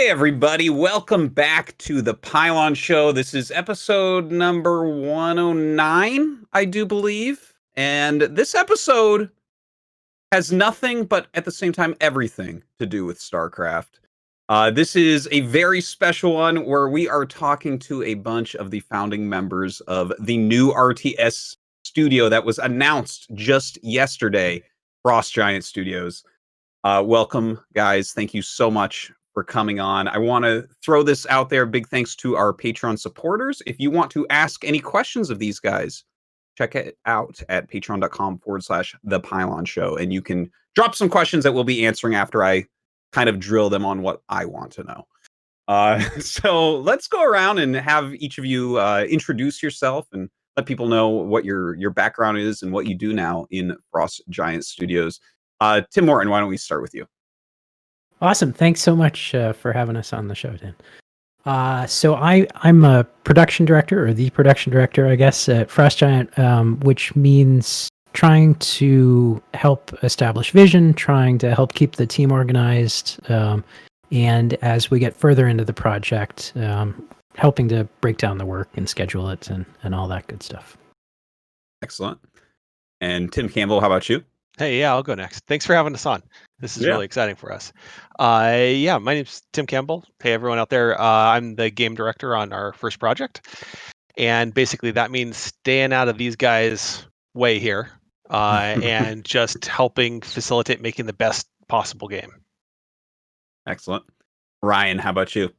Hey everybody, welcome back to the Pylon Show. This is episode number 109, I do believe. And this episode has nothing but at the same time everything to do with StarCraft. This is a very special one where we are talking to a bunch of the founding members of the new RTS studio that was announced just yesterday, Frost Giant Studios. Welcome, guys. Thank you so much for coming on. I want to throw this out there. Big thanks to our Patreon supporters. If you want to ask any questions of these guys, check it out at patreon.com/ThePylonShow. And you can drop some questions that we'll be answering after I kind of drill them on what I want to know. So let's go around and have each of you introduce yourself and let people know what your background is and what you do now in Frost Giant Studios. Tim Morton, why don't we start with you? Awesome. Thanks so much for having us on the show, Dan. So I'm a production director, or the production director, I guess, at Frost Giant, which means trying to help establish vision, trying to help keep the team organized, and as we get further into the project, helping to break down the work and schedule it and all that good stuff. Excellent. And Tim Campbell, how about you? Hey, yeah, I'll go next. Thanks for having us on. This is really exciting for us. My name's Tim Campbell. Hey, everyone out there. I'm the game director on our first project. And basically that means staying out of these guys' way here and just helping facilitate making the best possible game. Excellent. Ryan, how about you?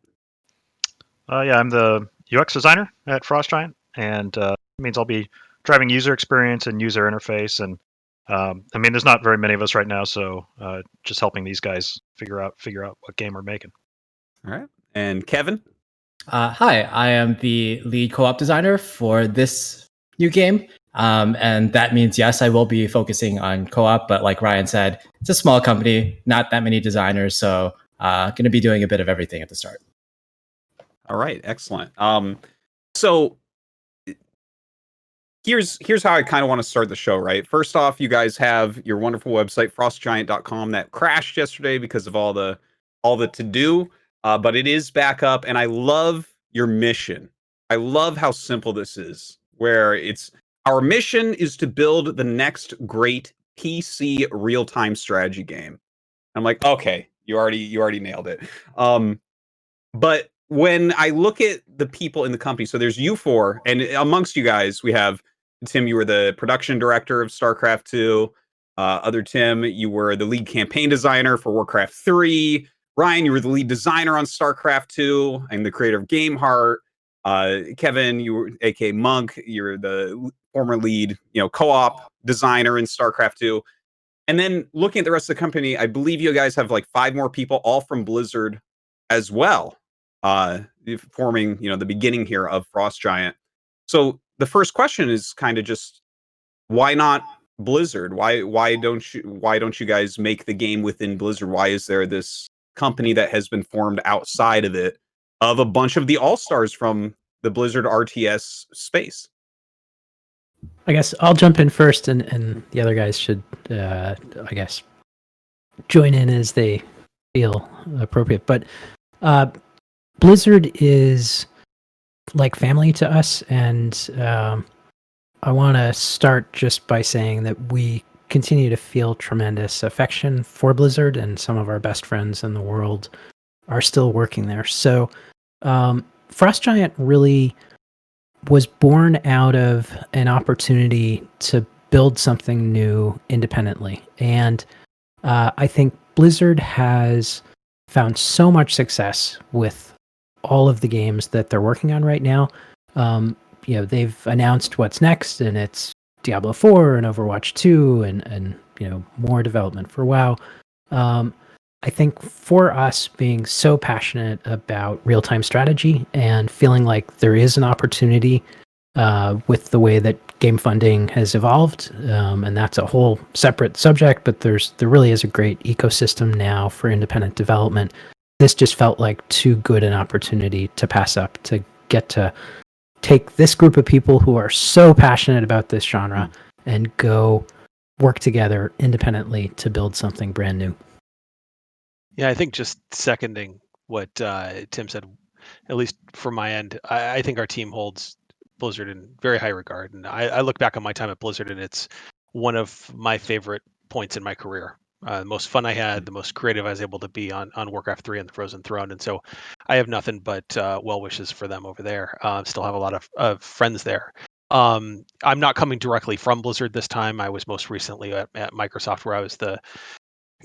I'm the UX designer at Frost Giant, and it means I'll be driving user experience and user interface. And there's not very many of us right now, so just helping these guys figure out what game we're making. All right. And Kevin? Hi, I am the lead co-op designer for this new game. And that means, yes, I will be focusing on co-op, but like Ryan said, it's a small company, not that many designers, so going to be doing a bit of everything at the start. All right, excellent. So here's how I kind of want to start the show, right? First off, you guys have your wonderful website, frostgiant.com, that crashed yesterday because of all the to-do, but it is back up, and I love your mission. I love how simple this is, where our mission is to build the next great PC real-time strategy game. I'm like, okay, you already nailed it. But when I look at the people in the company, so there's you four, and amongst you guys, we have Tim, you were the production director of StarCraft 2. Other Tim, you were the lead campaign designer for Warcraft 3. Ryan, you were the lead designer on StarCraft 2 and the creator of GameHeart. Kevin, you were aka Monk, you're the former lead, co-op designer in StarCraft 2. And then looking at the rest of the company, I believe you guys have like 5 more people, all from Blizzard as well, forming, the beginning here of Frost Giant. So the first question is kind of just, why not Blizzard? Why don't you guys make the game within Blizzard? Why is there this company that has been formed outside of it, of a bunch of the all-stars from the Blizzard RTS space? I guess I'll jump in first, and the other guys should, join in as they feel appropriate. But Blizzard is like family to us, and I want to start just by saying that we continue to feel tremendous affection for Blizzard, and some of our best friends in the world are still working there. So Frost Giant really was born out of an opportunity to build something new independently. And I think Blizzard has found so much success with all of the games that they're working on right now. They've announced what's next, and it's Diablo 4 and Overwatch 2 and more development for WoW. I think for us being so passionate about real-time strategy and feeling like there is an opportunity with the way that game funding has evolved, and that's a whole separate subject, but there really is a great ecosystem now for independent development. This just felt like too good an opportunity to pass up, to get to take this group of people who are so passionate about this genre and go work together independently to build something brand new. Yeah, I think just seconding what Tim said. At least from my end, I think our team holds Blizzard in very high regard, and I look back on my time at Blizzard, and it's one of my favorite points in my career. The most fun I had, the most creative I was able to be on Warcraft 3 and the Frozen Throne, and so I have nothing but well wishes for them over there. Still have a lot of friends there. I'm not coming directly from Blizzard this time. I was most recently at Microsoft, where I was the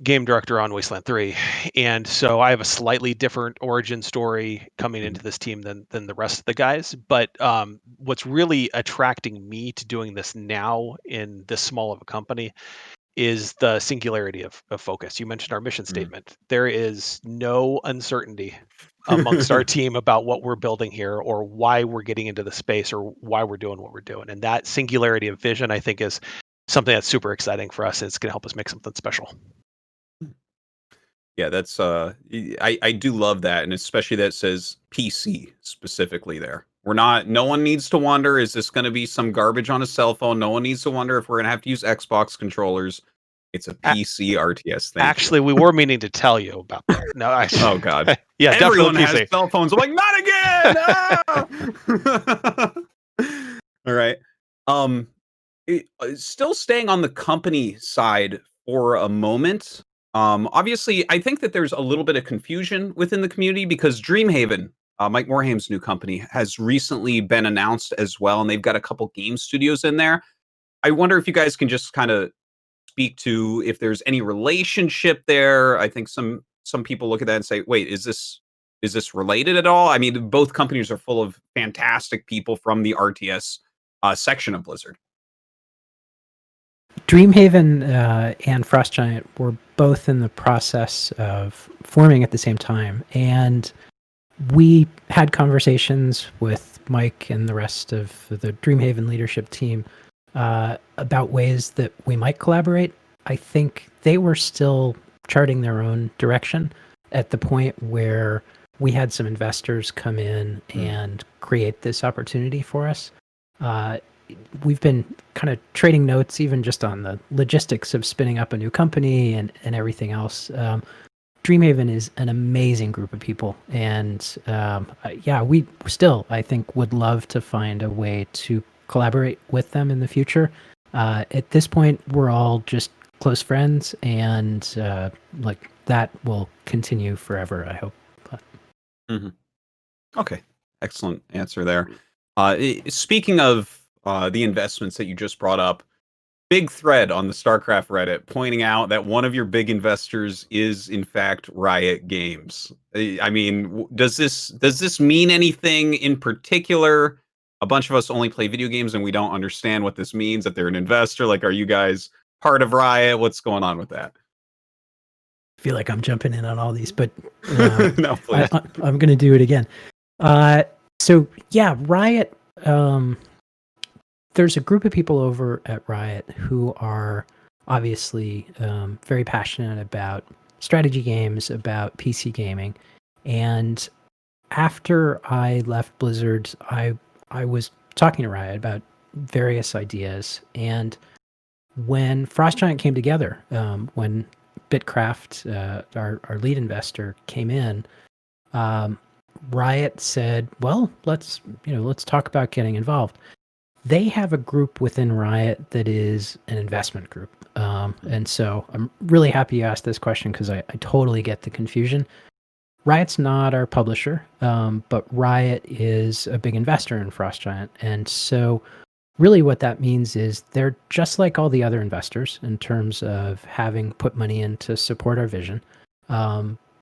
game director on Wasteland 3. And so I have a slightly different origin story coming into this team than the rest of the guys. But what's really attracting me to doing this now in this small of a company is the singularity of focus. You mentioned our mission statement. There is no uncertainty amongst our team about what we're building here or why we're getting into the space or why we're doing what we're doing. And that singularity of vision, I think, is something that's super exciting for us. It's going to help us make something special. Yeah, that's I do love that, and especially that it says PC specifically there. We're not. No one needs to wonder, is this going to be some garbage on a cell phone? No one needs to wonder if we're going to have to use Xbox controllers. It's a PC RTS. Actually, we were meaning to tell you about that. No, oh God. Yeah, everyone definitely has cell phones. I'm like, not again. Ah! All right. Still staying on the company side for a moment. Obviously, I think that there's a little bit of confusion within the community because Dreamhaven, Mike Morhaim's new company, has recently been announced as well, and they've got a couple game studios in there. I wonder if you guys can just kind of speak to if there's any relationship there. I think some people look at that and say, "Wait, is this related at all?" I mean, both companies are full of fantastic people from the RTS section of Blizzard. Dreamhaven and Frost Giant were both in the process of forming at the same time, and we had conversations with Mike and the rest of the Dreamhaven leadership team about ways that we might collaborate. I think they were still charting their own direction at the point where we had some investors come in and create this opportunity for us. We've been kind of trading notes even just on the logistics of spinning up a new company and everything else. Dreamhaven is an amazing group of people. And yeah, we still, I think, would love to find a way to collaborate with them in the future. At this point, we're all just close friends, and like that will continue forever, I hope. Okay, excellent answer there. Speaking of the investments that you just brought up, big thread on the StarCraft Reddit pointing out that one of your big investors is in fact Riot Games. I mean, does this mean anything in particular? A bunch of us only play video games and we don't understand what this means, that they're an investor. Like, are you guys part of Riot? What's going on with that? I feel like I'm jumping in on all these, but no, please. I'm going to do it again. So yeah, Riot, there's a group of people over at Riot who are obviously very passionate about strategy games, about PC gaming. And after I left Blizzard, I was talking to Riot about various ideas. And when Frost Giant came together, when Bitcraft, our lead investor, came in, Riot said, "Well, let's talk about getting involved." They have a group within Riot that is an investment group, and so I'm really happy you asked this question because I totally get the confusion. Riot's not our publisher, but Riot is a big investor in Frost Giant, and so really what that means is they're just like all the other investors in terms of having put money in to support our vision,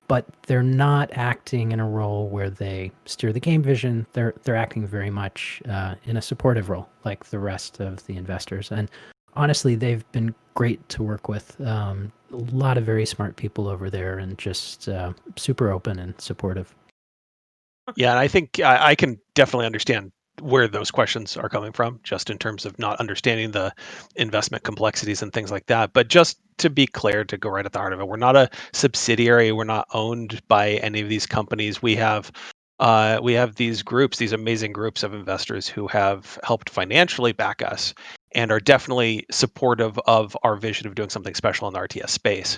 but they're not acting in a role where they steer the game vision. They're acting very much in a supportive role, like the rest of the investors. And honestly, they've been great to work with. A lot of very smart people over there, and just super open and supportive. Yeah, and I think I can definitely understand where those questions are coming from, just in terms of not understanding the investment complexities and things like that. But just to be clear, to go right at the heart of it, we're not a subsidiary. We're not owned by any of these companies. We have these groups, these amazing groups of investors who have helped financially back us and are definitely supportive of our vision of doing something special in the RTS space.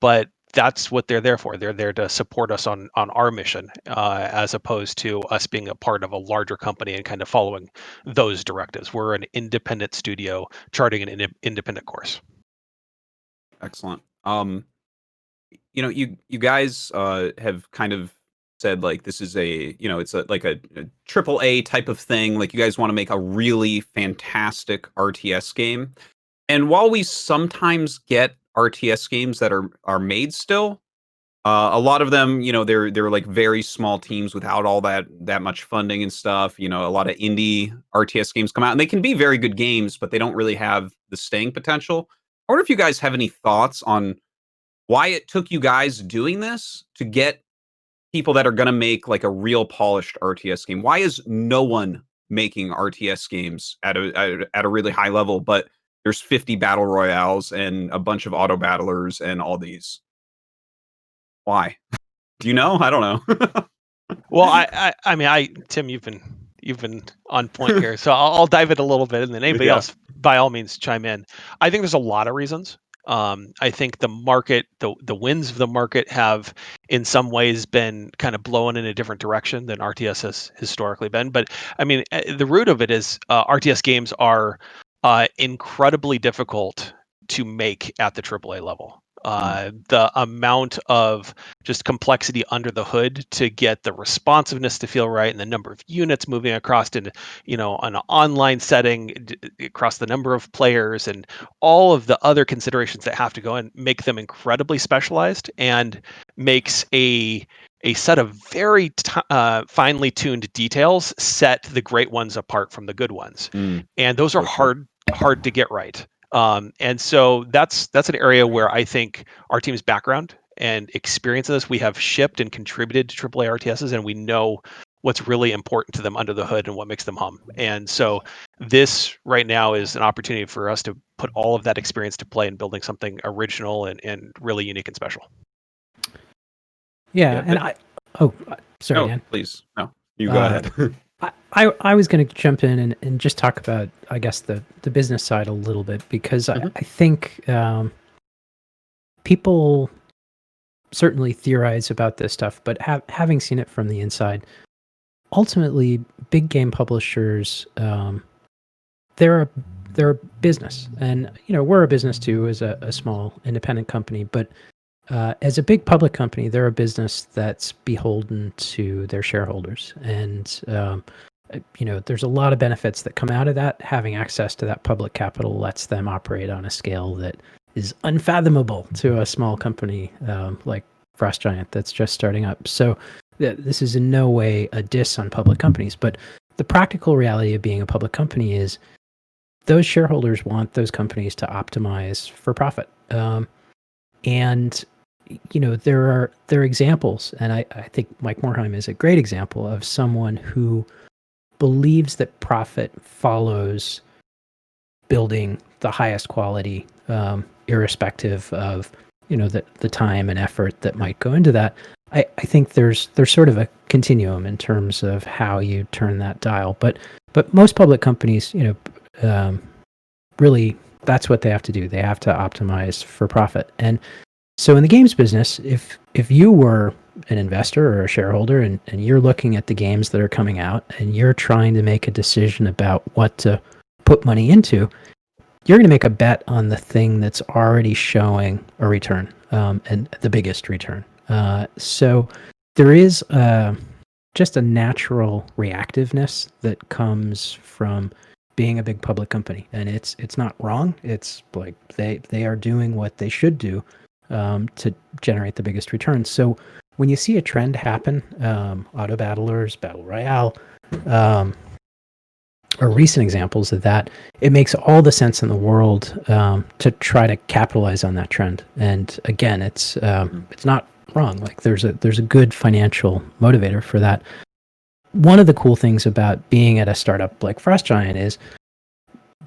But that's what they're there for. They're there to support us on our mission, as opposed to us being a part of a larger company and kind of following those directives. We're an independent studio charting an independent course. Excellent. You guys have kind of said like this is a it's a triple A type of thing. Like you guys want to make a really fantastic RTS game. And while we sometimes get RTS games that are made still, a lot of them, they're like very small teams without all that much funding and stuff. A lot of indie RTS games come out and they can be very good games, but they don't really have the staying potential. I wonder if you guys have any thoughts on why it took you guys doing this to get people that are going to make like a real polished RTS game. Why is no one making RTS games at a really high level, but there's 50 battle royales and a bunch of auto battlers and all these? Why? Do you know? I don't know. Well, I mean, Tim, you've been on point here, so I'll dive in a little bit, and then anybody else, by all means, chime in. I think there's a lot of reasons. I think the market, the winds of the market have, in some ways, been kind of blowing in a different direction than RTS has historically been. But I mean, the root of it is RTS games are incredibly difficult to make at the AAA level. The amount of just complexity under the hood to get the responsiveness to feel right and the number of units moving across into, an online setting, across the number of players and all of the other considerations that have to go and make them incredibly specialized, and makes a set of very finely tuned details set the great ones apart from the good ones. And those are hard to get right. And so that's an area where I think our team's background and experience in this, we have shipped and contributed to AAA RTSs, and we know what's really important to them under the hood and what makes them hum. And so this right now is an opportunity for us to put all of that experience to play in building something original and really unique and special. Yeah, and sorry, Dan. Please. No, you go ahead. I was going to jump in and just talk about, I guess, the business side a little bit, because I think people certainly theorize about this stuff, but having seen it from the inside, ultimately, big game publishers, they're a business, and we're a business too, as a small independent company, but as a big public company, they're a business that's beholden to their shareholders. And, there's a lot of benefits that come out of that. Having access to that public capital lets them operate on a scale that is unfathomable to a small company like Frost Giant that's just starting up. So this is in no way a diss on public companies, but the practical reality of being a public company is those shareholders want those companies to optimize for profit. And there are examples, and I think Mike Morheim is a great example of someone who believes that profit follows building the highest quality, irrespective of the time and effort that might go into that. I think there's sort of a continuum in terms of how you turn that dial, but most public companies, really, that's what they have to do. They have to optimize for profit. And so in the games business, if you were an investor or a shareholder and you're looking at the games that are coming out and you're trying to make a decision about what to put money into, you're going to make a bet on the thing that's already showing a return, and the biggest return. So there is just a natural reactiveness that comes from being a big public company, and it's not wrong. It's like they are doing what they should do to generate the biggest return. So when you see a trend happen, auto battlers, battle royale, are recent examples of that, it makes all the sense in the world to try to capitalize on that trend. And again, it's not wrong. Like there's a good financial motivator for that. One of the cool things about being at a startup like Frost Giant is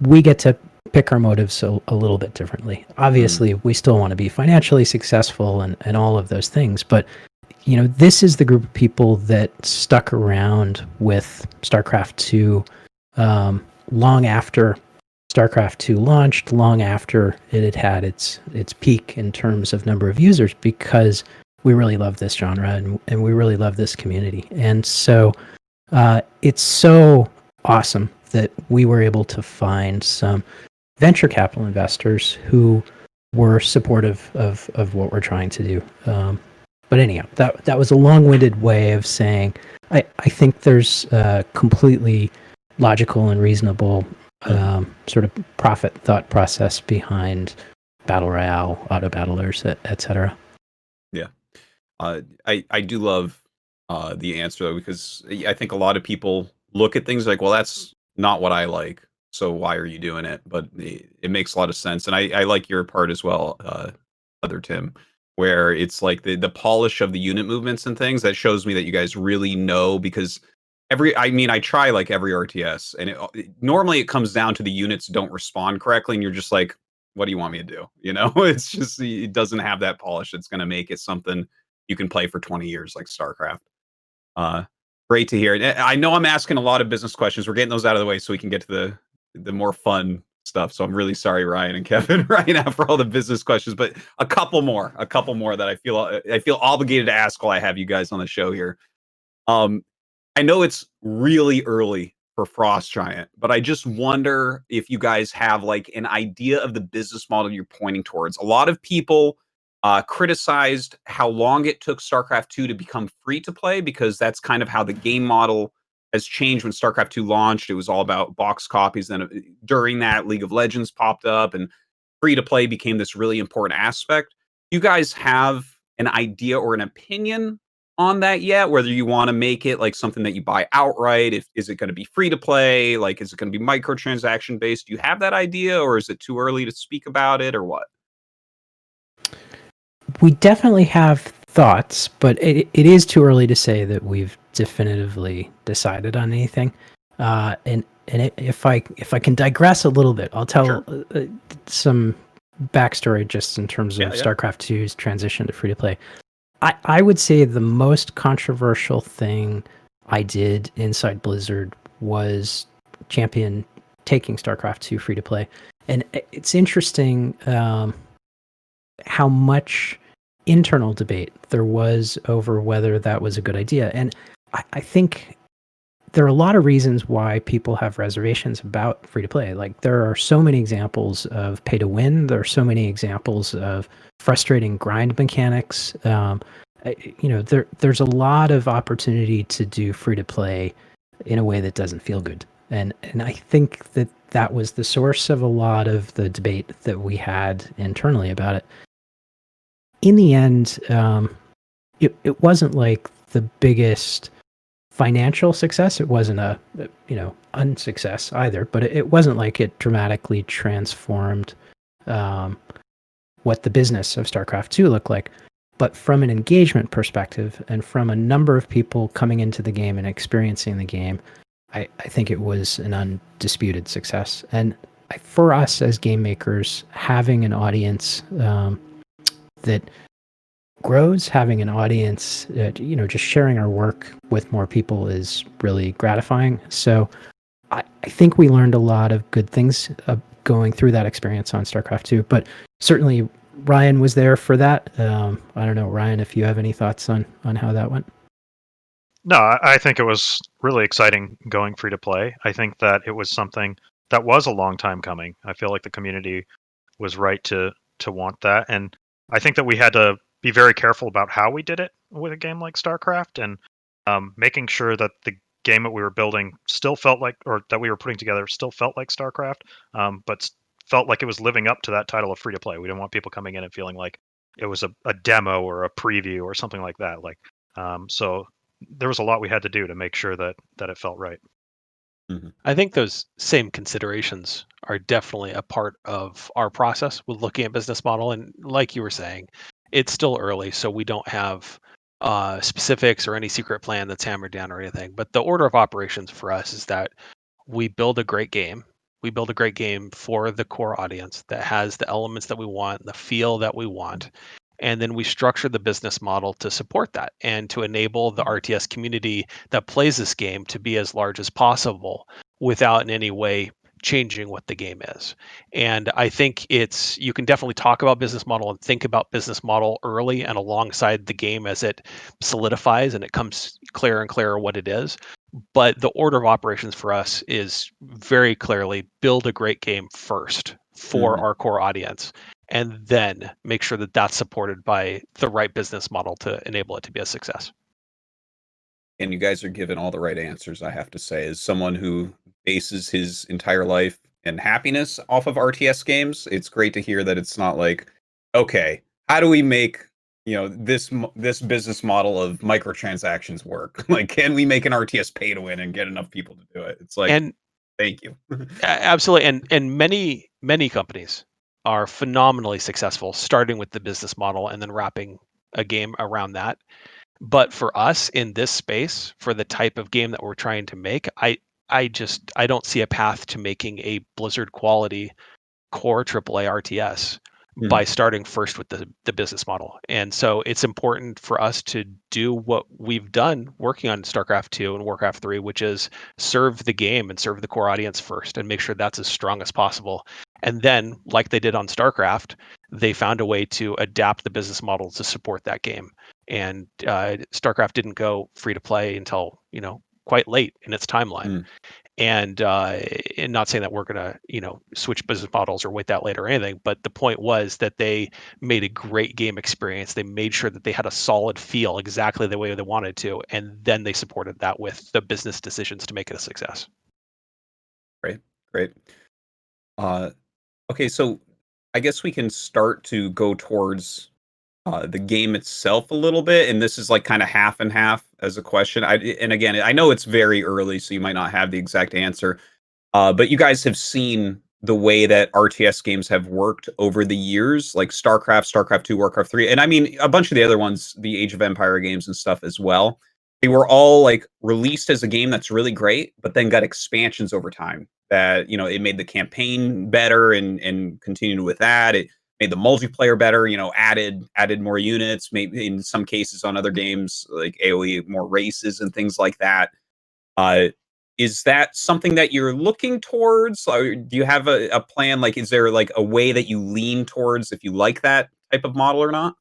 we get to pick our motives a little bit differently. Obviously, we still want to be financially successful and all of those things, but this is the group of people that stuck around with StarCraft 2 long after StarCraft 2 launched long after it had its peak in terms of number of users, because we really love this genre and we really love this community. And so it's so awesome that we were able to find some venture capital investors who were supportive of what we're trying to do. But anyhow, that was a long-winded way of saying I think there's a completely logical and reasonable sort of profit thought process behind battle royale, auto battlers, etc. Yeah, I do love the answer though, because I think a lot of people look at things like, well, that's not what I like, so why are you doing it? But it makes a lot of sense, and I like your part as well, other Tim, where it's like the polish of the unit movements and things that shows me that you guys really know, because I try like every RTS, and normally it comes down to the units don't respond correctly, and you're just like, what do you want me to do? You know, it's just, it doesn't have that polish that's going to make it something you can play for 20 years like StarCraft. Great to hear. I know I'm asking a lot of business questions. We're getting those out of the way so we can get to the more fun stuff. So I'm really sorry, Ryan and Kevin, right now, for all the business questions, but a couple more that I feel obligated to ask while I have you guys on the show here. I know it's really early for Frost Giant, but I just wonder if you guys have like an idea of the business model you're pointing towards. A lot of people criticized how long it took StarCraft 2 to become free to play, because that's kind of how the game model has changed. When StarCraft 2 launched, it was all about box copies. Then during that, League of Legends popped up and free to play became this really important aspect. You guys have an idea or an opinion on that yet? Whether you want to make it like something that you buy outright? Is it going to be free to play? Like, is it going to be microtransaction based? Do you have that idea, or is it too early to speak about it, or what? We definitely have thoughts, but it is too early to say that we've definitively decided on anything. If I can digress a little bit, I'll tell some backstory just in terms of StarCraft 2's transition to free to play. I would say the most controversial thing I did inside Blizzard was champion taking StarCraft 2 free to play. And it's interesting how much internal debate there was over whether that was a good idea. And I think there are a lot of reasons why people have reservations about free to play. Like, there are so many examples of pay to win. There are so many examples of frustrating grind mechanics. There's a lot of opportunity to do free to play in a way that doesn't feel good. And I think that was the source of a lot of the debate that we had internally about it. In the end, it wasn't like the biggest financial success. It wasn't a unsuccess either, but it wasn't like it dramatically transformed what the business of StarCraft 2 looked like. But from an engagement perspective, and from a number of people coming into the game and experiencing the game, I think it was an undisputed success. And for us as game makers, having an audience that grows, having an audience that, just sharing our work with more people is really gratifying. So I think we learned a lot of good things going through that experience on StarCraft 2, but certainly Ryan was there for that. I don't know, Ryan, if you have any thoughts on how that went. No, I think it was really exciting going free to play. I think that it was something that was a long time coming. I feel like the community was right to want that, and I think that we had to be very careful about how we did it with a game like StarCraft, and making sure that the game that we were building still felt like, or that we were putting together still felt like StarCraft, but felt like it was living up to that title of free to play. We didn't want people coming in and feeling like it was a demo or a preview or something like that. So there was a lot we had to do to make sure that it felt right. Mm-hmm. I think those same considerations are definitely a part of our process with looking at business model. And like you were saying, it's still early, so we don't have specifics or any secret plan that's hammered down or anything. But the order of operations for us is that we build a great game. We build a great game for the core audience that has the elements that we want, the feel that we want. And then we structure the business model to support that and to enable the RTS community that plays this game to be as large as possible without in any way changing what the game is. And I think you can definitely talk about business model and think about business model early and alongside the game as it solidifies and it comes clearer and clearer what it is. But the order of operations for us is very clearly build a great game first for our core audience, and then make sure that that's supported by the right business model to enable it to be a success. And you guys are giving all the right answers, I have to say. As someone who bases his entire life and happiness off of RTS games, it's great to hear that it's not like, okay, how do we make this business model of microtransactions work? Like, can we make an RTS pay to win and get enough people to do it? It's like, And thank you. absolutely, and many companies are phenomenally successful, starting with the business model and then wrapping a game around that. But for us in this space, for the type of game that we're trying to make, I don't see a path to making a Blizzard quality core AAA RTS by starting first with the business model. And so it's important for us to do what we've done working on StarCraft 2 and Warcraft 3, which is serve the game and serve the core audience first and make sure that's as strong as possible. And then, like they did on StarCraft, they found a way to adapt the business model to support that game. And StarCraft didn't go free to play until, quite late in its timeline. And not saying that we're going to, switch business models or wait that late or anything, but the point was that they made a great game experience. They made sure that they had a solid feel exactly the way they wanted to, and then they supported that with the business decisions to make it a success. Great. Okay, so I guess we can start to go towards the game itself a little bit, and this is like kind of half and half as a question. And again, I know it's very early, so you might not have the exact answer. But you guys have seen the way that RTS games have worked over the years, like StarCraft, StarCraft 2, Warcraft 3, and I mean a bunch of the other ones, the Age of Empire games and stuff as well. They were all like released as a game that's really great, but then got expansions over time that, it made the campaign better and continued with that. It made the multiplayer better, added more units, maybe in some cases on other games like AoE, more races and things like that. Is that something that you're looking towards? Or do you have a plan? Like, is there like a way that you lean towards if you like that type of model or not?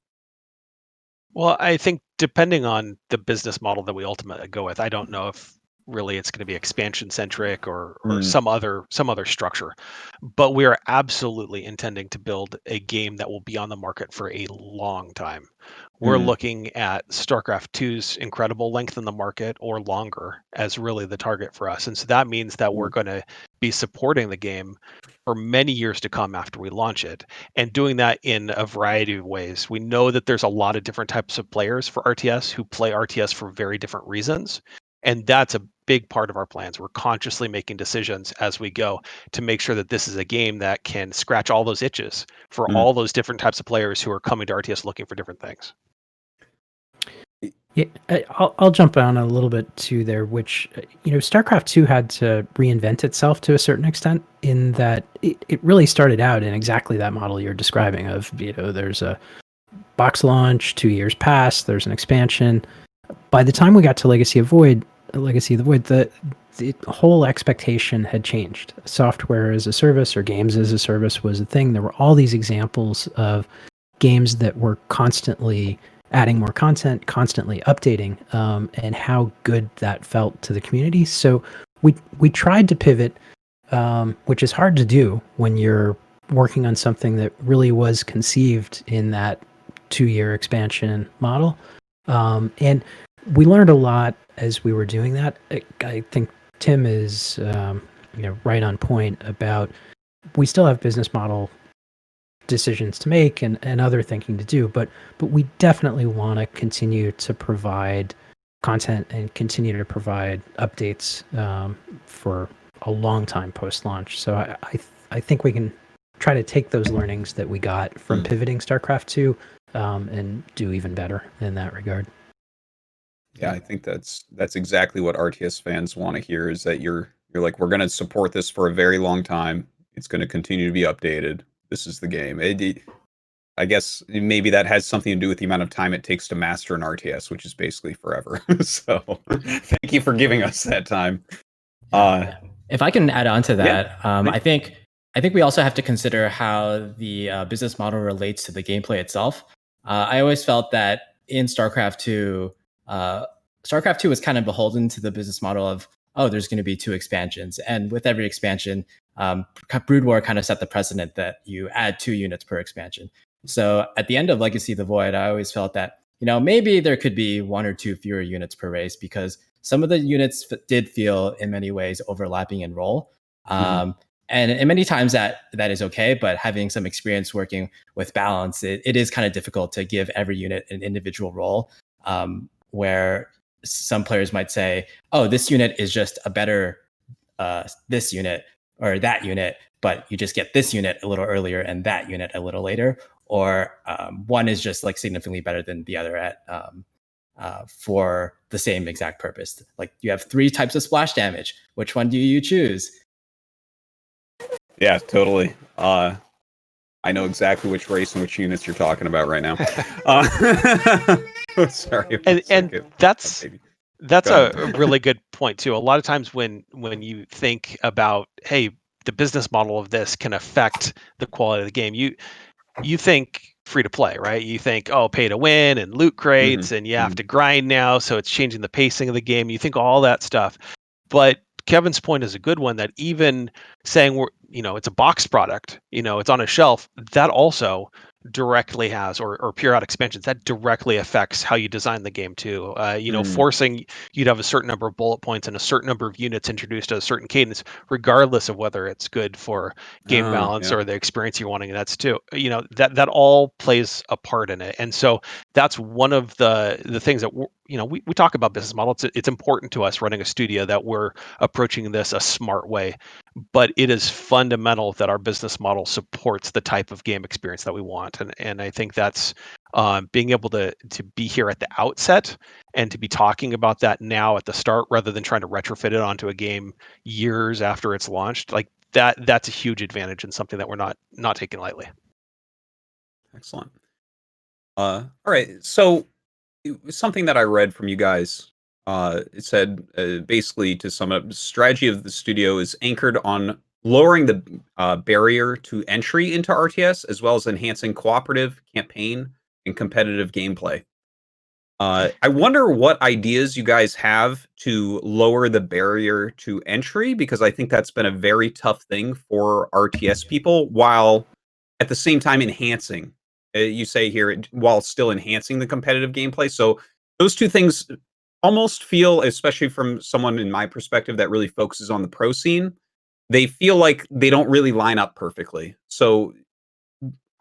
Well, I think depending on the business model that we ultimately go with, I don't know if really it's going to be expansion centric or some other structure. But we are absolutely intending to build a game that will be on the market for a long time. We're looking at StarCraft 2's incredible length in the market or longer as really the target for us. And so that means that we're going to be supporting the game for many years to come after we launch it, and doing that in a variety of ways. We know that there's a lot of different types of players for RTS who play RTS for very different reasons. And that's a big part of our plans. We're consciously making decisions as we go to make sure that this is a game that can scratch all those itches for all those different types of players who are coming to RTS looking for different things. Yeah, I'll jump on a little bit too there, which, StarCraft 2 had to reinvent itself to a certain extent in that it really started out in exactly that model you're describing of, there's a box launch, 2 years pass, there's an expansion. By the time we got to Legacy of the Void, the whole expectation had changed. Software as a service or games as a service was a thing. There were all these examples of games that were constantly adding more content, constantly updating, and how good that felt to the community. So we tried to pivot, which is hard to do when you're working on something that really was conceived in that 2-year expansion model. And we learned a lot as we were doing that. I think Tim is right on point about we still have business model decisions to make and other thinking to do, but we definitely want to continue to provide content and continue to provide updates for a long time post-launch. So I think we can try to take those learnings that we got from pivoting StarCraft 2 and do even better in that regard. Yeah, I think that's exactly what RTS fans want to hear, is that you're like, we're going to support this for a very long time. It's going to continue to be updated. This is the game. I guess maybe that has something to do with the amount of time it takes to master an RTS, which is basically forever. So thank you for giving us that time. If I can add on to that, please. I think we also have to consider how the business model relates to the gameplay itself. I always felt that in StarCraft 2, StarCraft 2 was kind of beholden to the business model of, oh, there's going to be 2 expansions. And with every expansion, Brood War kind of set the precedent that you add 2 units per expansion. So at the end of Legacy of the Void, I always felt that, maybe there could be 1 or 2 fewer units per race, because some of the units did feel in many ways overlapping in role. And many times that is okay, but having some experience working with balance, it is kind of difficult to give every unit an individual role, where some players might say, oh, this unit is just a better this unit or that unit, but you just get this unit a little earlier and that unit a little later, or one is just like significantly better than the other at for the same exact purpose. Like you have 3 types of splash damage. Which one do you choose? Yeah, totally. I know exactly which race and which units you're talking about right now. Sorry. And that's a really good point too. A lot of times when you think about, hey, the business model of this can affect the quality of the game, you think free to play, right? You think, oh, pay to win and loot crates, and you have to grind now, so it's changing the pacing of the game. You think all that stuff. But Kevin's point is a good one, that even saying it's a box product, it's on a shelf, that also directly has, or periodic expansions, that directly affects how you design the game too. Forcing you to have a certain number of bullet points and a certain number of units introduced at a certain cadence, regardless of whether it's good for game balance or the experience you're wanting. And that's too, that all plays a part in it. And so that's one of the things that we talk about business model. It's important to us running a studio that we're approaching this a smart way, but it is fundamental that our business model supports the type of game experience that we want. And I think that's being able to be here at the outset and to be talking about that now at the start, rather than trying to retrofit it onto a game years after it's launched. Like that's a huge advantage, and something that we're not taking lightly. Excellent. All right. So something that I read from you guys, it said basically, to sum up, the strategy of the studio is anchored on lowering the barrier to entry into RTS, as well as enhancing cooperative, campaign, and competitive gameplay. I wonder what ideas you guys have to lower the barrier to entry, because I think that's been a very tough thing for RTS people, while at the same time enhancing. You say here, while still enhancing the competitive gameplay. So those 2 things almost feel, especially from someone in my perspective that really focuses on the pro scene, they feel like they don't really line up perfectly. So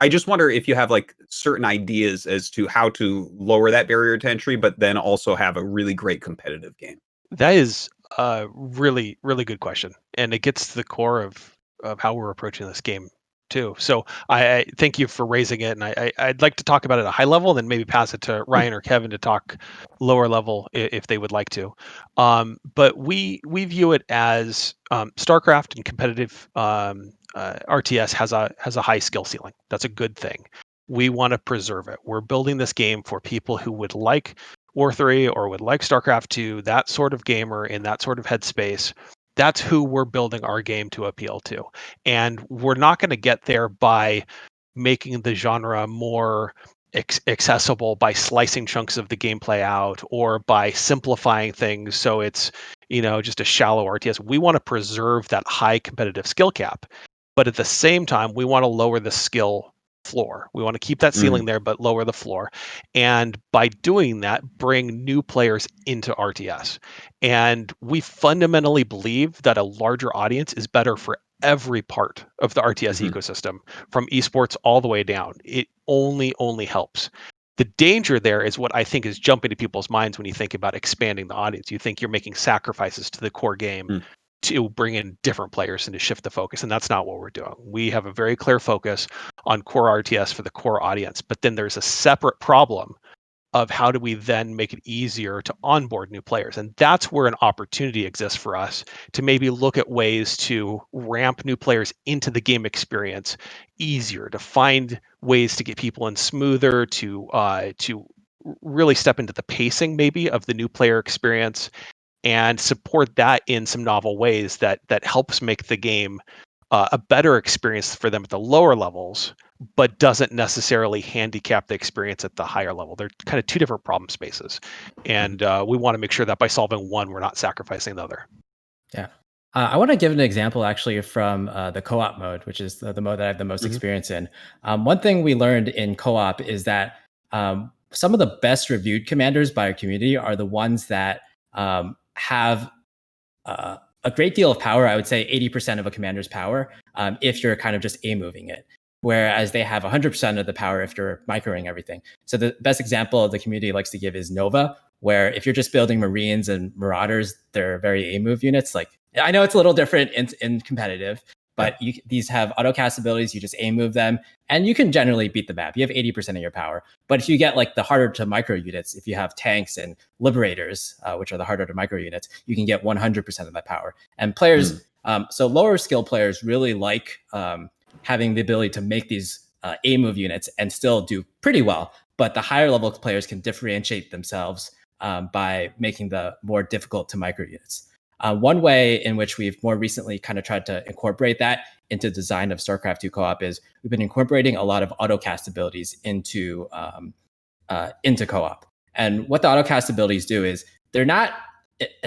I just wonder if you have like certain ideas as to how to lower that barrier to entry, but then also have a really great competitive game. That is a really, really good question, and it gets to the core of how we're approaching this game too. So I thank you for raising it, and I'd like to talk about it at a high level, and then maybe pass it to Ryan or Kevin to talk lower level if they would like to. But we view it as StarCraft and competitive RTS has a high skill ceiling. That's a good thing. We want to preserve it. We're building this game for people who would like War 3 or would like StarCraft 2, that sort of gamer in that sort of headspace. That's who we're building our game to appeal to. And we're not going to get there by making the genre more accessible by slicing chunks of the gameplay out, or by simplifying things so it's just a shallow RTS. We want to preserve that high competitive skill cap, but at the same time we want to lower the skill floor. We want to keep that ceiling there, but lower the floor. And by doing that, bring new players into RTS. And we fundamentally believe that a larger audience is better for every part of the RTS ecosystem, from esports all the way down. It only helps. The danger there is what I think is jumping to people's minds when you think about expanding the audience. You think you're making sacrifices to the core game to bring in different players and to shift the focus. And that's not what we're doing. We have a very clear focus on core RTS for the core audience. But then there's a separate problem of how do we then make it easier to onboard new players. And that's where an opportunity exists for us to maybe look at ways to ramp new players into the game experience easier, to find ways to get people in smoother, to really step into the pacing maybe of the new player experience, and support that in some novel ways that helps make the game a better experience for them at the lower levels, but doesn't necessarily handicap the experience at the higher level. They're kind of two different problem spaces, and we want to make sure that by solving one, we're not sacrificing the other. Yeah. I want to give an example actually from the co-op mode, which is the mode that I have the most experience in. One thing we learned in co-op is that some of the best reviewed commanders by our community are the ones that have a great deal of power. I would say 80% of a commander's power if you're kind of just A-moving it. Whereas they have 100% of the power if you're microing everything. So the best example the community likes to give is Nova, where if you're just building Marines and Marauders, they're very A-move units. Like, I know it's a little different in competitive, but these have auto-cast abilities. You just A-move them, and you can generally beat the map. You have 80% of your power. But if you get like the harder to micro units, if you have tanks and Liberators, which are the harder to micro units, you can get 100% of that power. And players, so lower skill players really like having the ability to make these A-move units and still do pretty well. But the higher level players can differentiate themselves by making the more difficult to micro units. One way in which we've more recently kind of tried to incorporate that into design of StarCraft 2 co-op is we've been incorporating a lot of autocast abilities into co-op. And what the autocast abilities do is they're not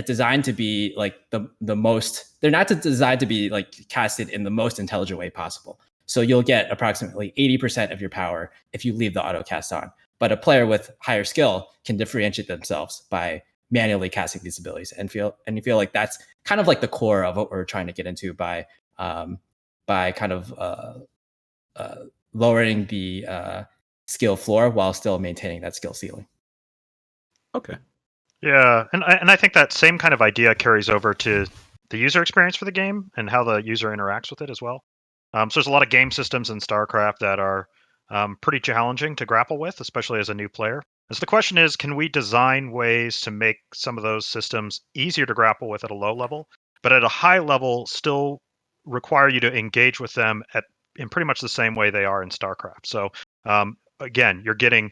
designed to be like the most, they're not designed to be like casted in the most intelligent way possible. So you'll get approximately 80% of your power if you leave the autocast on. But a player with higher skill can differentiate themselves by manually casting these abilities, and you feel like that's kind of like the core of what we're trying to get into by kind of lowering the skill floor while still maintaining that skill ceiling. Okay. Yeah, and I think that same kind of idea carries over to the user experience for the game and how the user interacts with it as well. So there's a lot of game systems in StarCraft that are pretty challenging to grapple with, especially as a new player. And so the question is, can we design ways to make some of those systems easier to grapple with at a low level, but at a high level still require you to engage with them in pretty much the same way they are in StarCraft? So again, you're getting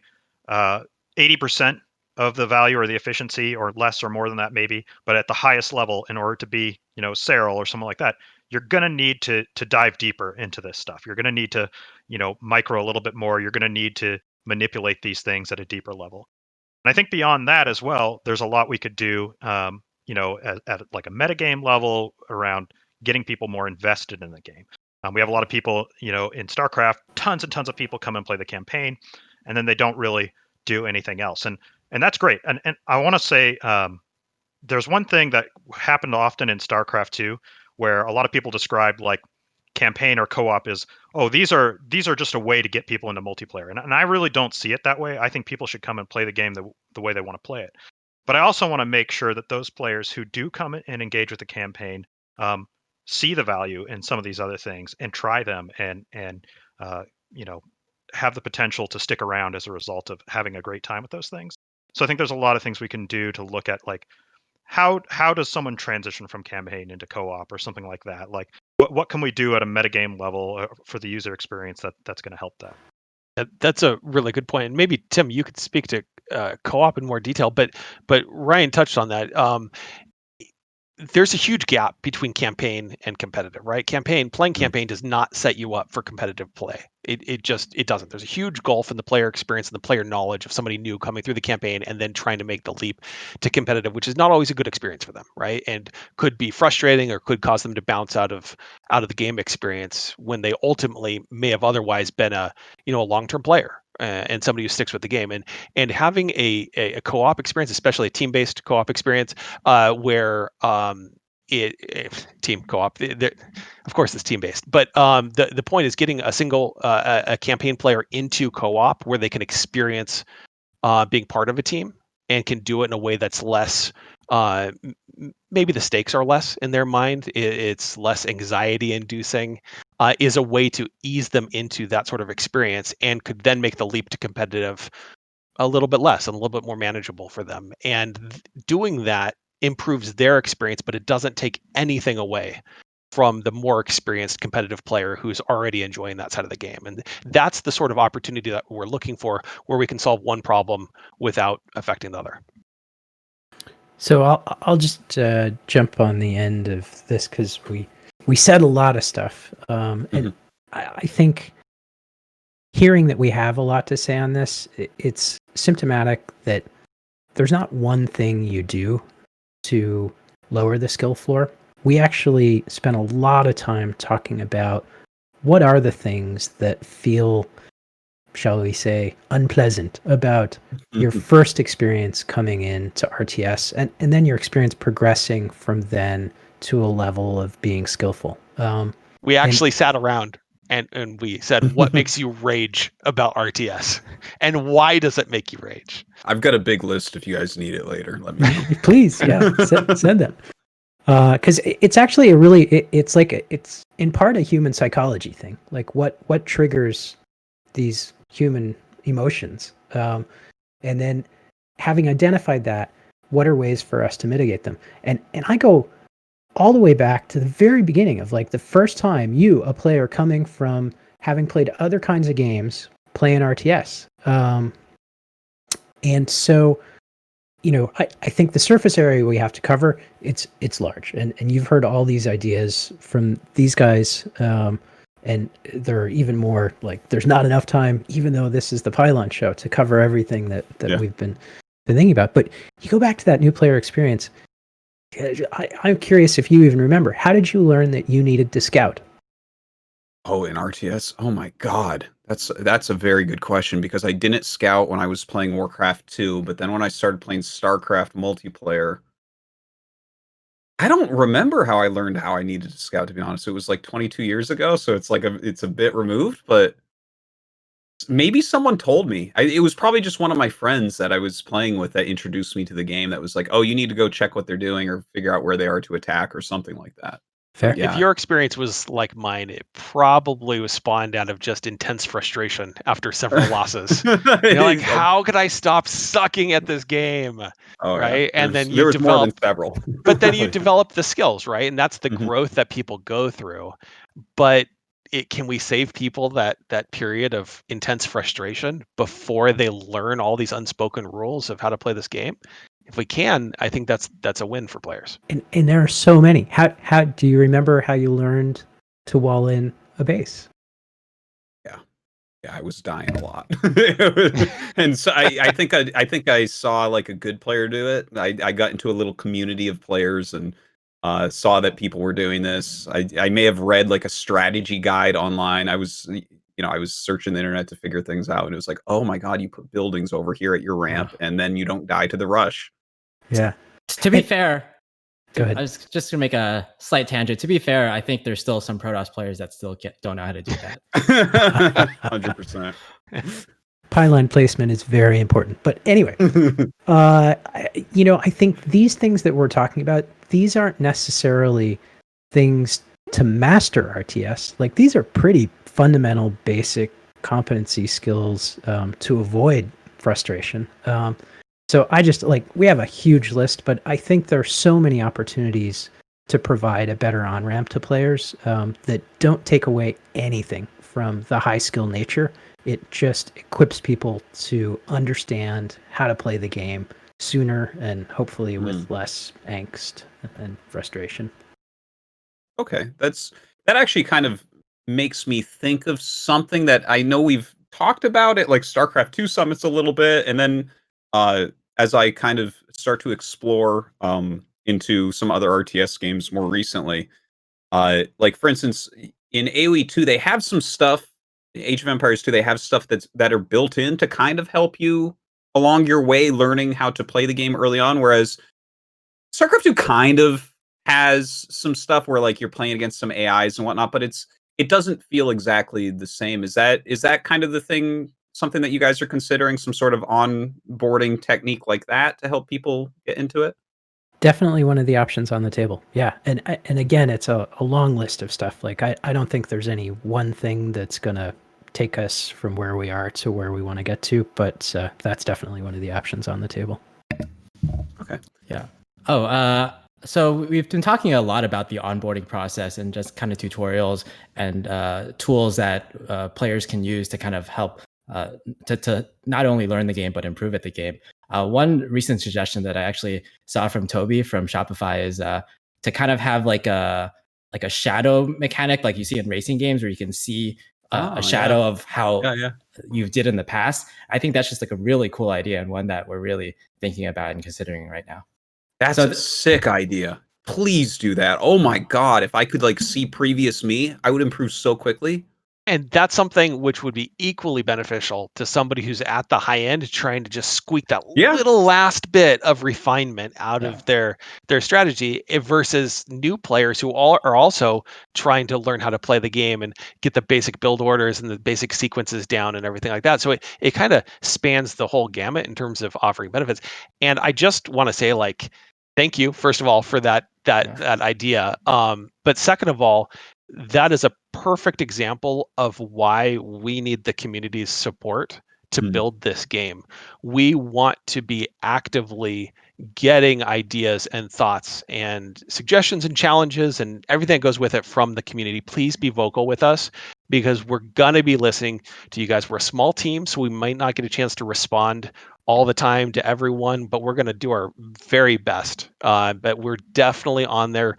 80% of the value or the efficiency, or less or more than that maybe, but at the highest level, in order to be, Serral or someone like that, you're going to need to dive deeper into this stuff. You're going to need to, micro a little bit more. You're going to need to manipulate these things at a deeper level. And I think beyond that as well, there's a lot we could do, at like a metagame level around getting people more invested in the game. We have a lot of people, in StarCraft, tons and tons of people come and play the campaign, and then they don't really do anything else. And that's great. And I want to say there's one thing that happened often in StarCraft 2 where a lot of people described like campaign or co-op is, oh, these are just a way to get people into multiplayer. And I really don't see it that way. I think people should come and play the game the way they want to play it. But I also want to make sure that those players who do come and engage with the campaign see the value in some of these other things and try them and have the potential to stick around as a result of having a great time with those things. So I think there's a lot of things we can do to look at, like, how does someone transition from campaign into co-op or something like that? Like, what can we do at a metagame level for the user experience that's going to help that? That's a really good point. And maybe Tim, you could speak to co-op in more detail, but Ryan touched on that. There's a huge gap between campaign and competitive, right? Playing campaign does not set you up for competitive play. It doesn't. There's a huge gulf in the player experience and the player knowledge of somebody new coming through the campaign and then trying to make the leap to competitive, which is not always a good experience for them, right? And could be frustrating or could cause them to bounce out of the game experience when they ultimately may have otherwise been a long-term player. And somebody who sticks with the game, and having a co-op experience, especially a team-based co-op experience, where team co-op, of course, it's team-based, but the point is getting a single a campaign player into co-op where they can experience being part of a team and can do it in a way that's less. Maybe the stakes are less in their mind. It's less anxiety-inducing. Is a way to ease them into that sort of experience and could then make the leap to competitive a little bit less and a little bit more manageable for them. And doing that improves their experience, but it doesn't take anything away from the more experienced competitive player who's already enjoying that side of the game. And that's the sort of opportunity that we're looking for, where we can solve one problem without affecting the other. So I'll just jump on the end of this because we said a lot of stuff, and I think hearing that we have a lot to say on this, it's symptomatic that there's not one thing you do to lower the skill floor. We actually spent a lot of time talking about what are the things that feel, shall we say, unpleasant about your first experience coming into RTS, and then your experience progressing from then to a level of being skillful. We actually sat around and we said, what makes you rage about RTS? And why does it make you rage? I've got a big list if you guys need it later. Let me know. Please, yeah, send them. Because it's actually a really, it's in part a human psychology thing. Like what triggers these human emotions? And then having identified that, what are ways for us to mitigate them? And I go all the way back to the very beginning of like the first time you, a player coming from having played other kinds of games, playing RTS. And so, you know, I think the surface area we have to cover, it's large. And you've heard all these ideas from these guys. And there are even more, like there's not enough time, even though this is the Pylon show, to cover everything that we've been thinking about. But you go back to that new player experience. I'm curious if you even remember, how did you learn that you needed to scout? Oh, in RTS? Oh my God. That's a very good question, because I didn't scout when I was playing Warcraft 2, but then when I started playing StarCraft multiplayer, I don't remember how I learned how I needed to scout, to be honest. It was like 22 years ago, so it's like it's a bit removed, but maybe someone told me. It was probably just one of my friends that I was playing with that introduced me to the game, that was like, "Oh, you need to go check what they're doing or figure out where they are to attack," or something like that. Fair. Yeah. If your experience was like mine, it probably was spawned out of just intense frustration after several losses. You're like, how could I stop sucking at this game? Oh, right? yeah. And then There you was more than develop, several. but then you develop the skills, right? And that's the Mhm. growth that people go through. But can we save people that period of intense frustration before they learn all these unspoken rules of how to play this game? If we can, I think that's a win for players. And there are so many. How do you remember how you learned to wall in a base? Yeah, I was dying a lot. And so I think I saw like a good player do it. I got into a little community of players and saw that people were doing this. I may have read like a strategy guide online. I was searching the internet to figure things out, and it was like, oh my God, you put buildings over here at your ramp, and then you don't die to the rush. Yeah. To be fair, Go ahead. I was just going to make a slight tangent. To be fair, I think there's still some Protoss players that still don't know how to do that. 100%. Pylon placement is very important. But anyway, I think these things that we're talking about, these aren't necessarily things to master RTS. Like these are pretty fundamental, basic competency skills to avoid frustration. So I just we have a huge list, but I think there are so many opportunities to provide a better on-ramp to players that don't take away anything from the high skill nature. It just equips people to understand how to play the game sooner and hopefully with less angst and frustration. Okay, that actually kind of makes me think of something that I know we've talked about it, like StarCraft 2 summits a little bit, and then as I kind of start to explore into some other RTS games more recently, like for instance, in AoE 2, they have some stuff. Age of Empires 2, they have stuff that are built in to kind of help you along your way learning how to play the game early on, whereas StarCraft 2 kind of has some stuff where like you're playing against some AIs and whatnot, but it doesn't feel exactly the same. Is that kind of the thing, something that you guys are considering, some sort of onboarding technique like that to help people get into it? Definitely one of the options on the table. Yeah. And again, it's a long list of stuff. Like I don't think there's any one thing that's going to take us from where we are to where we want to get to, but that's definitely one of the options on the table. Okay. Yeah. Oh, so we've been talking a lot about the onboarding process and just kind of tutorials and tools that players can use to kind of help to not only learn the game but improve at the game. One recent suggestion that I actually saw from Toby from Shopify is to kind of have like a shadow mechanic, like you see in racing games, where you can see a shadow of how you did in the past. I think that's just like a really cool idea, and one that we're really thinking about and considering right now. That's a sick idea. Please do that. Oh my God. If I could like see previous me, I would improve so quickly. And that's something which would be equally beneficial to somebody who's at the high end trying to just squeak that little last bit of refinement out of their strategy versus new players who are also trying to learn how to play the game and get the basic build orders and the basic sequences down and everything like that. So it kind of spans the whole gamut in terms of offering benefits. And I just want to say, like, thank you, first of all, for that idea. But second of all, that is a perfect example of why we need the community's support to build this game. We want to be actively getting ideas and thoughts and suggestions and challenges and everything that goes with it from the community. Please be vocal with us, because we're going to be listening to you guys. We're a small team, so we might not get a chance to respond all the time to everyone, but we're going to do our very best. But we're definitely on there,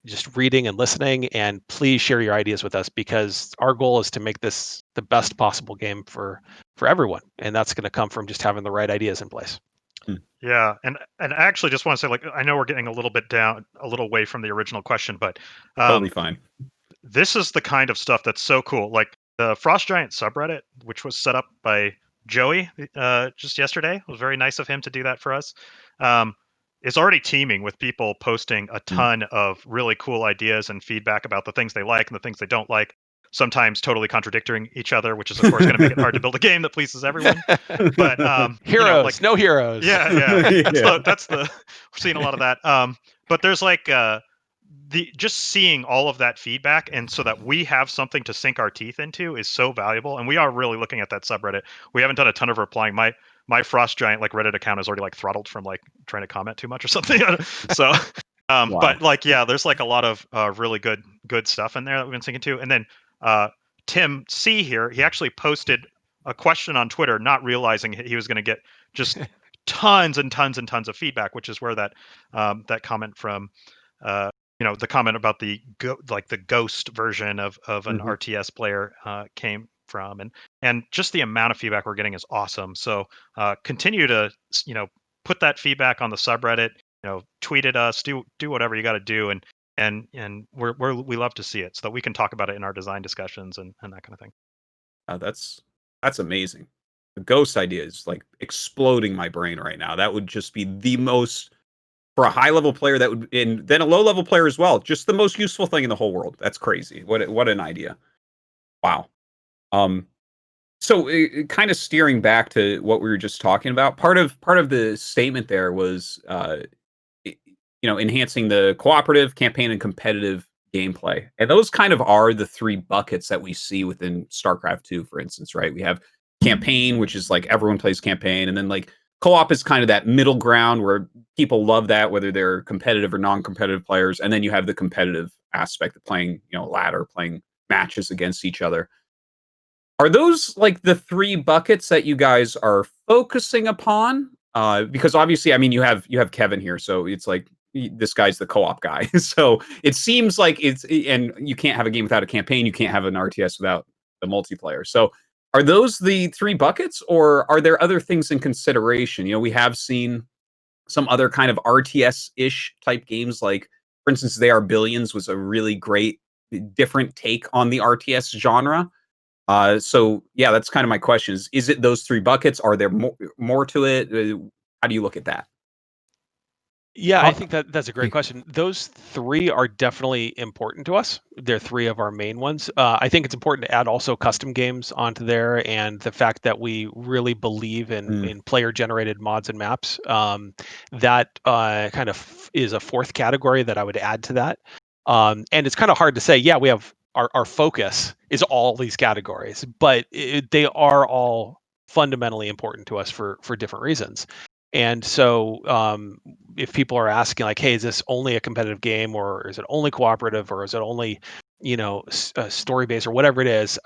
just reading and listening, and please share your ideas with us, because our goal is to make this the best possible game for everyone, and that's going to come from just having the right ideas in place. Yeah, and I actually just want to say, like, I know we're getting a little away from the original question, but totally fine. This is the kind of stuff that's so cool. Like the Frost Giant subreddit, which was set up by Joey just yesterday. It was very nice of him to do that for us. Is already teeming with people posting a ton of really cool ideas and feedback about the things they like and the things they don't like, sometimes totally contradicting each other, which is of course going to make it hard to build a game that pleases everyone. But heroes, no heroes. Yeah. That's we're seeing a lot of that. But there's like just seeing all of that feedback, and so that we have something to sink our teeth into is so valuable. And we are really looking at that subreddit. We haven't done a ton of replying. My Frost Giant like Reddit account is already like throttled from like trying to comment too much or something. So, but like, yeah, there's like a lot of really good stuff in there that we've been sinking to. And then Tim C here, he actually posted a question on Twitter, not realizing he was going to get just tons and tons and tons of feedback, which is where that comment from, the comment about the ghost version of an RTS player came from, and just the amount of feedback we're getting is awesome. So continue to put that feedback on the subreddit, tweet at us, do whatever you got to do, and we love to see it so that we can talk about it in our design discussions and that kind of thing. That's amazing. The ghost idea is like exploding my brain right now. That would just be the most, for a high level player, that would, and then a low level player as well, just the most useful thing in the whole world. That's crazy. What an idea. Wow. So kind of steering back to what we were just talking about, part of the statement there was enhancing the cooperative, campaign, and competitive gameplay. And those kind of are the three buckets that we see within StarCraft 2, for instance, right? We have campaign, which is like everyone plays campaign, and then like co-op is kind of that middle ground where people love that, whether they're competitive or non-competitive players. And then you have the competitive aspect of playing, ladder, playing matches against each other. Are those like the three buckets that you guys are focusing upon? Because obviously, I mean, you have Kevin here, so it's like this guy's the co-op guy. So it seems like and you can't have a game without a campaign. You can't have an RTS without the multiplayer. So are those the three buckets, or are there other things in consideration? We have seen some other kind of RTS-ish type games, like, for instance, They Are Billions was a really great, different take on the RTS genre. So yeah, that's kind of my question. Is it those three buckets? Are there more to it? How do you look at that? Yeah, I think that's a great question. Those three are definitely important to us. They're three of our main ones. I think it's important to add also custom games onto there, and the fact that we really believe in player-generated mods and maps. That kind of is a fourth category that I would add to that. And it's kind of hard to say, yeah, we have our focus is all these categories, but they are all fundamentally important to us for different reasons. And so if people are asking like, hey, is this only a competitive game, or is it only cooperative, or is it only story based or whatever it is,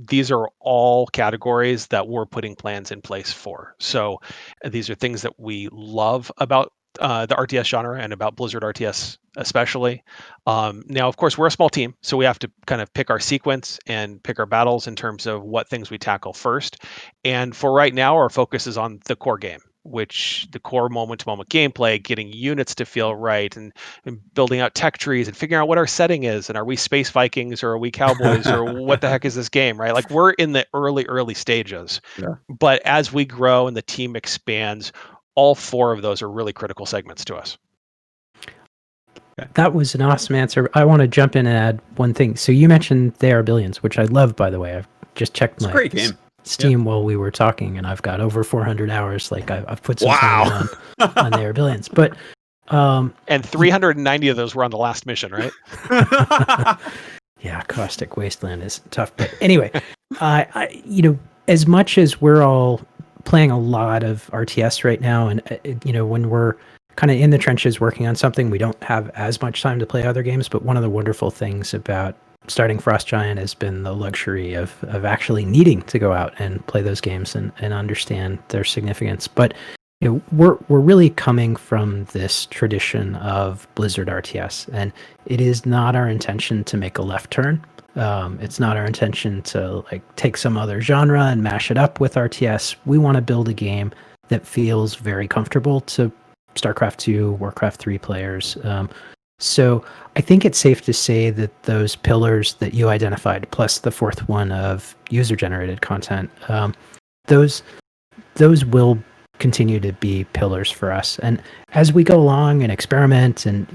these are all categories that we're putting plans in place for. So these are things that we love about the RTS genre and about Blizzard RTS especially. Now, of course, we're a small team, so we have to kind of pick our sequence and pick our battles in terms of what things we tackle first. And for right now, our focus is on the core game, which the core moment-to-moment gameplay, getting units to feel right, and building out tech trees and figuring out what our setting is, and are we space Vikings or are we cowboys or what the heck is this game, right? Like, we're in the early stages. Yeah. But as we grow and the team expands, all four of those are really critical segments to us. That was an awesome answer. I want to jump in and add one thing. So you mentioned They Are Billions, which I love, by the way. I've just checked It's a my great game. Steam while we were talking, and I've got over 400 hours. Like, I've put some time on They Are Billions. But and 390 of those were on the last mission, right? Yeah, Caustic Wasteland is tough. But anyway, as much as we're all playing a lot of RTS right now, and when we're kind of in the trenches working on something, we don't have as much time to play other games. But one of the wonderful things about starting Frost Giant has been the luxury of actually needing to go out and play those games and understand their significance. But we're really coming from this tradition of Blizzard RTS, and it is not our intention to make a left turn. It's not our intention to take some other genre and mash it up with RTS. We want to build a game that feels very comfortable to StarCraft 2, Warcraft 3 players. So I think it's safe to say that those pillars that you identified, plus the fourth one of user-generated content, those will continue to be pillars for us. And as we go along and experiment, and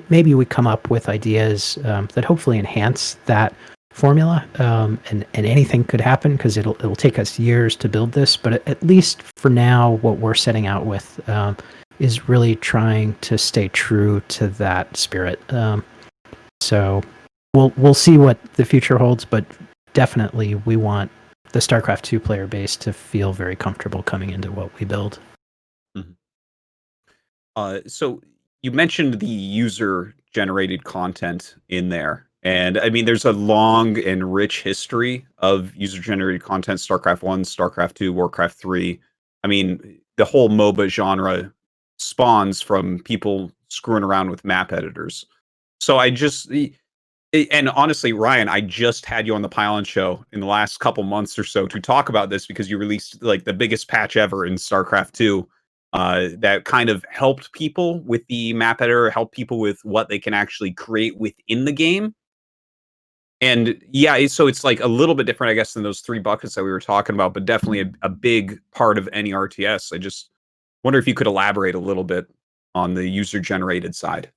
maybe we come up with ideas that hopefully enhance that formula, and anything could happen because it'll take us years to build this. But at least for now, what we're setting out with is really trying to stay true to that spirit. So we'll see what the future holds, but definitely we want the StarCraft 2 player base to feel very comfortable coming into what we build. Mm-hmm. So you mentioned the user-generated content in there. And I mean, there's a long and rich history of user-generated content, StarCraft 1, StarCraft 2, Warcraft 3. I mean, the whole MOBA genre spawns from people screwing around with map editors. So and honestly, Ryan, I just had you on the Pylon Show in the last couple months or so to talk about this because you released the biggest patch ever in StarCraft 2 that kind of helped people with the map editor, helped people with what they can actually create within the game. And yeah, so it's a little bit different, I guess, than those three buckets that we were talking about, but definitely a big part of any RTS. I just wonder if you could elaborate a little bit on the user-generated side.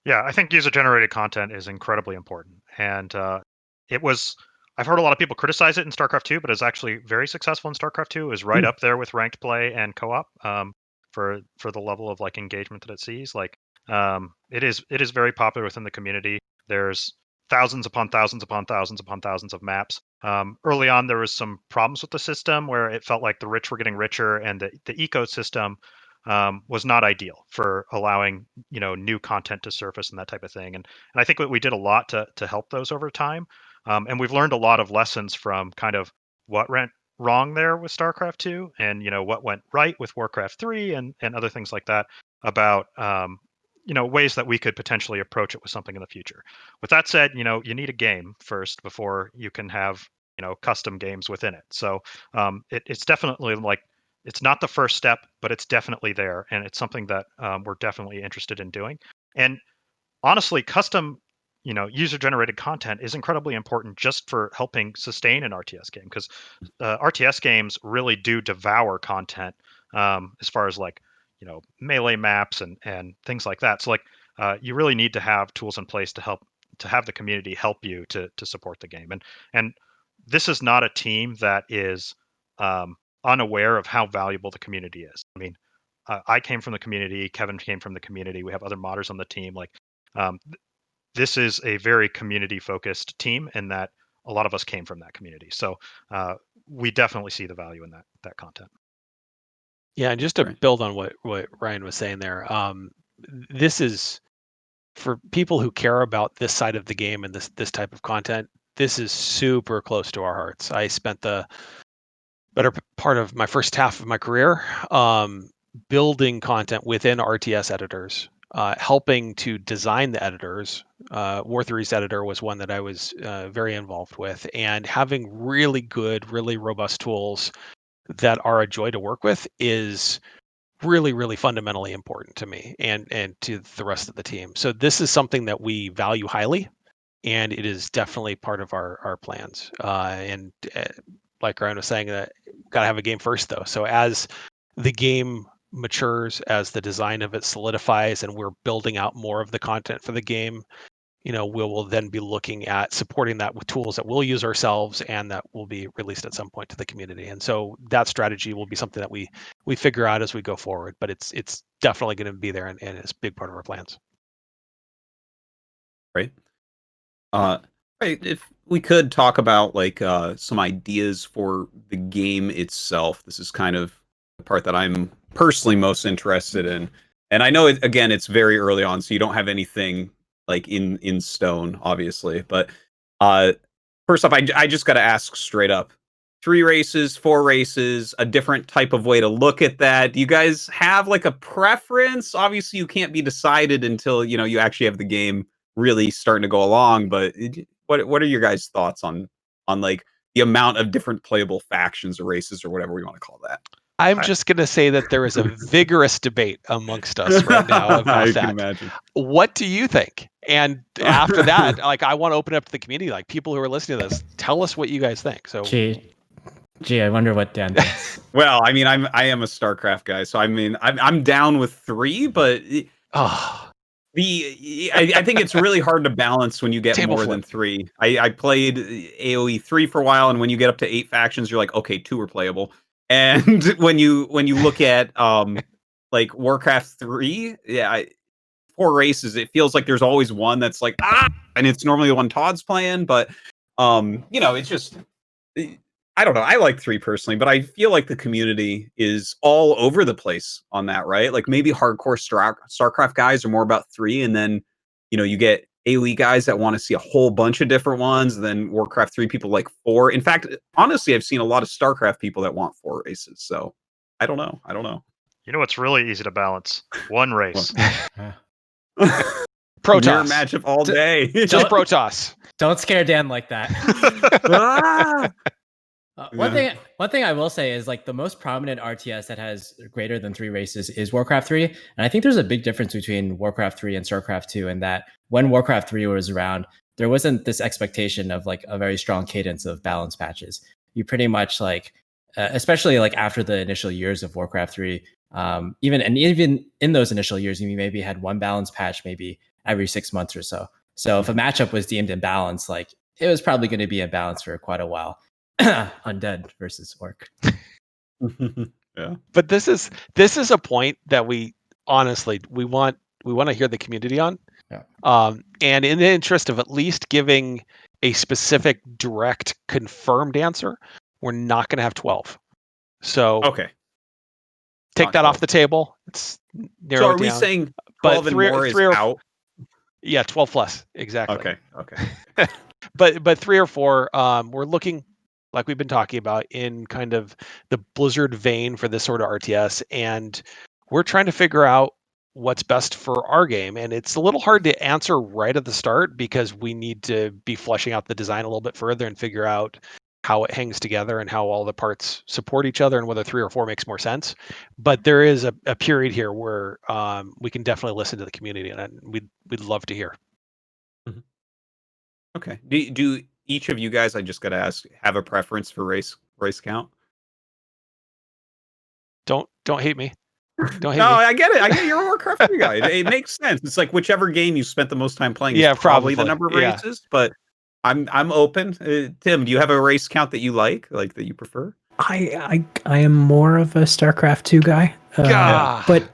Yeah, I think user-generated content is incredibly important, and I've heard a lot of people criticize it in StarCraft 2, but it's actually very successful in StarCraft 2. Is right up there with ranked play and co-op for the level of engagement that it sees. It is very popular within the community. There's thousands upon thousands upon thousands upon thousands of maps. Early on, there was some problems with the system where it felt like the rich were getting richer, and the ecosystem was not ideal for allowing new content to surface and that type of thing. And I think we did a lot to help those over time. And we've learned a lot of lessons from kind of what went wrong there with StarCraft 2 and what went right with Warcraft 3 and other things like that about ways that we could potentially approach it with something in the future. With that said, you need a game first before you can have custom games within it. So it's definitely it's not the first step, but it's definitely there, and it's something that we're definitely interested in doing. And honestly, custom user-generated content is incredibly important just for helping sustain an RTS game, because RTS games really do devour content as far as melee maps and things like that. So you really need to have tools in place to have the community help you to support the game. And this is not a team that is unaware of how valuable the community is. I mean, I came from the community. Kevin came from the community. We have other modders on the team. This is a very community-focused team, and that a lot of us came from that community. So we definitely see the value in that content. Yeah, and just to build on what Ryan was saying there, this is for people who care about this side of the game and this type of content, this is super close to our hearts. I spent the better part of my first half of my career building content within RTS editors, helping to design the editors. War Theory's editor was one that I was very involved with, and having really good, really robust tools that are a joy to work with is really, really fundamentally important to me and to the rest of the team. So this is something that we value highly, and it is definitely part of our plans. Like Ryan was saying, that got to have a game first, though. So as the game matures, as the design of it solidifies, and we're building out more of the content for the game, we will then be looking at supporting that with tools that we'll use ourselves and that will be released at some point to the community. And so that strategy will be something that we figure out as we go forward, but it's definitely going to be there and it's a big part of our plans. Right. Right. If we could talk about like some ideas for the game itself, this is kind of the part that I'm personally most interested in. And I know it's very early on, so you don't have anything like in stone, obviously. But first off, I just got to ask straight up: 3 races, 4 races, a different type of way to look at that. Do you guys have like a preference? Obviously, you can't be decided until you actually have the game really starting to go along. But what are your guys' thoughts on like the amount of different playable factions or races or whatever we want to call that? I'm just going to say that there is a vigorous debate amongst us right now about I that. can imagine. What do you think? And after that, like, I want to open up to the community, like people who are listening to this, tell us what you guys think. So, Gee, I wonder what Dan thinks. Well, I mean, I am a StarCraft guy, so I mean, I'm down with 3, but I think it's really hard to balance when you get more than 3. I played AoE 3 for a while, and when you get up to 8 factions, you're like, okay, 2 are playable. And when you look at like Warcraft 3, 4 races, it feels like there's always one that's like and it's normally the one Todd's playing, but it's just I don't know. I like 3 personally, but I feel like the community is all over the place on that, right? Like maybe hardcore StarCraft guys are more about 3, and then you get AoE guys that want to see a whole bunch of different ones, and then Warcraft 3 people like 4. In fact, honestly, I've seen a lot of StarCraft people that want 4 races. So I don't know. You know what's really easy to balance? 1 race. Protoss. Mirror matchup all day. Just Protoss. Don't scare Dan like that. One thing I will say is like the most prominent RTS that has greater than 3 races is Warcraft 3. And I think there's a big difference between Warcraft 3 and StarCraft 2 in that when Warcraft 3 was around, there wasn't this expectation of like a very strong cadence of balance patches. You pretty much like, especially like after the initial years of Warcraft 3, even in those initial years, you maybe had 1 balance patch maybe every 6 months or so. So if a matchup was deemed imbalanced, like it was probably going to be imbalanced for quite a while. Undead versus orc. Yeah. But this is a point that we honestly want to hear the community on. Yeah. And in the interest of at least giving a specific, direct, confirmed answer, we're not going to have 12. So okay, take that off the table. It's narrow. So are down. we saying 12 and more is out? Yeah, 12 plus exactly. Okay. But 3 or 4, we're looking, like we've been talking about, in kind of the Blizzard vein for this sort of RTS, and we're trying to figure out what's best for our game. And it's a little hard to answer right at the start because we need to be fleshing out the design a little bit further and figure out how it hangs together and how all the parts support each other and whether 3 or 4 makes more sense. But there is a period here where we can definitely listen to the community, and we'd love to hear. Mm-hmm. Okay. Do each of you guys, I just got to ask, have a preference for race count? Don't hate me. Don't hate no, me. I get it. You're a Warcraft guy. It makes sense. It's like whichever game you spent the most time playing is probably the number of races, but I'm open. Tim, do you have a race count that you like that you prefer? I am more of a StarCraft 2 guy, but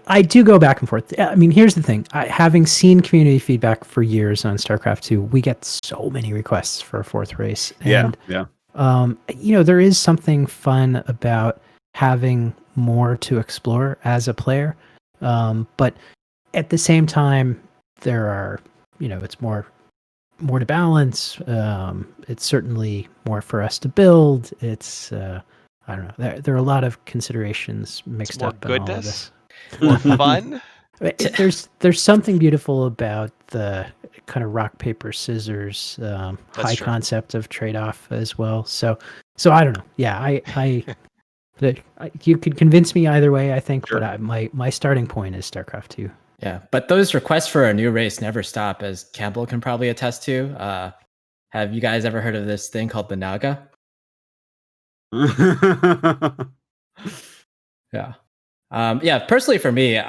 I do go back and forth. I mean, here's the thing. Having seen community feedback for years on StarCraft 2, we get so many requests for a 4th race. And, there is something fun about having more to explore as a player. But at the same time, there are, it's more to balance. It's certainly more for us to build. It's I don't know. There are a lot of considerations mixed more up in all of goodness, this. more fun. There's something beautiful about the kind of rock paper scissors high true. concept of trade off as well. So I don't know. Yeah, you could convince me either way, I think, Sure. but my starting point is StarCraft 2. Yeah, but those requests for a new race never stop, as Campbell can probably attest to. Have you guys ever heard of this thing called the Naga? Yeah. Yeah, personally for me,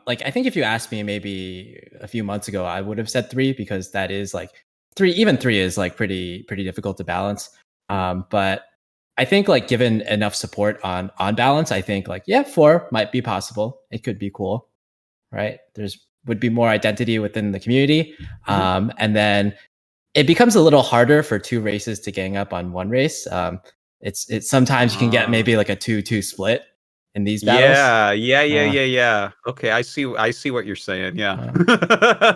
like I think if you asked me maybe a few months ago, I would have said 3 because that is like 3, even 3 is like pretty difficult to balance. But I think like given enough support on balance, I think like, yeah, 4 might be possible. It could be cool, right? Would be more identity within the community. And then it becomes a little harder for 2 races to gang up on 1 race. It's sometimes you can get maybe like a 2-2 split in these battles. Yeah. Okay, I see what you're saying. Yeah.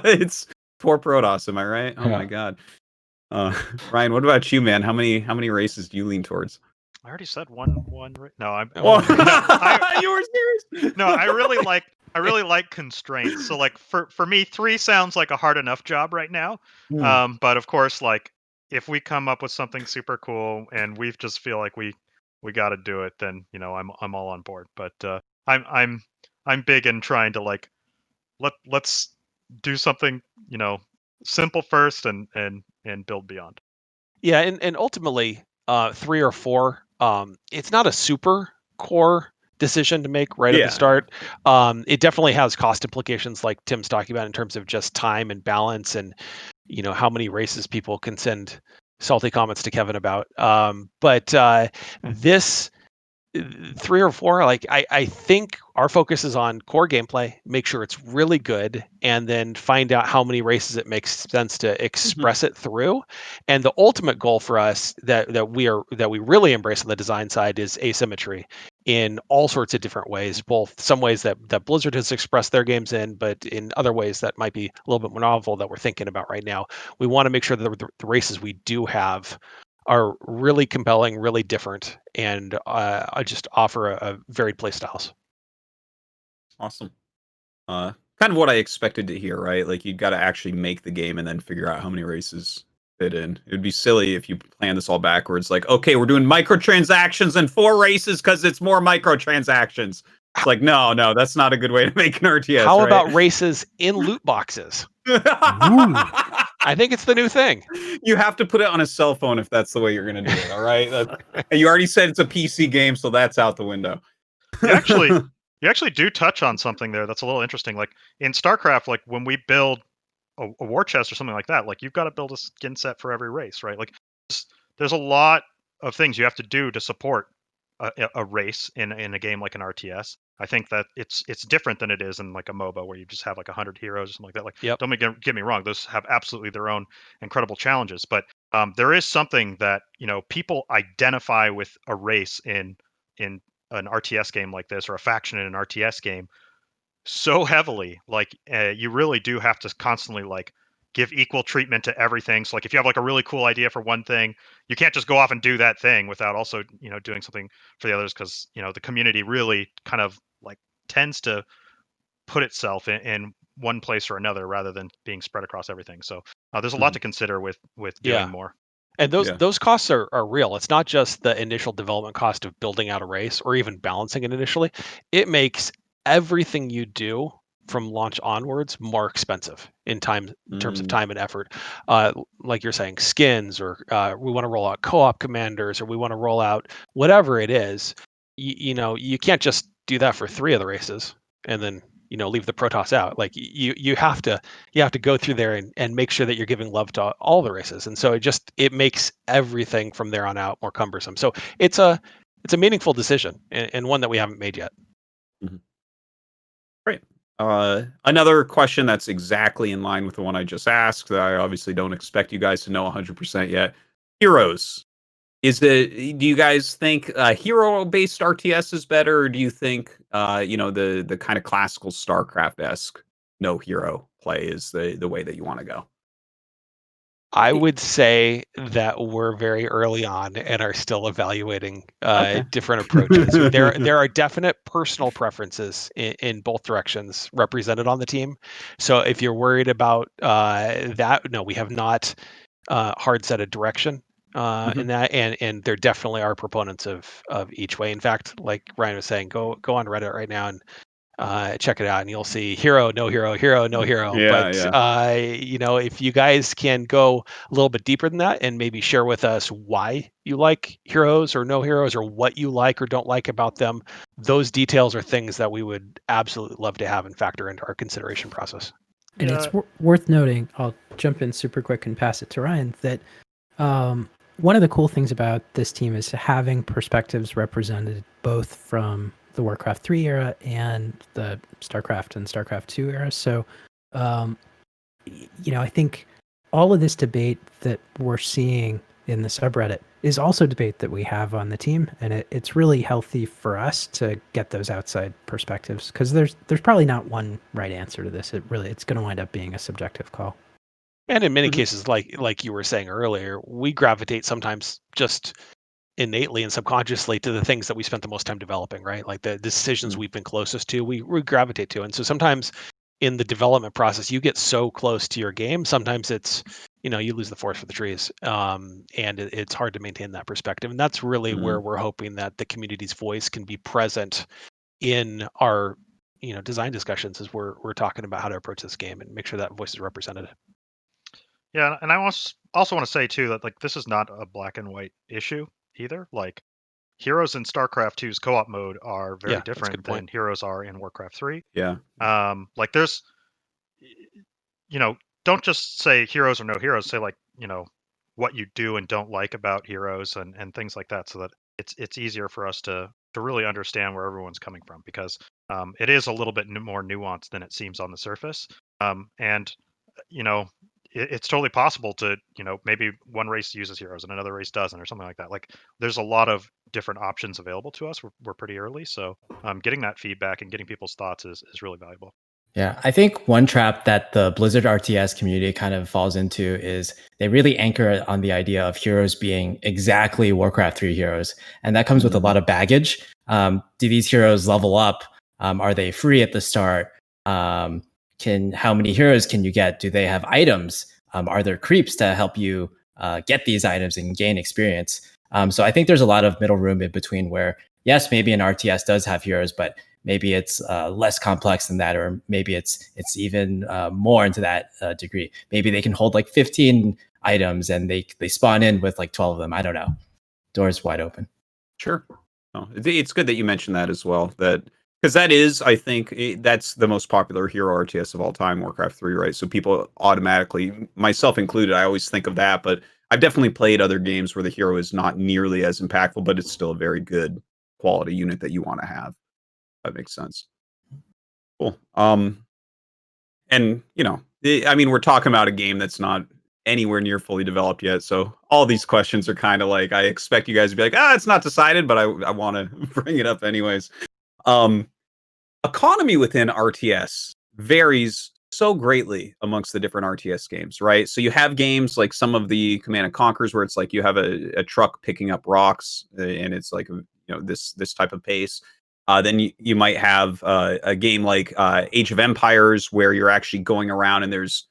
It's poor Protoss, am I right? Oh my god. Ryan, what about you, man? How many races do you lean towards? I already said one. No, I'm. Oh, No, you were serious? no, I really like constraints. So like for me, 3 sounds like a hard enough job right now. But of course, like if we come up with something super cool and we just feel like we got to do it, then I'm all on board. But I'm big in trying to like let's do something simple first and build beyond. Yeah, and ultimately, 3 or 4, it's not a super core decision to make right at the Yeah. start. It definitely has cost implications, like Tim's talking about, in terms of just time and balance, and how many races people can send salty comments to Kevin about. But this 3 or 4, like I think our focus is on core gameplay, make sure it's really good, and then find out how many races it makes sense to express it through. And the ultimate goal for us that we really embrace on the design side is asymmetry in all sorts of different ways, both some ways that Blizzard has expressed their games in, but in other ways that might be a little bit more novel that we're thinking about right now. We want to make sure that the races we do have are really compelling, really different, and just offer a varied play styles. Awesome. Kind of what I expected to hear, right? Like you've got to actually make the game and then figure out how many races fit in. It would be silly if you plan this all backwards. Like, okay, we're doing microtransactions and 4 races because it's more microtransactions. It's like, no, that's not a good way to make an RTS. How right? about races in loot boxes? I think it's the new thing. You have to put it on a cell phone if that's the way you're going to do it. All right. And you already said it's a PC game, so that's out the window. You actually do touch on something there that's a little interesting. Like in StarCraft, like when we build a war chest or something like that, like you've got to build a skin set for every race, right? Like there's a lot of things you have to do to support a race in a game like an RTS. I think that it's different than it is in like a MOBA where you just have like 100 heroes or something like that. Like, Yep. Don't get me wrong; those have absolutely their own incredible challenges. But there is something that people identify with a race in an RTS game like this or a faction in an RTS game so heavily. Like you really do have to constantly like give equal treatment to everything. So like if you have like a really cool idea for one thing, you can't just go off and do that thing without also doing something for the others, because the community really kind of like tends to put itself in one place or another rather than being spread across everything. So there's a lot to consider with doing more. And those costs are real. It's not just the initial development cost of building out a race or even balancing it initially. It makes everything you do from launch onwards more expensive in terms of time and effort. Like you're saying, skins, or we want to roll out co-op commanders, or we want to roll out whatever it is. You can't just do that for 3 of the races and then leave the Protoss out. Like you have to go through there and make sure that you're giving love to all the races. And so it makes everything from there on out more cumbersome. So it's a meaningful decision, and one that we haven't made yet. Great. Another question that's exactly in line with the one I just asked, that I obviously don't expect you guys to know 100% yet. Heroes. Do you guys think hero-based RTS is better, or do you think the kind of classical StarCraft-esque no hero play is the way that you want to go? I would say that we're very early on and are still evaluating Okay. different approaches. There are definite personal preferences in both directions represented on the team. So if you're worried about that, no, we have not hard set a direction in that, and there definitely are proponents of each way. In fact, like Ryan was saying, go on Reddit right now and check it out, and you'll see hero, no hero, hero, no hero. Yeah, You know, if you guys can go a little bit deeper than that and maybe share with us why you like heroes or no heroes, or what you like or don't like about them, those details are things that we would absolutely love to have and factor into our consideration process. And it's worth noting, I'll jump in super quick and pass it to Ryan, that one of the cool things about this team is having perspectives represented both from the Warcraft 3 era and the StarCraft and StarCraft 2 era. So, you know, I think all of this debate that we're seeing in the subreddit is also debate that we have on the team, and it's really healthy for us to get those outside perspectives, because there's probably not one right answer to this. It's going to wind up being a subjective call. And in many cases, like you were saying earlier, we gravitate sometimes just innately and subconsciously to the things that we spent the most time developing, right? Like the decisions we've been closest to, we gravitate to. And so sometimes in the development process, you get so close to your game, sometimes it's, you know, you lose the forest for the trees. And it's hard to maintain that perspective. And that's really where we're hoping that the community's voice can be present in our, you know, design discussions as we're talking about how to approach this game and make sure that voice is represented. Yeah, and I also want to say too that like this is not a black and white issue either. Like Heroes in StarCraft 2's co-op mode are very different than Heroes are in Warcraft 3. Yeah. Like there's, you know, don't just say heroes or no heroes. Say like, you know, what you do and don't like about heroes and things like that, so that it's easier for us to really understand where everyone's coming from, because it is a little bit more nuanced than it seems on the surface. And you know, it's totally possible to, you know, maybe one race uses heroes and another race doesn't, or something like that. Like there's a lot of different options available to us. We're pretty early, so getting that feedback and getting people's thoughts is really valuable. Yeah, I think one trap that the Blizzard RTS community kind of falls into is they really anchor on the idea of heroes being exactly Warcraft 3 heroes. And that comes with a lot of baggage. Do these heroes level up? Are they free at the start? How many heroes can you get? Do they have items? Are there creeps to help you get these items and gain experience? So I think there's a lot of middle room in between where, yes, maybe an RTS does have heroes, but maybe it's less complex than that, or maybe it's even more into that degree. Maybe they can hold like 15 items and they spawn in with like 12 of them. I don't know. Doors wide open. Sure. Oh, it's good that you mentioned that as well. That because that is, I think, that's the most popular hero RTS of all time, Warcraft 3, right? So people automatically, myself included, I always think of that. But I've definitely played other games where the hero is not nearly as impactful, but it's still a very good quality unit that you want to have. That makes sense. Cool. And you know, I mean, we're talking about a game that's not anywhere near fully developed yet, so all these questions are kind of like, I expect you guys to be like, it's not decided, but I want to bring it up anyways. Economy within RTS varies so greatly amongst the different RTS games, right? So you have games like some of the Command and Conquers where it's like you have a truck picking up rocks, and it's like, you know, this type of pace. Then you might have a game like Age of Empires where you're actually going around and there's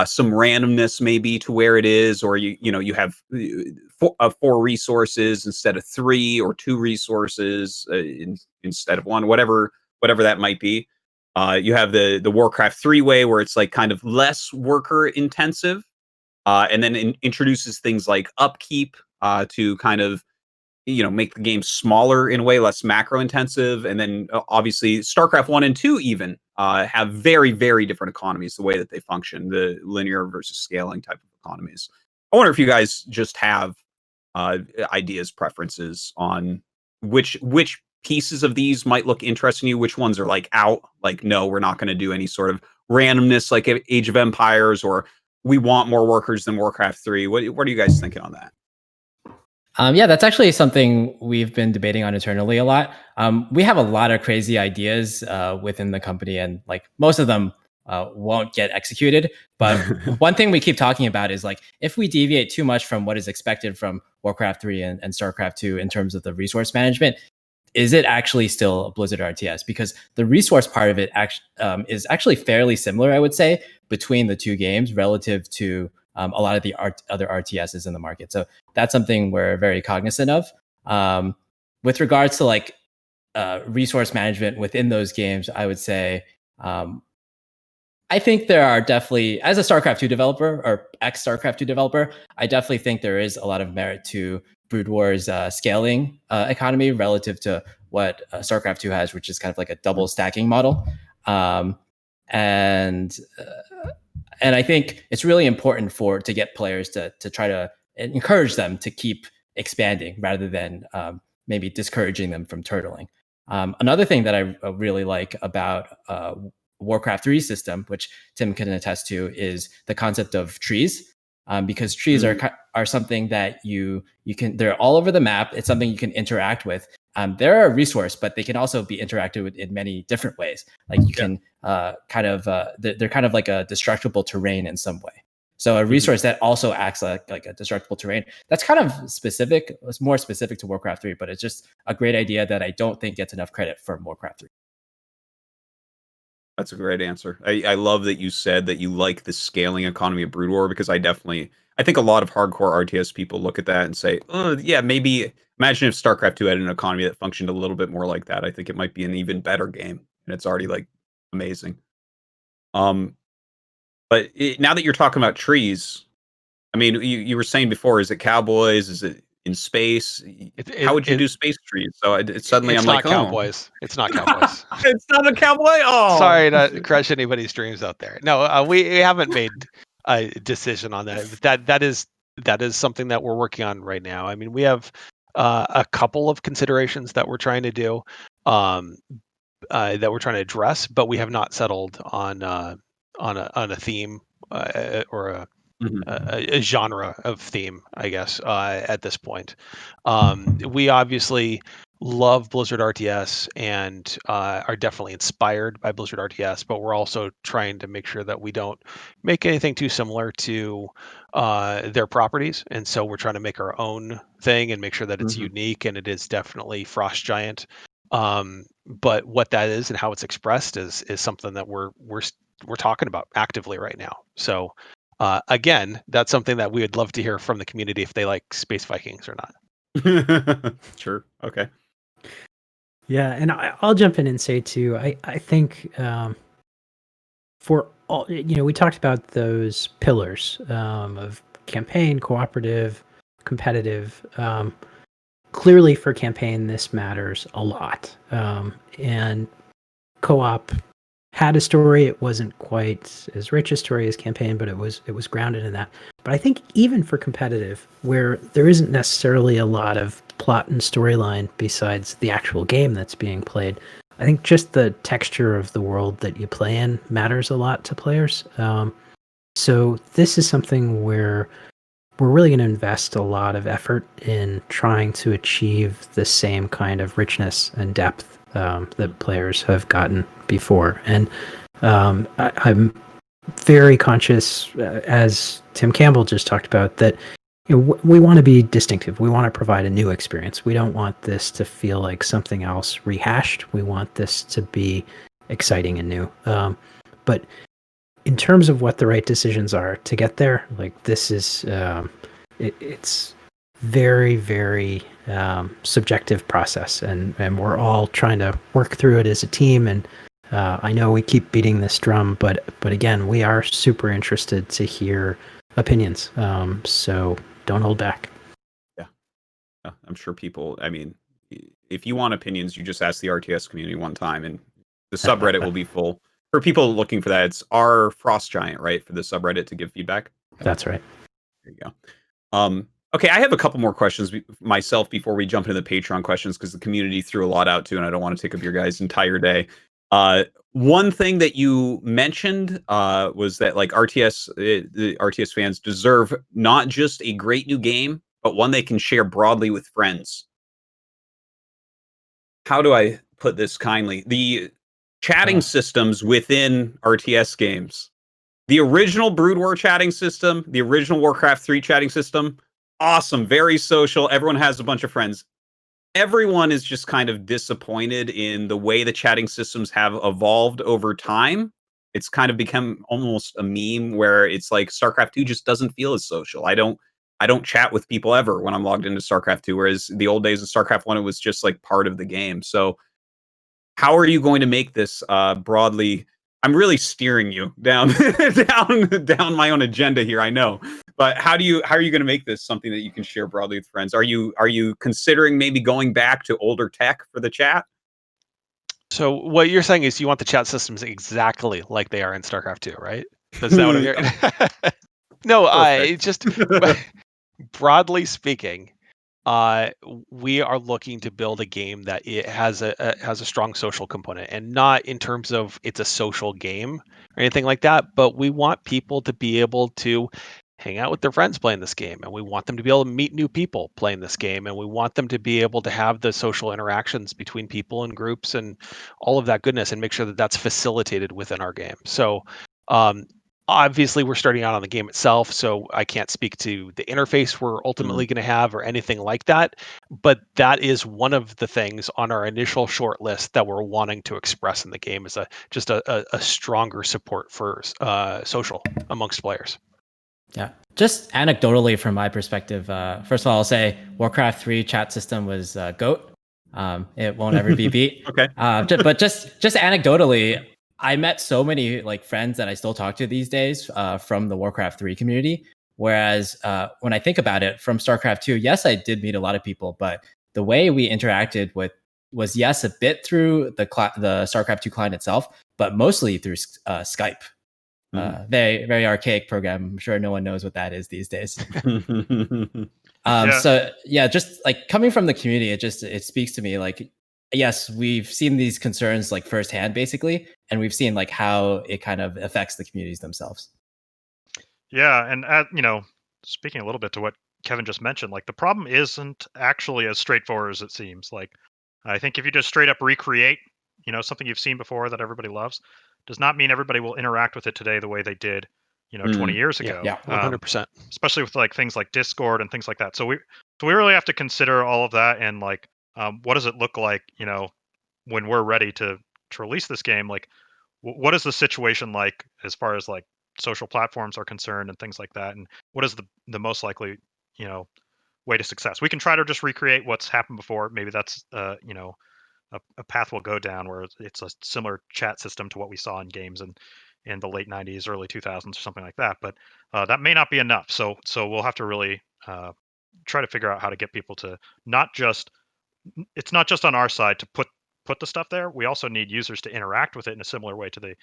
some randomness maybe to where it is, or you have four resources instead of 3, or 2 resources instead of 1, whatever that might be. You have the Warcraft 3 way where it's like kind of less worker intensive, and then introduces things like upkeep to kind of, you know, make the game smaller in a way, less macro intensive. And then obviously StarCraft 1 and 2 even have very, very different economies, the way that they function, the linear versus scaling type of economies. I wonder if you guys just have ideas, preferences on which pieces of these might look interesting to you, which ones are like out, like, no, we're not going to do any sort of randomness like Age of Empires, or we want more workers than Warcraft 3. What are you guys thinking on that? Yeah, that's actually something we've been debating on internally a lot. We have a lot of crazy ideas within the company, and like most of them won't get executed. But one thing we keep talking about is like, if we deviate too much from what is expected from Warcraft 3 and StarCraft 2 in terms of the resource management, is it actually still a Blizzard RTS? Because the resource part of it is actually fairly similar, I would say, between the two games relative to a lot of the other RTSs in the market. So that's something we're very cognizant of. With regards to like resource management within those games, I would say I think there are definitely, as a StarCraft 2 developer or ex-StarCraft 2 developer, I definitely think there is a lot of merit to Brood War's scaling economy relative to what StarCraft 2 has, which is kind of like a double stacking model. And I think it's really important to get players to try to encourage them to keep expanding rather than maybe discouraging them from turtling. Another thing that I really like about Warcraft 3 system, which Tim can attest to, is the concept of trees, because trees are something that you can, they're all over the map. It's something you can interact with. They're a resource, but they can also be interacted with in many different ways. Like you can they're kind of like a destructible terrain in some way. So a resource that also acts like a destructible terrain, that's kind of specific. It's more specific to Warcraft 3, but it's just a great idea that I don't think gets enough credit for Warcraft 3. That's a great answer. I love that you said that you like the scaling economy of Brood War, because I think a lot of hardcore RTS people look at that and say, oh, yeah, maybe imagine if StarCraft 2 had an economy that functioned a little bit more like that. I think it might be an even better game, and it's already like amazing. But now that you're talking about trees, I mean, you were saying before, is it cowboys? Is it in space? How would you do space trees? So suddenly I'm like, cowboys. It's not cowboys. It's not a cowboy. Oh, sorry to crush anybody's dreams out there. No, we haven't made a decision on that. That is something that we're working on right now. I mean, we have a couple of considerations that we're trying to do, that we're trying to address, but we have not settled on a theme or a genre of theme, I guess, at this point. We obviously love Blizzard RTS and are definitely inspired by Blizzard RTS, but we're also trying to make sure that we don't make anything too similar to their properties. And so we're trying to make our own thing and make sure that it's unique, and it is definitely Frost Giant. But what that is and how it's expressed is something that we're talking about actively right now. So again, that's something that we would love to hear from the community, if they like Space Vikings or not. Sure. Okay. Yeah, and I'll jump in and say too, I think for all, we talked about those pillars of campaign, cooperative, competitive. Clearly for campaign, this matters a lot. And co-op had a story. It wasn't quite as rich a story as campaign, but it was grounded in that. But I think even for competitive, where there isn't necessarily a lot of plot and storyline besides the actual game that's being played, I think just the texture of the world that you play in matters a lot to players. So this is something where we're really going to invest a lot of effort in trying to achieve the same kind of richness and depth that players have gotten before. And I'm very conscious, as Tim Campbell just talked about, that we want to be distinctive. We want to provide a new experience. We don't want this to feel like something else rehashed. We want this to be exciting and new. But in terms of what the right decisions are to get there, like this is, it's very, very subjective process, and we're all trying to work through it as a team. And I know we keep beating this drum, but again, we are super interested to hear opinions. So don't hold back. Yeah, I'm sure people. I mean, if you want opinions, you just ask the RTS community one time, and the subreddit will be full. For people looking for that, it's our Frost Giant, right? For the subreddit to give feedback. That's right. There you go. Okay, I have a couple more questions myself before we jump into the Patreon questions, because the community threw a lot out too, and I don't want to take up your guys' entire day. One thing that you mentioned was that like the RTS fans deserve not just a great new game, but one they can share broadly with friends. How do I put this kindly? chatting systems within RTS games. The original Brood War chatting system, the original Warcraft 3 chatting system, awesome, very social. Everyone has a bunch of friends. Everyone is just kind of disappointed in the way the chatting systems have evolved over time. It's kind of become almost a meme where it's like StarCraft 2 just doesn't feel as social. I don't chat with people ever when I'm logged into StarCraft 2, whereas the old days of StarCraft 1 it was just like part of the game. So how are you going to make this broadly? I'm really steering you down down my own agenda here, I know. But how are you going to make this something that you can share broadly with friends? Are you considering maybe going back to older tech for the chat? So what you're saying is you want the chat systems exactly like they are in StarCraft 2, right? Is that what I'm hearing? No, just broadly speaking, we are looking to build a game that it has a strong social component, and not in terms of it's a social game or anything like that, but we want people to be able to hang out with their friends playing this game, and we want them to be able to meet new people playing this game, and we want them to be able to have the social interactions between people and groups and all of that goodness, and make sure that that's facilitated within our game. So obviously we're starting out on the game itself, so I can't speak to the interface we're ultimately going to have or anything like that, but that is one of the things on our initial short list that we're wanting to express in the game, is just a stronger support for social amongst players. Yeah, just anecdotally from my perspective, first of all, I'll say Warcraft 3 chat system was GOAT. It won't ever be beat. Okay. But just anecdotally, I met so many like friends that I still talk to these days from the Warcraft 3 community. Whereas when I think about it, from StarCraft 2, yes, I did meet a lot of people, but the way we interacted with was, yes, a bit through the StarCraft 2 client itself, but mostly through Skype. Very, very archaic program. I'm sure no one knows what that is these days. So yeah, just like coming from the community, it speaks to me like, yes, we've seen these concerns like firsthand, basically, and we've seen like how it kind of affects the communities themselves. Yeah, and speaking a little bit to what Kevin just mentioned, like the problem isn't actually as straightforward as it seems. Like, I think if you just straight up recreate, something you've seen before that everybody loves, does not mean everybody will interact with it today the way they did, 20 years ago. Yeah, 100%. Especially with like things like Discord and things like that. So we really have to consider all of that, and like, what does it look like, when we're ready to release this game? Like, what is the situation like as far as like social platforms are concerned and things like that, and what is the most likely way to success? We can try to just recreate what's happened before. Maybe that's a path we'll go down, where it's a similar chat system to what we saw in games in the late 90s, early 2000s, or something like that. But that may not be enough. So we'll have to really try to figure out how to get people to it's not just on our side to put the stuff there. We also need users to interact with it in a similar way to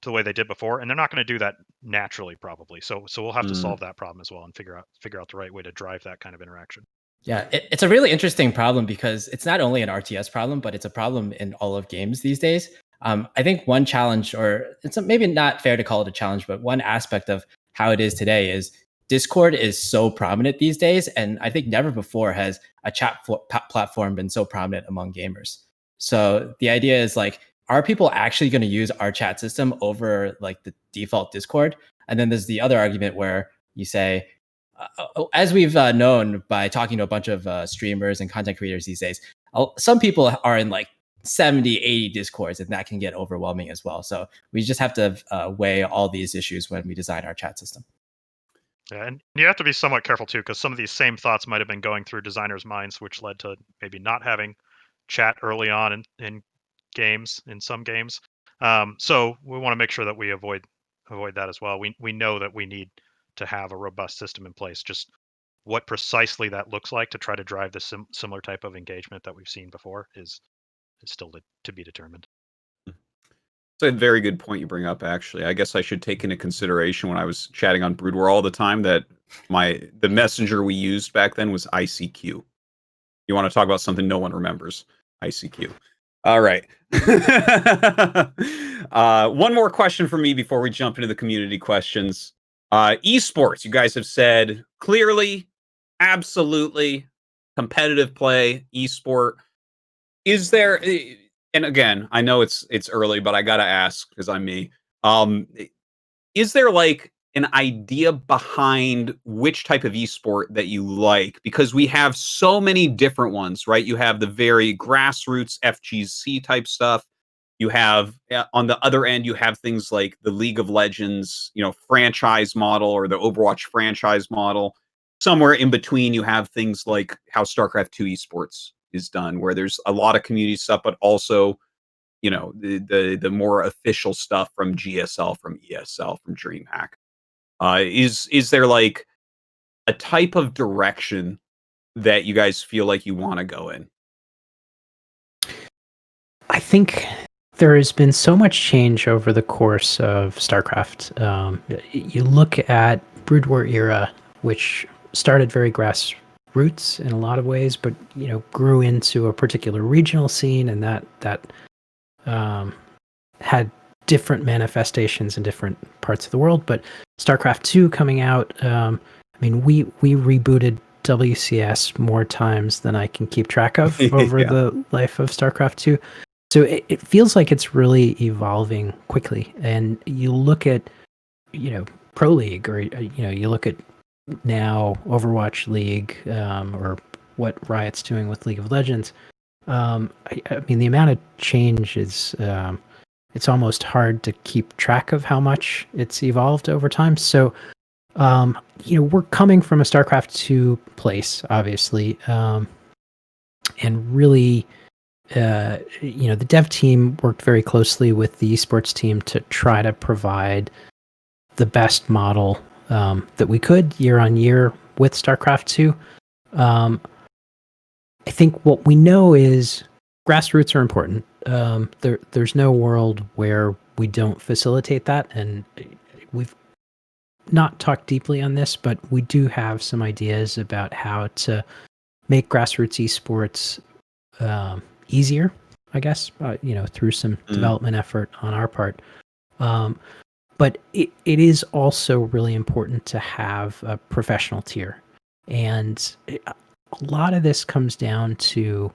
the way they did before, and they're not going to do that naturally, probably. So we'll have to solve that problem as well, and figure out the right way to drive that kind of interaction. Yeah, it's a really interesting problem because it's not only an RTS problem, but it's a problem in all of games these days. I think one challenge, or it's maybe not fair to call it a challenge, but one aspect of how it is today is Discord is so prominent these days. And I think never before has a chat platform been so prominent among gamers. So the idea is like, are people actually going to use our chat system over like the default Discord? And then there's the other argument where you say, as we've known by talking to a bunch of streamers and content creators these days, some people are in like 70, 80 Discords, and that can get overwhelming as well. So we just have to weigh all these issues when we design our chat system. Yeah, and you have to be somewhat careful too, because some of these same thoughts might have been going through designers' minds, which led to maybe not having chat early on in games, in some games. So we want to make sure that we avoid that as well. We know that we need to have a robust system in place. Just what precisely that looks like to try to drive the similar type of engagement that we've seen before is still to be determined. It's a very good point you bring up, actually. I guess I should take into consideration when I was chatting on Brood War all the time that the messenger we used back then was ICQ. You want to talk about something no one remembers? ICQ. All right. One more question for me before we jump into the community questions. Esports, you guys have said clearly, absolutely, competitive play, esport. Is there And again, I know it's early, but I gotta ask because I'm me. Um, is there like an idea behind which type of esport that you like? Because we have so many different ones, right? You have the very grassroots FGC type stuff. You have on the other end, you have things like the League of Legends, franchise model or the Overwatch franchise model. Somewhere in between, you have things like how StarCraft 2 esports is done, where there's a lot of community stuff, but also the more official stuff from GSL, from ESL, from DreamHack. Is there like a type of direction that you guys feel like you want to go in? I think there has been so much change over the course of StarCraft. You look at Brood War era, which started very grassroots in a lot of ways, but grew into a particular regional scene, and that had different manifestations in different parts of the world. But StarCraft 2 coming out, we rebooted WCS more times than I can keep track of over the life of StarCraft 2. So it feels like it's really evolving quickly. And you look at, Pro League, or, you look at now Overwatch League, or what Riot's doing with League of Legends. The amount of change is, it's almost hard to keep track of how much it's evolved over time. So, we're coming from a StarCraft 2 place, obviously, and really, the dev team worked very closely with the esports team to try to provide the best model that we could year on year with StarCraft 2. I think what we know is grassroots are important. There's no world where we don't facilitate that, and we've not talked deeply on this, but we do have some ideas about how to make grassroots esports easier, I guess, through some development effort on our part. But it is also really important to have a professional tier. And a lot of this comes down to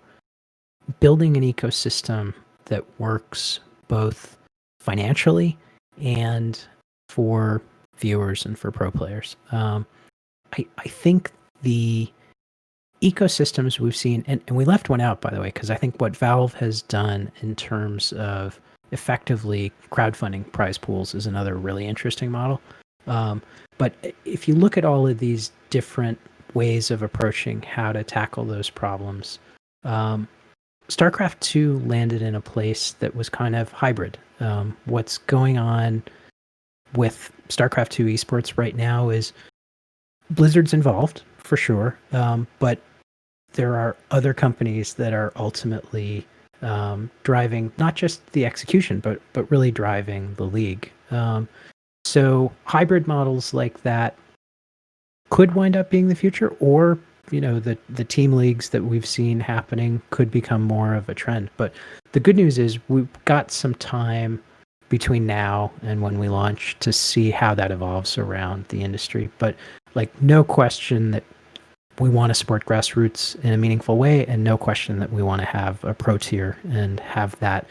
building an ecosystem that works both financially and for viewers and for pro players. I think the ecosystems we've seen, and we left one out, by the way, because I think what Valve has done in terms of effectively crowdfunding prize pools is another really interesting model. But if you look at all of these different ways of approaching how to tackle those problems, StarCraft 2 landed in a place that was kind of hybrid. What's going on with StarCraft 2 esports right now is Blizzard's involved, for sure, but there are other companies that are ultimately driving not just the execution, but really driving the league. So hybrid models like that could wind up being the future, or the team leagues that we've seen happening could become more of a trend. But the good news is we've got some time between now and when we launch to see how that evolves around the industry. But no question that we want to support grassroots in a meaningful way, and no question that we want to have a pro tier and have that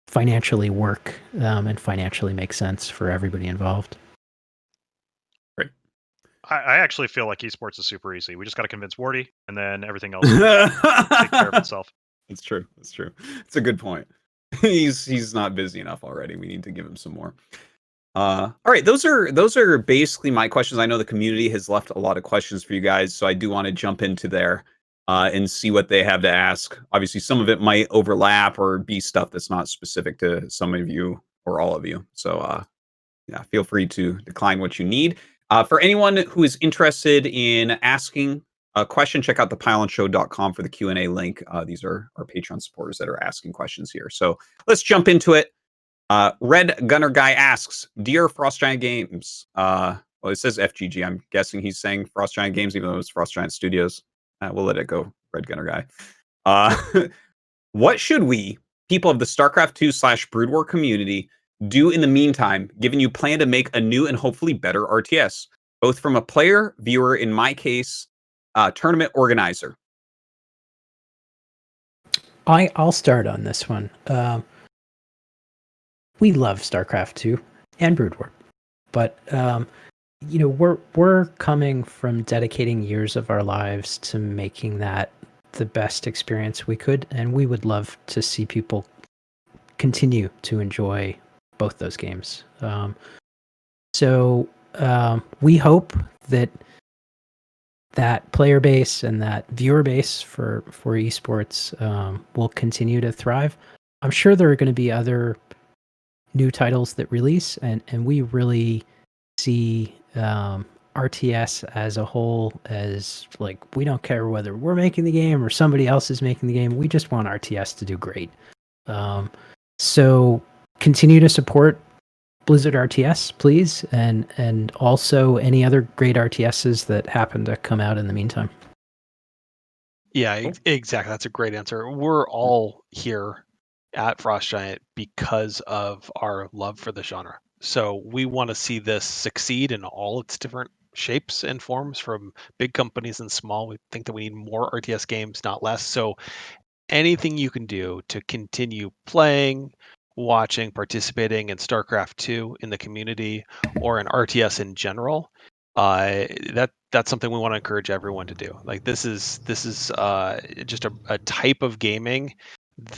financially work and financially make sense for everybody involved. Great. I actually feel like esports is super easy. We just got to convince Wardy, and then everything else will take care of itself. That's true. It's a good point. He's not busy enough already. We need to give him some more. All right, those are basically my questions. I know the community has left a lot of questions for you guys, so I do want to jump into there and see what they have to ask. Obviously, some of it might overlap or be stuff that's not specific to some of you or all of you. So feel free to decline what you need. For anyone who is interested in asking a question, check out ThePylonShow.com for the Q&A link. These are our Patreon supporters that are asking questions here. So let's jump into it. Red Gunner Guy asks, Dear Frost Giant Games. Well, it says FGG. I'm guessing he's saying Frost Giant Games, even though it's Frost Giant Studios. We'll let it go, Red Gunner Guy. What should we, people of the StarCraft 2 / Brood War community, do in the meantime, given you plan to make a new and hopefully better RTS, both from a player, viewer, in my case, tournament organizer? I'll start on this one. We love StarCraft 2 and Brood War, but we're coming from dedicating years of our lives to making that the best experience we could, and we would love to see people continue to enjoy both those games. So we hope that player base and that viewer base for esports will continue to thrive. I'm sure there are going to be other new titles that release, and we really see RTS as a whole as like, we don't care whether we're making the game or somebody else is making the game. We just want RTS to do great. So continue to support Blizzard RTS, please, and also any other great RTSs that happen to come out in the meantime. Yeah, exactly. That's a great answer. We're all here at Frost Giant because of our love for the genre. So we want to see this succeed in all its different shapes and forms, from big companies and small. We think that we need more RTS games, not less. So anything you can do to continue playing, watching, participating in StarCraft 2 in the community or in RTS in general, that's something we want to encourage everyone to do. Like, this is just a type of gaming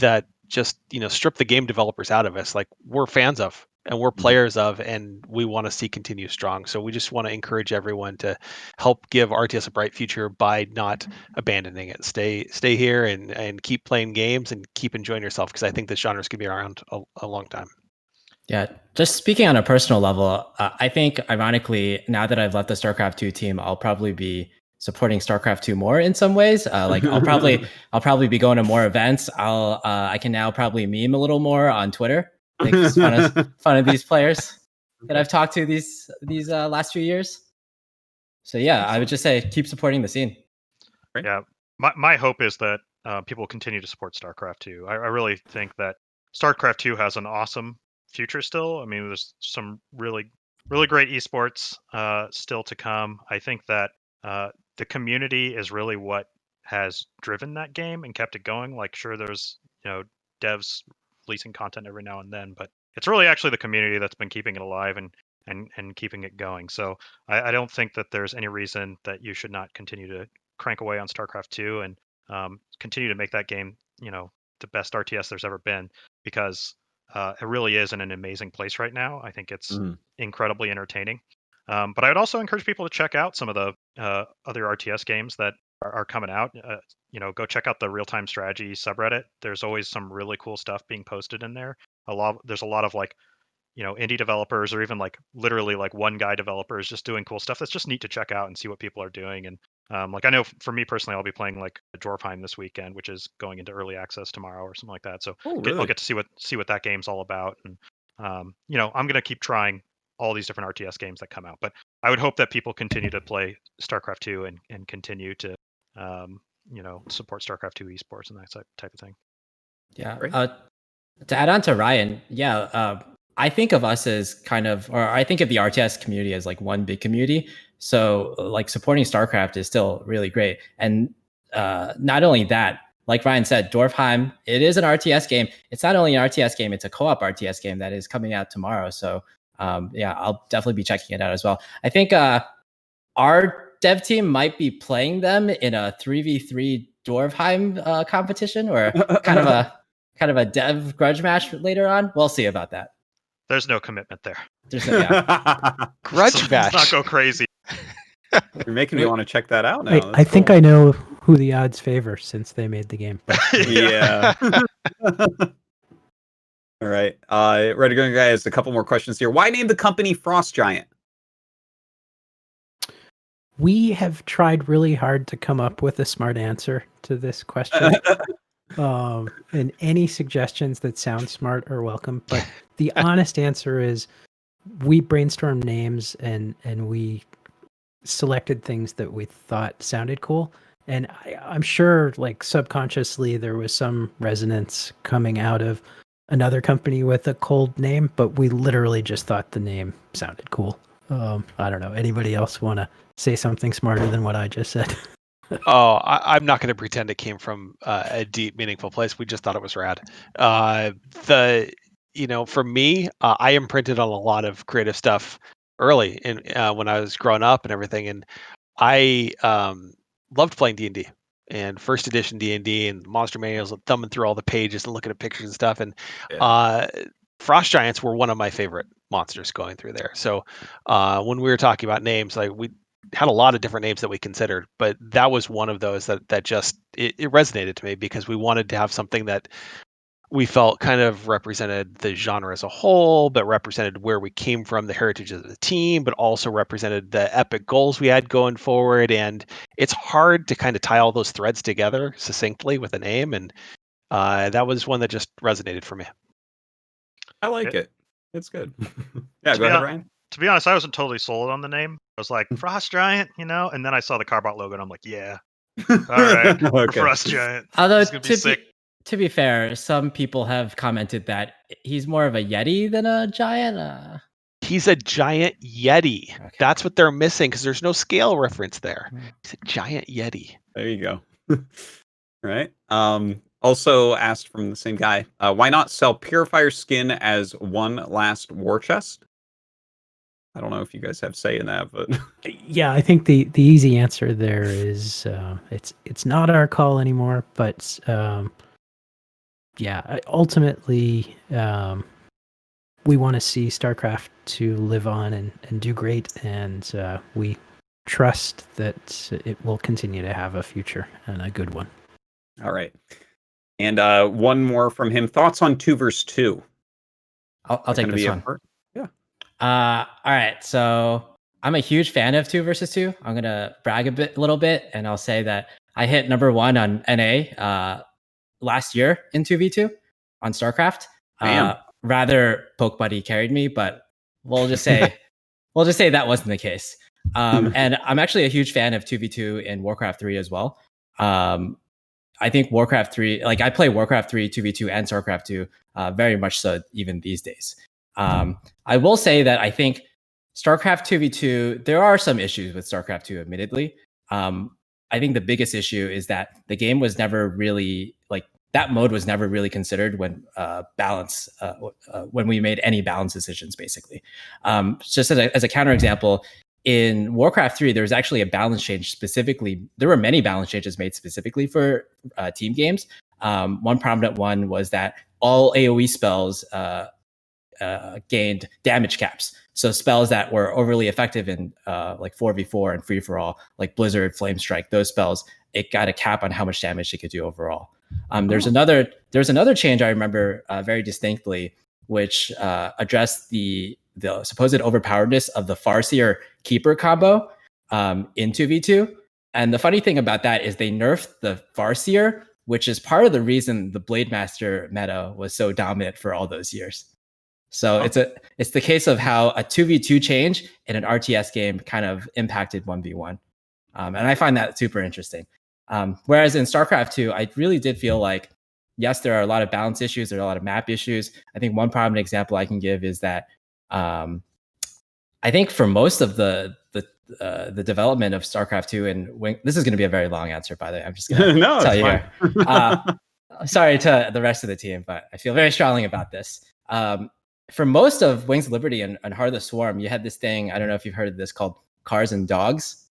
that just strip the game developers out of us. Like, we're fans of and we're players of, and we want to see continue strong. So we just want to encourage everyone to help give RTS a bright future by not abandoning it. Stay here and keep playing games and keep enjoying yourself, because I think this genre is going to be around a long time. Yeah, just speaking on a personal level, I think ironically, now that I've left the StarCraft 2 team, I'll probably be supporting StarCraft 2 more in some ways. Like I'll probably be going to more events. I can now probably meme a little more on Twitter, make fun of these players that I've talked to these last few years. So yeah, I would just say keep supporting the scene. Yeah, my hope is that people continue to support StarCraft 2. I really think that StarCraft 2 has an awesome future still. I mean, there's some really great esports still to come. I think that the community is really what has driven that game and kept it going. Like, sure, there's devs releasing content every now and then, but it's really actually the community that's been keeping it alive and keeping it going. So I don't think that there's any reason that you should not continue to crank away on StarCraft 2 and continue to make that game, the best RTS there's ever been, because it really is in an amazing place right now. I think it's incredibly entertaining. But I would also encourage people to check out some of the other RTS games that are coming out. Go check out the real-time strategy subreddit. There's always some really cool stuff being posted in there. There's a lot of indie developers, or even literally one guy developers just doing cool stuff that's just neat to check out and see what people are doing. And I know for me personally, I'll be playing Dwarfheim this weekend, which is going into early access tomorrow or something like that. So really? I'll get to see what that game's all about. And I'm gonna keep trying all these different RTS games that come out. But I would hope that people continue to play StarCraft 2 and continue to support StarCraft 2 esports and that type of thing. Yeah. To add on to Ryan, I think of us as I think of the RTS community as like one big community. So supporting StarCraft is still really great. And not only that, like Ryan said, Dwarfheim, it is an RTS game. It's not only an RTS game, it's a co-op RTS game that is coming out tomorrow. So I'll definitely be checking it out as well. I think our dev team might be playing them in a 3v3 Dwarfheim competition, or kind of a dev grudge match later on. We'll see about that. There's no commitment there. Grudge match. Let's not go crazy. You're making me want to check that out now. I think I know who the odds favor since they made the game. Yeah. All right. Ready to go, guys? A couple more questions here. Why name the company Frost Giant? We have tried really hard to come up with a smart answer to this question. And any suggestions that sound smart are welcome. But the honest answer is we brainstormed names and we selected things that we thought sounded cool. And I'm sure subconsciously there was some resonance coming out of another company with a cold name, but we literally just thought the name sounded cool. I don't know. Anybody else want to say something smarter than what I just said? I'm not going to pretend it came from a deep, meaningful place. We just thought it was rad. For me, I imprinted on a lot of creative stuff early in when I was growing up and everything, and I loved playing D&D and first edition D&D and monster manuals, and thumbing through all the pages and looking at pictures and stuff. And frost giants were one of my favorite monsters going through there. So when we were talking about names, like we had a lot of different names that we considered, but that was one of those that just it resonated to me because we wanted to have something that we felt kind of represented the genre as a whole, but represented where we came from, the heritage of the team, but also represented the epic goals we had going forward. And it's hard to kind of tie all those threads together succinctly with a name. And that was one that just resonated for me. I like it. It's good. Yeah, go ahead, Ryan. To be honest, I wasn't totally sold on the name. I was like, Frost Giant, and then I saw the Carbot logo and I'm like, yeah. All right, Okay. Frost Giant. Although It's gonna be sick. To be fair, some people have commented that he's more of a Yeti than a giant. He's a giant Yeti. Okay. That's what they're missing because there's no scale reference there. He's a giant Yeti. There you go. Right. Also asked from the same guy, why not sell Purifier skin as one last war chest? I don't know if you guys have say in that, but Yeah, I think the easy answer there is it's not our call anymore. But yeah, ultimately we want to see StarCraft to live on and do great, and we trust that it will continue to have a future and a good one. all right. And one more from him. Thoughts on 2 vs 2? I'll take this one. Yeah. All right. So I'm a huge fan of 2 vs 2. I'm gonna brag a little bit, and I'll say that I hit number 1 on NA last year in 2v2 on StarCraft. Rather, Poke Buddy carried me, but we'll just say that wasn't the case. And I'm actually a huge fan of 2v2 in Warcraft 3 as well. I think Warcraft 3, like I play Warcraft 3, 2v2, and StarCraft 2 very much so even these days. I will say that I think StarCraft 2v2, there are some issues with StarCraft 2, admittedly. I think the biggest issue is that the game was never really, that mode was never really considered when when we made any balance decisions, basically. Just as a counterexample, in Warcraft 3, there was actually a balance change specifically. There were many balance changes made specifically for team games. One prominent one was that all AoE spells gained damage caps. So spells that were overly effective in 4v4 and free-for-all, like Blizzard, Flame Strike, those spells, it got a cap on how much damage it could do overall. There's another change I remember very distinctly, which addressed the supposed overpoweredness of the Farseer Keeper combo in 2v2. And the funny thing about that is they nerfed the Farseer, which is part of the reason the Blade Master meta was so dominant for all those years. So it's the case of how a 2v2 change in an RTS game kind of impacted 1v1. And I find that super interesting. Whereas in StarCraft 2, I really did feel like, yes, there are a lot of balance issues, there are a lot of map issues. I think one prominent example I can give is that I think for most of the development of StarCraft 2 and this is going to be a very long answer, by the way. I'm just going to tell you here. Sorry to the rest of the team, but I feel very strongly about this. For most of Wings of Liberty and Heart of the Swarm, you had this thing, I don't know if you've heard of this, called Cars and Dogs,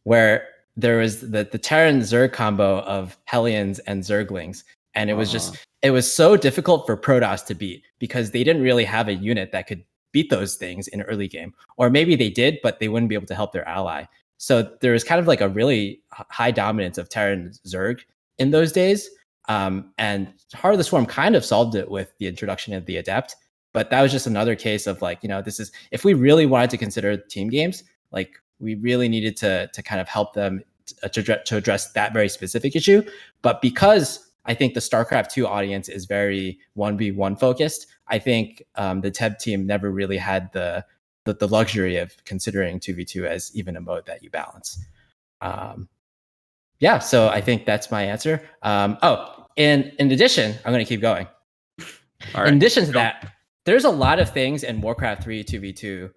where there was the Terran Zerg combo of Hellions and Zerglings. And it was it was so difficult for Protoss to beat because they didn't really have a unit that could beat those things in early game. Or maybe they did, but they wouldn't be able to help their ally. So there was kind of like a really high dominance of Terran Zerg in those days. And Heart of the Swarm kind of solved it with the introduction of the Adept. But that was just another case of this is, if we really wanted to consider team games, we really needed to kind of help them to address that very specific issue. But because I think the StarCraft 2 audience is very 1v1 focused, I think the TEB team never really had the luxury of considering 2v2 as even a mode that you balance. So I think that's my answer. In addition, I'm going to keep going. All right. In addition to that, there's a lot of things in Warcraft 3 2v2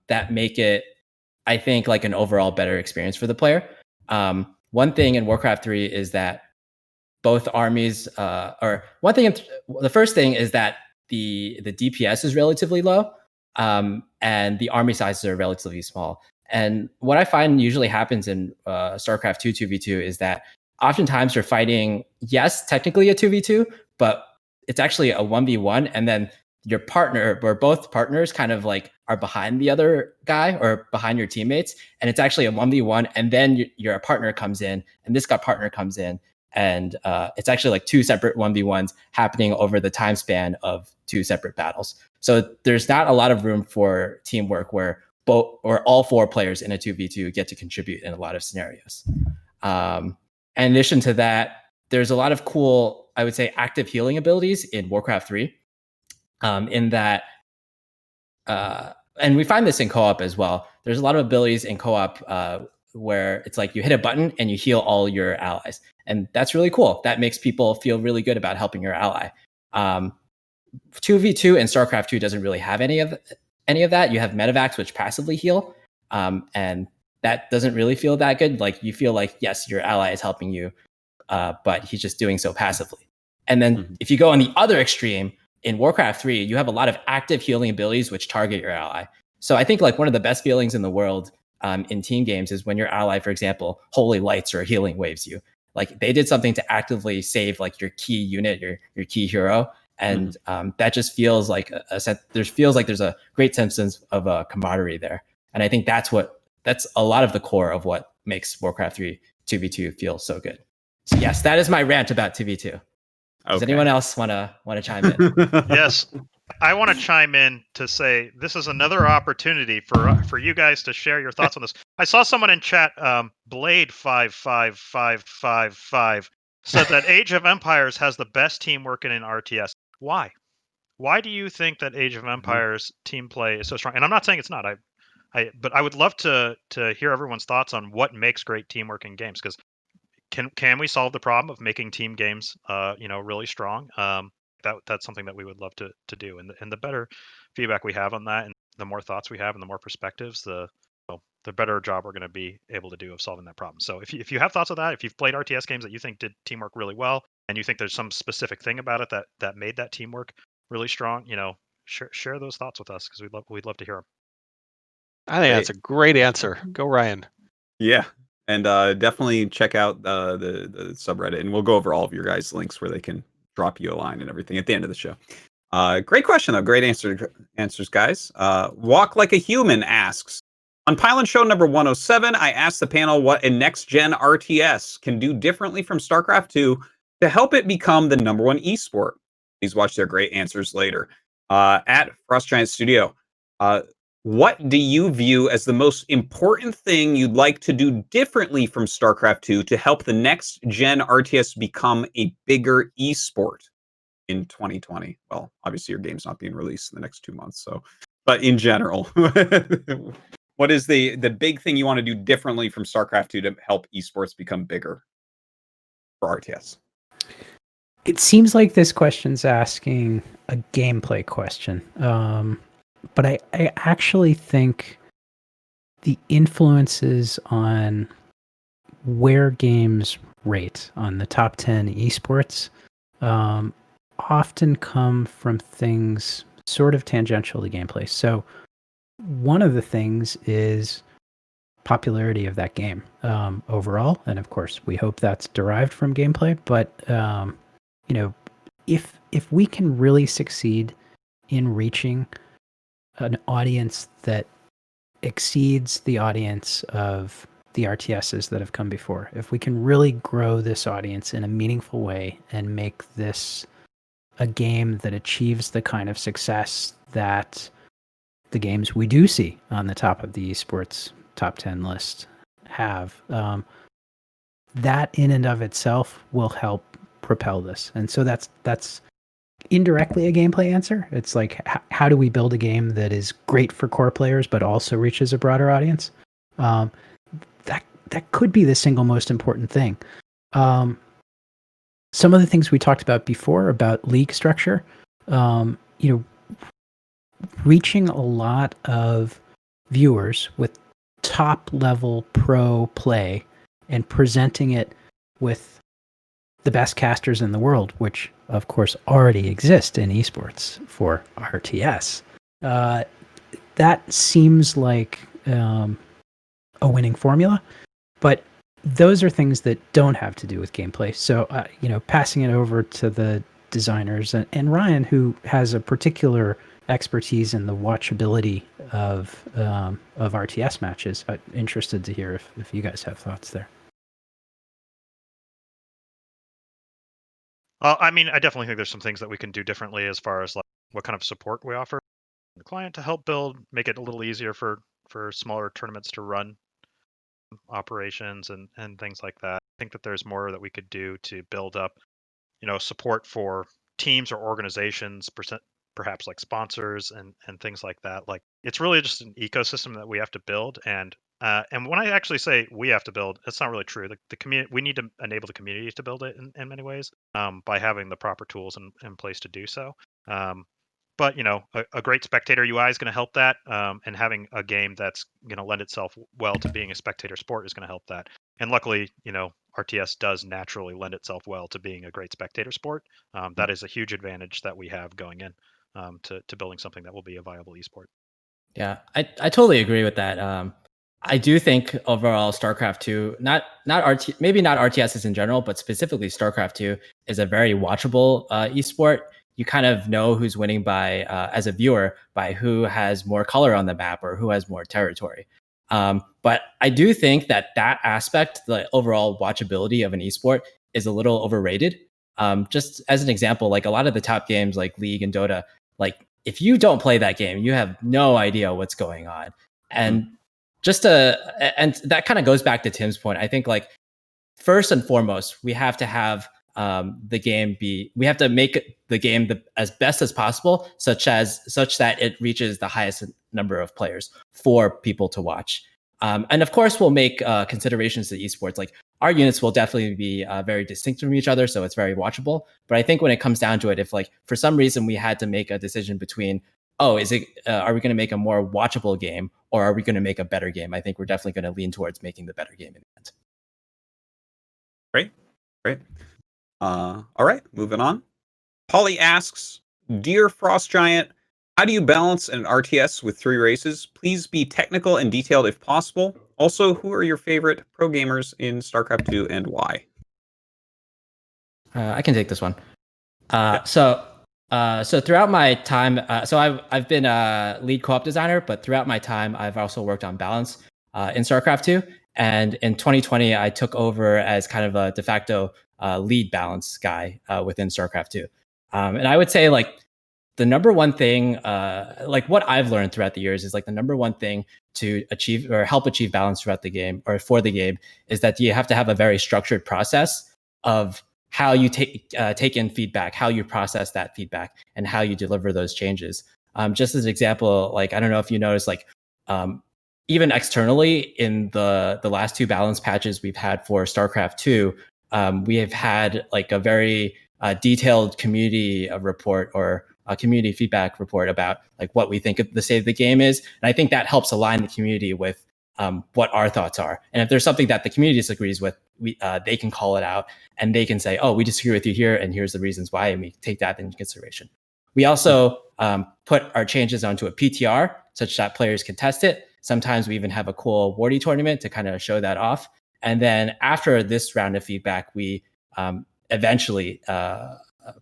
that make it, I think, like an overall better experience for the player. One thing in Warcraft 3 is that both armies, the first thing is that the DPS is relatively low, and the army sizes are relatively small. And what I find usually happens in StarCraft 2 2v2 is that oftentimes you're fighting, yes, technically a 2v2, but it's actually a 1v1, and then your partner, or both partners, kind of like are behind the other guy or behind your teammates, and it's actually a 1v1, and then your partner comes in, and this guy partner comes in, and it's actually like two separate 1v1s happening over the time span of two separate battles. So there's not a lot of room for teamwork where both or all four players in a 2v2 get to contribute in a lot of scenarios. In addition to that, there's a lot of cool, I would say, active healing abilities in Warcraft 3. In that, and we find this in co-op as well. There's a lot of abilities in co-op where it's like you hit a button and you heal all your allies. And that's really cool. That makes people feel really good about helping your ally. 2v2 and StarCraft 2 doesn't really have any of that. You have medevacs, which passively heal. And that doesn't really feel that good. Like you feel like, yes, your ally is helping you, but he's just doing so passively. And then if you go on the other extreme, in Warcraft 3, you have a lot of active healing abilities which target your ally. So I think like one of the best feelings in the world in team games is when your ally, for example, holy lights or healing waves you. Like they did something to actively save like your key unit, your key hero. And that just feels like there's a great sense of camaraderie there. And I think that's a lot of the core of what makes Warcraft 3 2v2 feel so good. So yes, that is my rant about 2v2. Does anyone else want to chime in? Yes, I want to chime in to say this is another opportunity for you guys to share your thoughts on this. I saw someone in chat, Blade55555, said that Age of Empires has the best teamwork in an RTS. Why? Why do you think that Age of Empires team play is so strong? And I'm not saying it's not. But I would love to hear everyone's thoughts on what makes great teamwork in games, because can we solve the problem of making team games really strong? That's something that we would love to do, and the better feedback we have on that, and the more thoughts we have and the more perspectives, the better job we're going to be able to do of solving that problem. So if you have thoughts on that, if you've played RTS games that you think did teamwork really well, and you think there's some specific thing about it that made that teamwork really strong, share those thoughts with us, because we'd love to hear them. I think that's a great answer. Go, Ryan. Yeah. And definitely check out the subreddit, and we'll go over all of your guys' links where they can drop you a line and everything at the end of the show. Great question, though. Great answers, guys. Walk Like a Human asks, on Pylon Show number 107, I asked the panel what a next-gen RTS can do differently from StarCraft 2 to help it become the #1 esport. Please watch their great answers later. At Frost Giant Studio, what do you view as the most important thing you'd like to do differently from StarCraft 2 to help the next gen RTS become a bigger esport in 2020? Well, obviously your game's not being released in the next 2 months, but in general, what is the big thing you want to do differently from StarCraft 2 to help esports become bigger for RTS? It seems like this question's asking a gameplay question. But I actually think the influences on where games rate on the top 10 esports often come from things sort of tangential to gameplay. So one of the things is popularity of that game overall. And of course, we hope that's derived from gameplay. But, if we can really succeed in reaching an audience that exceeds the audience of the RTSs that have come before, if we can really grow this audience in a meaningful way and make this a game that achieves the kind of success that the games we do see on the top of the esports top 10 list have, that in and of itself will help propel this. And so that's indirectly a gameplay answer. It's like, how do we build a game that is great for core players but also reaches a broader audience? That could be the single most important thing. Some of the things we talked about before about league structure, reaching a lot of viewers with top level pro play and presenting it with the best casters in the world, which of course already exist in esports for RTS. That seems like a winning formula, but those are things that don't have to do with gameplay. So, passing it over to the designers and Ryan, who has a particular expertise in the watchability of RTS matches. I'm interested to hear if you guys have thoughts there. I mean, I definitely think there's some things that we can do differently as far as like what kind of support we offer the client to help build, make it a little easier for smaller tournaments to run operations and things like that. I think that there's more that we could do to build up, support for teams or organizations, perhaps like sponsors and things like that. Like it's really just an ecosystem that we have to build. And when I actually say we have to build, it's not really true. The community, we need to enable the community to build it in many ways by having the proper tools in place to do so. But a great spectator UI is going to help that, and having a game that's going to lend itself well to being a spectator sport is going to help that. And luckily, RTS does naturally lend itself well to being a great spectator sport. That is a huge advantage that we have going in to building something that will be a viable esport. Yeah, I totally agree with that. I do think overall StarCraft 2, maybe not RTSs in general, but specifically StarCraft 2 is a very watchable esport. You kind of know who's winning by, as a viewer, by who has more color on the map or who has more territory. But I do think that aspect, the overall watchability of an esport, is a little overrated. Just as an example, like a lot of the top games like League and Dota, like if you don't play that game, you have no idea what's going on. And and that kind of goes back to Tim's point. I think like first and foremost, we have to have we have to make the game as best as possible, such that it reaches the highest number of players for people to watch. And of course, we'll make considerations to esports. Like our units will definitely be very distinct from each other, so it's very watchable. But I think when it comes down to it, if like for some reason we had to make a decision between, are we going to make a more watchable game or are we going to make a better game? I think we're definitely going to lean towards making the better game in the end. Great. All right, moving on. Polly asks, Dear Frost Giant, how do you balance an RTS with 3 races? Please be technical and detailed if possible. Also, who are your favorite pro gamers in StarCraft 2 and why? I can take this one. So throughout my time, I've been a lead co-op designer, but throughout my time, I've also worked on balance in StarCraft 2. And in 2020, I took over as kind of a de facto lead balance guy within StarCraft 2. And I would say like the number one thing, like what I've learned throughout the years is like the number one thing to achieve or help achieve balance throughout the game or for the game is that you have to have a very structured process of how you take in feedback, how you process that feedback, and how you deliver those changes. Just as an example, like I don't know if you noticed, like even externally in the last 2 balance patches we've had for StarCraft 2, we have had like a very detailed community report or a community feedback report about like what we think of the state of the game is, and I think that helps align the community with what our thoughts are. And if there's something that the community disagrees with, they can call it out and they can say, oh, we disagree with you here, and here's the reasons why, and we take that into consideration. We also put our changes onto a PTR such that players can test it. Sometimes we even have a cool awardy tournament to kind of show that off. And then after this round of feedback, we eventually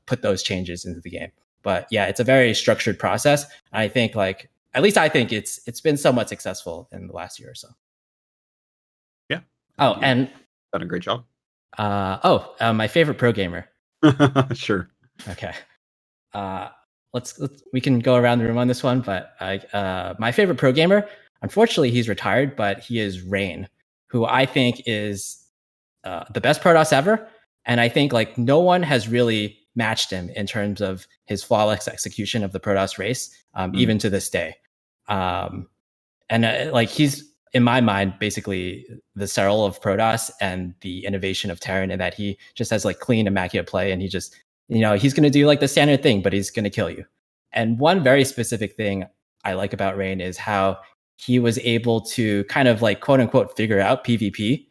put those changes into the game. But yeah, it's a very structured process. I think like, at least I think it's been somewhat successful in the last year or so. Yeah. Oh, and done a great job. My favorite pro gamer. Sure. Okay. We can go around the room on this one, but my favorite pro gamer, unfortunately, he's retired, but he is Rain, who I think is the best Protoss ever. And I think like no one has really matched him in terms of his flawless execution of the Protoss race, even to this day. Like he's, in my mind, basically the Cyril of Protoss and the innovation of Terran, in that he just has like clean, immaculate play, and he just, he's going to do like the standard thing, but he's going to kill you. And one very specific thing I like about Rain is how he was able to kind of like quote unquote figure out PvP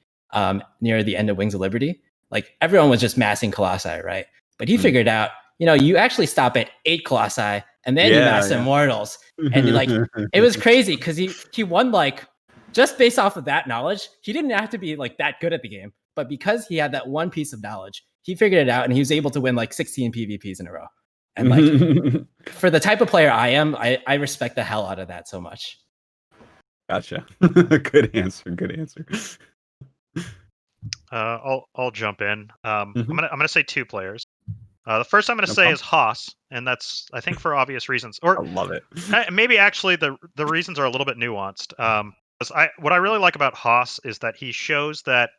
near the end of Wings of Liberty. Like everyone was just massing Colossi, right? But he figured out, you actually stop at 8 Colossi and then you mass Immortals. And like it was crazy because he won like just based off of that knowledge. He didn't have to be like that good at the game, but because he had that one piece of knowledge, he figured it out and he was able to win like 16 PvPs in a row. And like for the type of player I am, I respect the hell out of that so much. Gotcha. Good answer. I'll jump in. I'm gonna say 2 players. The first I'm gonna say is Haas, and that's I think for obvious reasons. Or I love it. Maybe actually the reasons are a little bit nuanced. What I really like about Haas is that he shows that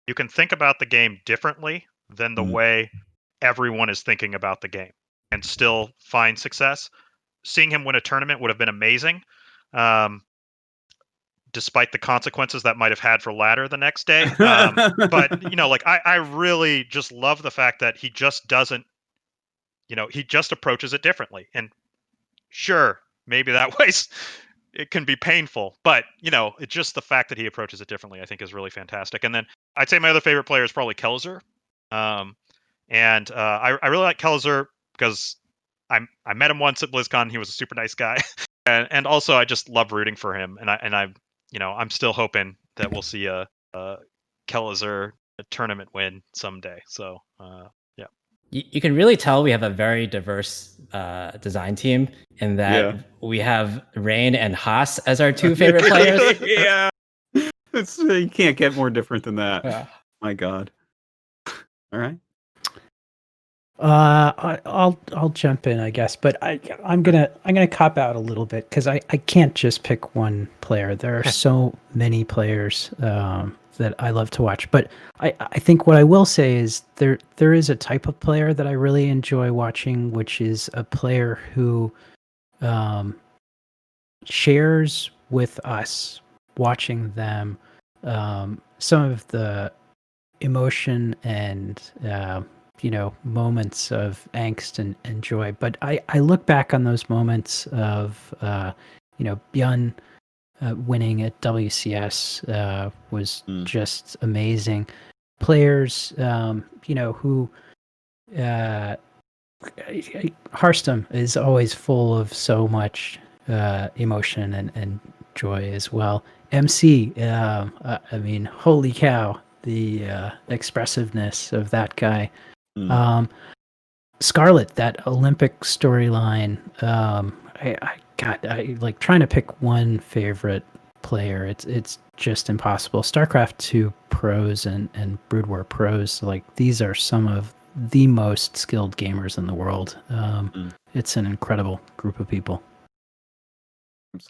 you can think about the game differently than the way everyone is thinking about the game, and still find success. Seeing him win a tournament would have been amazing. Despite the consequences that might have had for ladder the next day. But, like I really just love the fact that he just doesn't, he just approaches it differently. And sure, maybe that ways it can be painful, but, it's just the fact that he approaches it differently, I think is really fantastic. And then I'd say my other favorite player is probably Kelzer. I really like Kelzer because I met him once at BlizzCon. He was a super nice guy. and also I just love rooting for him. And I'm still hoping that we'll see a Kelzer tournament win someday. So, yeah. You can really tell we have a very diverse design team in that we have Rain and Haas as our 2 favorite players. Yeah. You can't get more different than that. Yeah. My God. All right. I'll jump in, I guess, but I'm gonna cop out a little bit because I can't just pick one player. There are so many players that I love to watch. But I think what I will say is there is a type of player that I really enjoy watching, which is a player who shares with us watching them some of the emotion and moments of angst and joy. But I look back on those moments of Bjorn winning at WCS was just amazing. Players who Hearthstone is always full of so much emotion and joy as well. MC, holy cow, the expressiveness of that guy. Scarlet, that Olympic storyline. I like trying to pick one favorite player. It's just impossible. StarCraft 2 pros and Brood War pros, like these are some of the most skilled gamers in the world. It's an incredible group of people.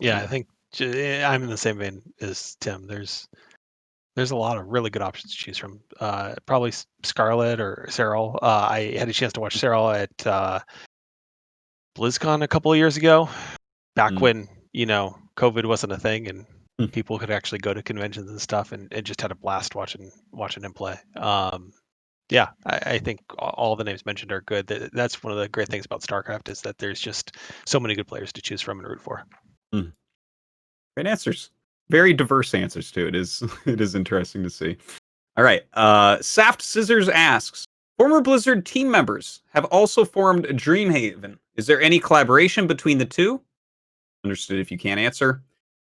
Yeah, I think I'm in the same vein as Tim. There's a lot of really good options to choose from. Probably Scarlet or Serral. I had a chance to watch Serral at BlizzCon a couple of years ago, back when COVID wasn't a thing and people could actually go to conventions and stuff, and just had a blast watching him play. I think all the names mentioned are good. That's one of the great things about StarCraft is that there's just so many good players to choose from and root for. Great answers. Very diverse answers too. It is interesting to see. All right. Saft Scissors asks, former Blizzard team members have also formed Dreamhaven. Is there any collaboration between the two? Understood if you can't answer.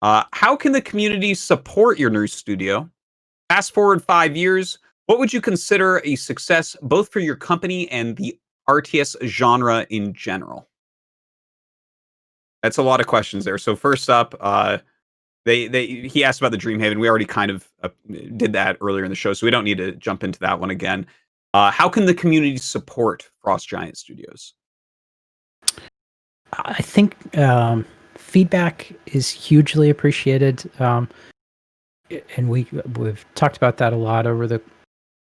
How can the community support your new studio? Fast forward 5 years, what would you consider a success both for your company and the RTS genre in general? That's a lot of questions there. So first up, he asked about the Dreamhaven. We already kind of did that earlier in the show, so we don't need to jump into that one again. How can the community support Frost Giant Studios? I think feedback is hugely appreciated, and we've talked about that a lot over the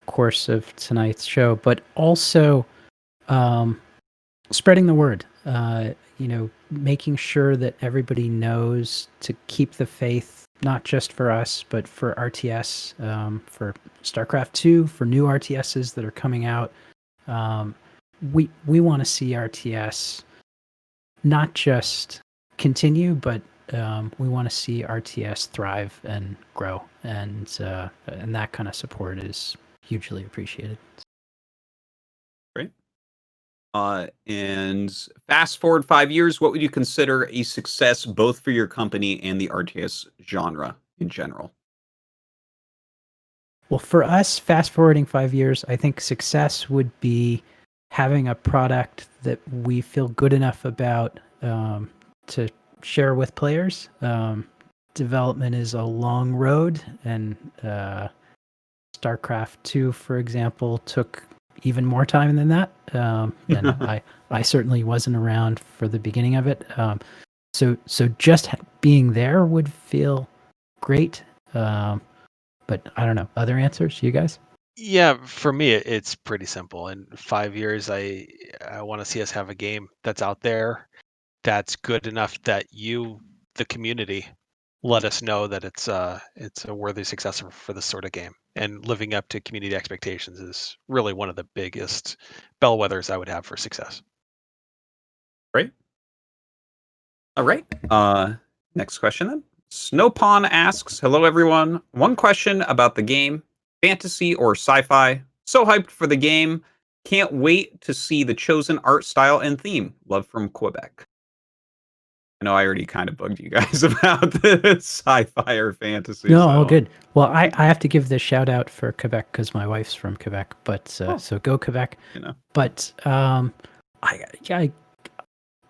course of tonight's show. But also spreading the word. Making sure that everybody knows to keep the faith, not just for us, but for RTS, for StarCraft 2, for new RTSs that are coming out. We want to see RTS not just continue, but we want to see RTS thrive and grow, and that kind of support is hugely appreciated. Great. And fast forward 5 years, what would you consider a success both for your company and the RTS genre in general? Well, for us, fast forwarding 5 years, I think success would be having a product that we feel good enough about to share with players. Development is a long road, and StarCraft 2, for example, took even more time than that. And I certainly wasn't around for the beginning of it. So just being there would feel great. But I don't know. Other answers, you guys? Yeah, for me, it's pretty simple. In 5 years, I want to see us have a game that's out there that's good enough that you, the community, let us know that it's a worthy successor for this sort of game. And living up to community expectations is really one of the biggest bellwethers I would have for success. Great. All right. Next question then. Snowpawn asks, hello everyone. One question about the game, fantasy or sci-fi? So hyped for the game. Can't wait to see the chosen art style and theme. Love from Quebec. I know I already kind of bugged you guys about the sci-fi or fantasy. No, all good. Well, I have to give the shout out for Quebec because my wife's from Quebec. But so go Quebec. You know. But I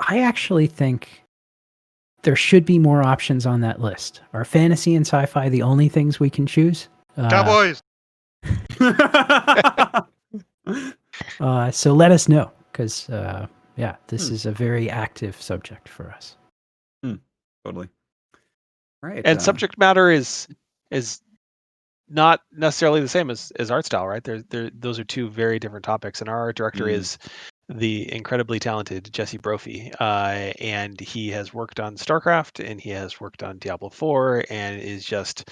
actually think there should be more options on that list. Are fantasy and sci-fi the only things we can choose? Cowboys. So let us know, because this is a very active subject for us. Totally. Right. And subject matter is not necessarily the same as art style, right? Those are two very different topics. And our art director is the incredibly talented Jesse Brophy, and he has worked on StarCraft and he has worked on Diablo 4 and is just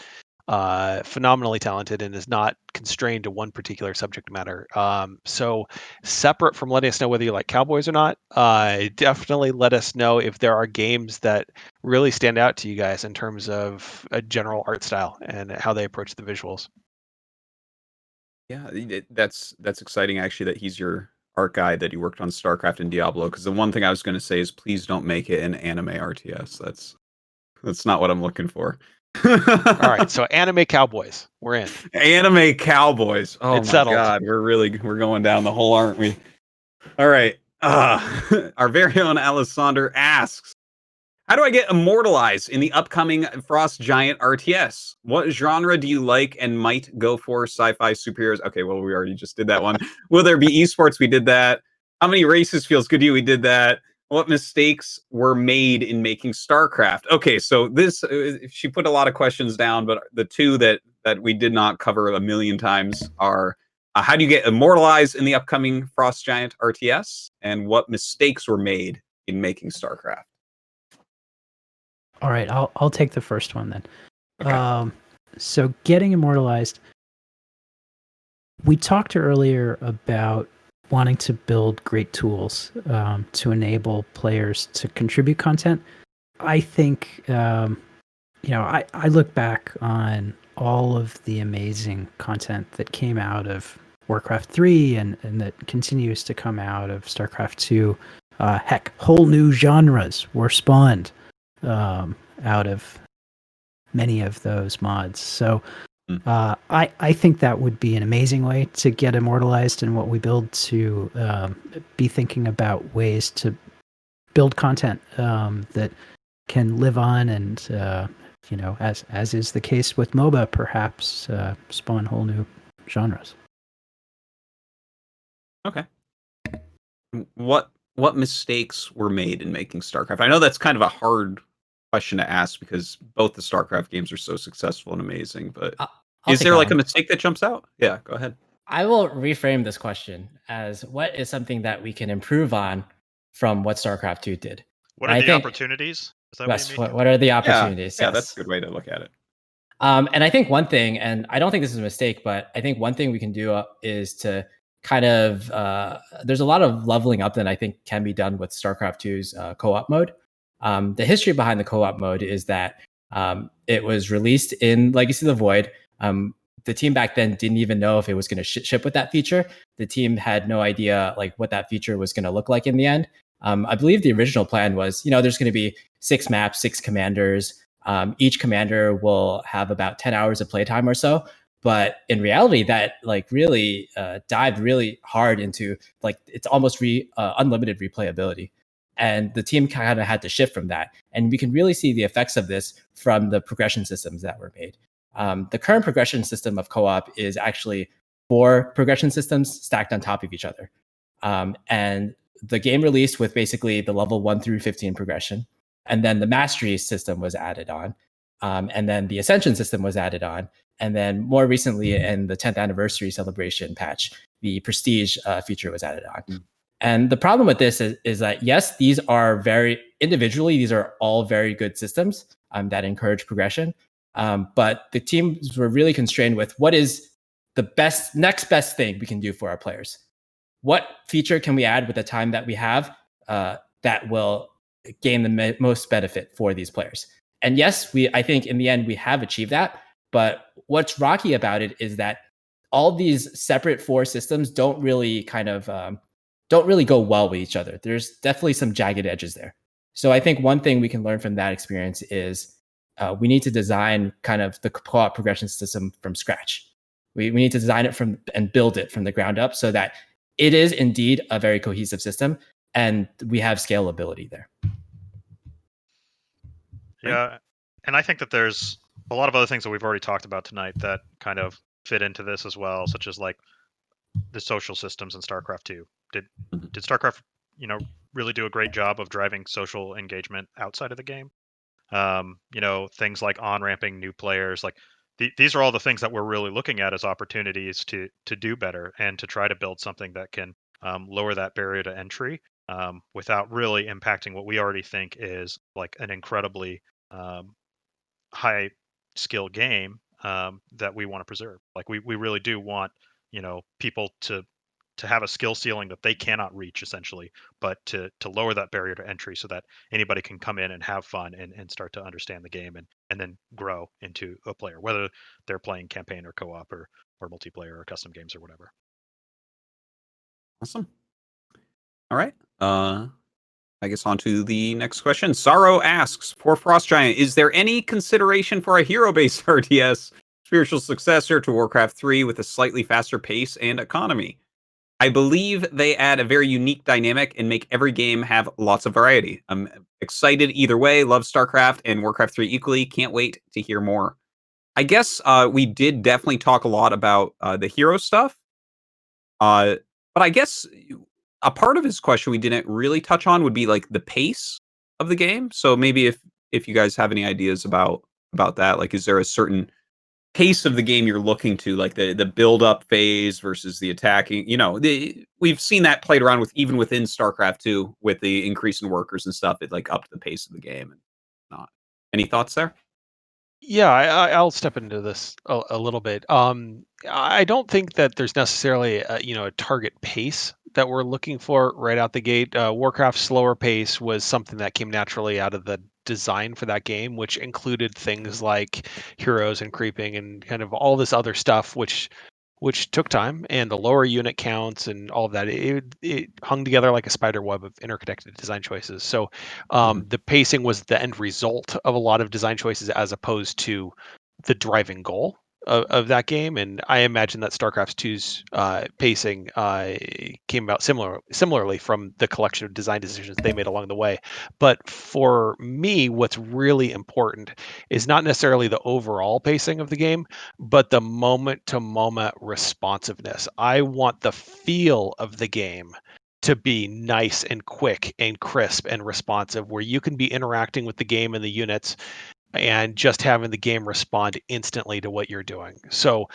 phenomenally talented and is not constrained to one particular subject matter. So separate from letting us know whether you like cowboys or not, definitely let us know if there are games that really stand out to you guys in terms of a general art style and how they approach the visuals. Yeah, that's exciting actually that he's your art guy, that he worked on StarCraft and Diablo, because the one thing I was going to say is please don't make it an anime RTS. That's not what I'm looking for. All right, so anime cowboys, we're in. Anime cowboys. Oh It's my settled. god, we're going down the hole, aren't we? All right. Our very own Alessander asks, how do I get immortalized in the upcoming Frost Giant RTS? What genre do you like and might go for? Sci-fi, superheroes? Okay, well, we already just did that one. Will there be esports? We did that. How many races feels good to you? We did that. What mistakes were made in making StarCraft? Okay, so this, she put a lot of questions down, but the two that we did not cover a million times are, how do you get immortalized in the upcoming Frost Giant RTS? And what mistakes were made in making StarCraft? All right, I'll take the first one then. Okay. So getting immortalized, we talked earlier about wanting to build great tools to enable players to contribute content. I think, I look back on all of the amazing content that came out of Warcraft 3 and that continues to come out of StarCraft 2. Heck, whole new genres were spawned out of many of those mods. So I think that would be an amazing way to get immortalized in what we build, to be thinking about ways to build content that can live on and, as is the case with MOBA, perhaps spawn whole new genres. Okay. What mistakes were made in making StarCraft? I know that's kind of a hard question to ask because both the StarCraft games are so successful and amazing, but is there like a mistake that jumps out? Yeah, go ahead. I will reframe this question as, what is something that we can improve on from what StarCraft 2 did? What are the opportunities? Is that yes, what you mean? what are the opportunities? Yeah, that's a good way to look at it. And I think one thing, and I don't think this is a mistake, but I think one thing we can do is to kind of, there's a lot of leveling up that I think can be done with StarCraft 2's co-op mode. The history behind the co-op mode is that it was released in Legacy of the Void. The team back then didn't even know if it was going to ship with that feature. The team had no idea like what that feature was going to look like in the end. I believe the original plan was, there's going to be 6 maps, 6 commanders. Each commander will have about 10 hours of playtime or so. But in reality, that like really dived really hard into like it's almost unlimited replayability. And the team kind of had to shift from that. And we can really see the effects of this from the progression systems that were made. The current progression system of co-op is actually 4 progression systems stacked on top of each other. And the game released with basically the level 1 through 15 progression. And then the mastery system was added on. And then the ascension system was added on. And then more recently in the 10th anniversary celebration patch, the prestige feature was added on. And the problem with this is that, yes, these are these are all very good systems that encourage progression. But the teams were really constrained with what is the next best thing we can do for our players. What feature can we add with the time that we have that will gain the most benefit for these players? And yes, I think in the end we have achieved that. But what's rocky about it is that all these separate 4 systems don't really go well with each other. There's definitely some jagged edges there. So I think one thing we can learn from that experience is we need to design kind of the co-op progression system from scratch. We need to design it and build it from the ground up so that it is indeed a very cohesive system and we have scalability there. Yeah, and I think that there's a lot of other things that we've already talked about tonight that kind of fit into this as well, such as like the social systems in StarCraft 2. Did StarCraft, really do a great job of driving social engagement outside of the game? Things like on-ramping new players, like these are all the things that we're really looking at as opportunities to do better and to try to build something that can lower that barrier to entry without really impacting what we already think is like an incredibly high skill game that we want to preserve. Like we really do want people to have a skill ceiling that they cannot reach essentially, but to lower that barrier to entry so that anybody can come in and have fun and start to understand the game and then grow into a player, whether they're playing campaign or co-op or multiplayer or custom games or whatever. Awesome. All right. I guess on to the next question. Sorrow asks, for Frost Giant, is there any consideration for a hero-based RTS spiritual successor to Warcraft 3 with a slightly faster pace and economy? I believe they add a very unique dynamic and make every game have lots of variety. I'm excited either way. Love StarCraft and Warcraft 3 equally. Can't wait to hear more. I guess we did definitely talk a lot about the hero stuff. But I guess a part of his question we didn't really touch on would be like the pace of the game. So maybe if you guys have any ideas about that, like is there a certain pace of the game you're looking to, like the build up phase versus the attacking? We've seen that played around with even within StarCraft 2 with the increase in workers and stuff. It like upped the pace of the game and not. Any thoughts there? Yeah, I'll step into this a little bit. I don't think that there's necessarily a target pace that we're looking for right out the gate. Warcraft's slower pace was something that came naturally out of the design for that game, which included things like heroes and creeping and kind of all this other stuff, which took time, and the lower unit counts and all of that. It hung together like a spider web of interconnected design choices. So the pacing was the end result of a lot of design choices as opposed to the driving goal of that game. And I imagine that StarCraft 2's pacing came about similarly from the collection of design decisions they made along the way. But for me, what's really important is not necessarily the overall pacing of the game, but the moment to moment responsiveness. I want the feel of the game to be nice and quick and crisp and responsive, where you can be interacting with the game and the units and just having the game respond instantly to what you're doing. So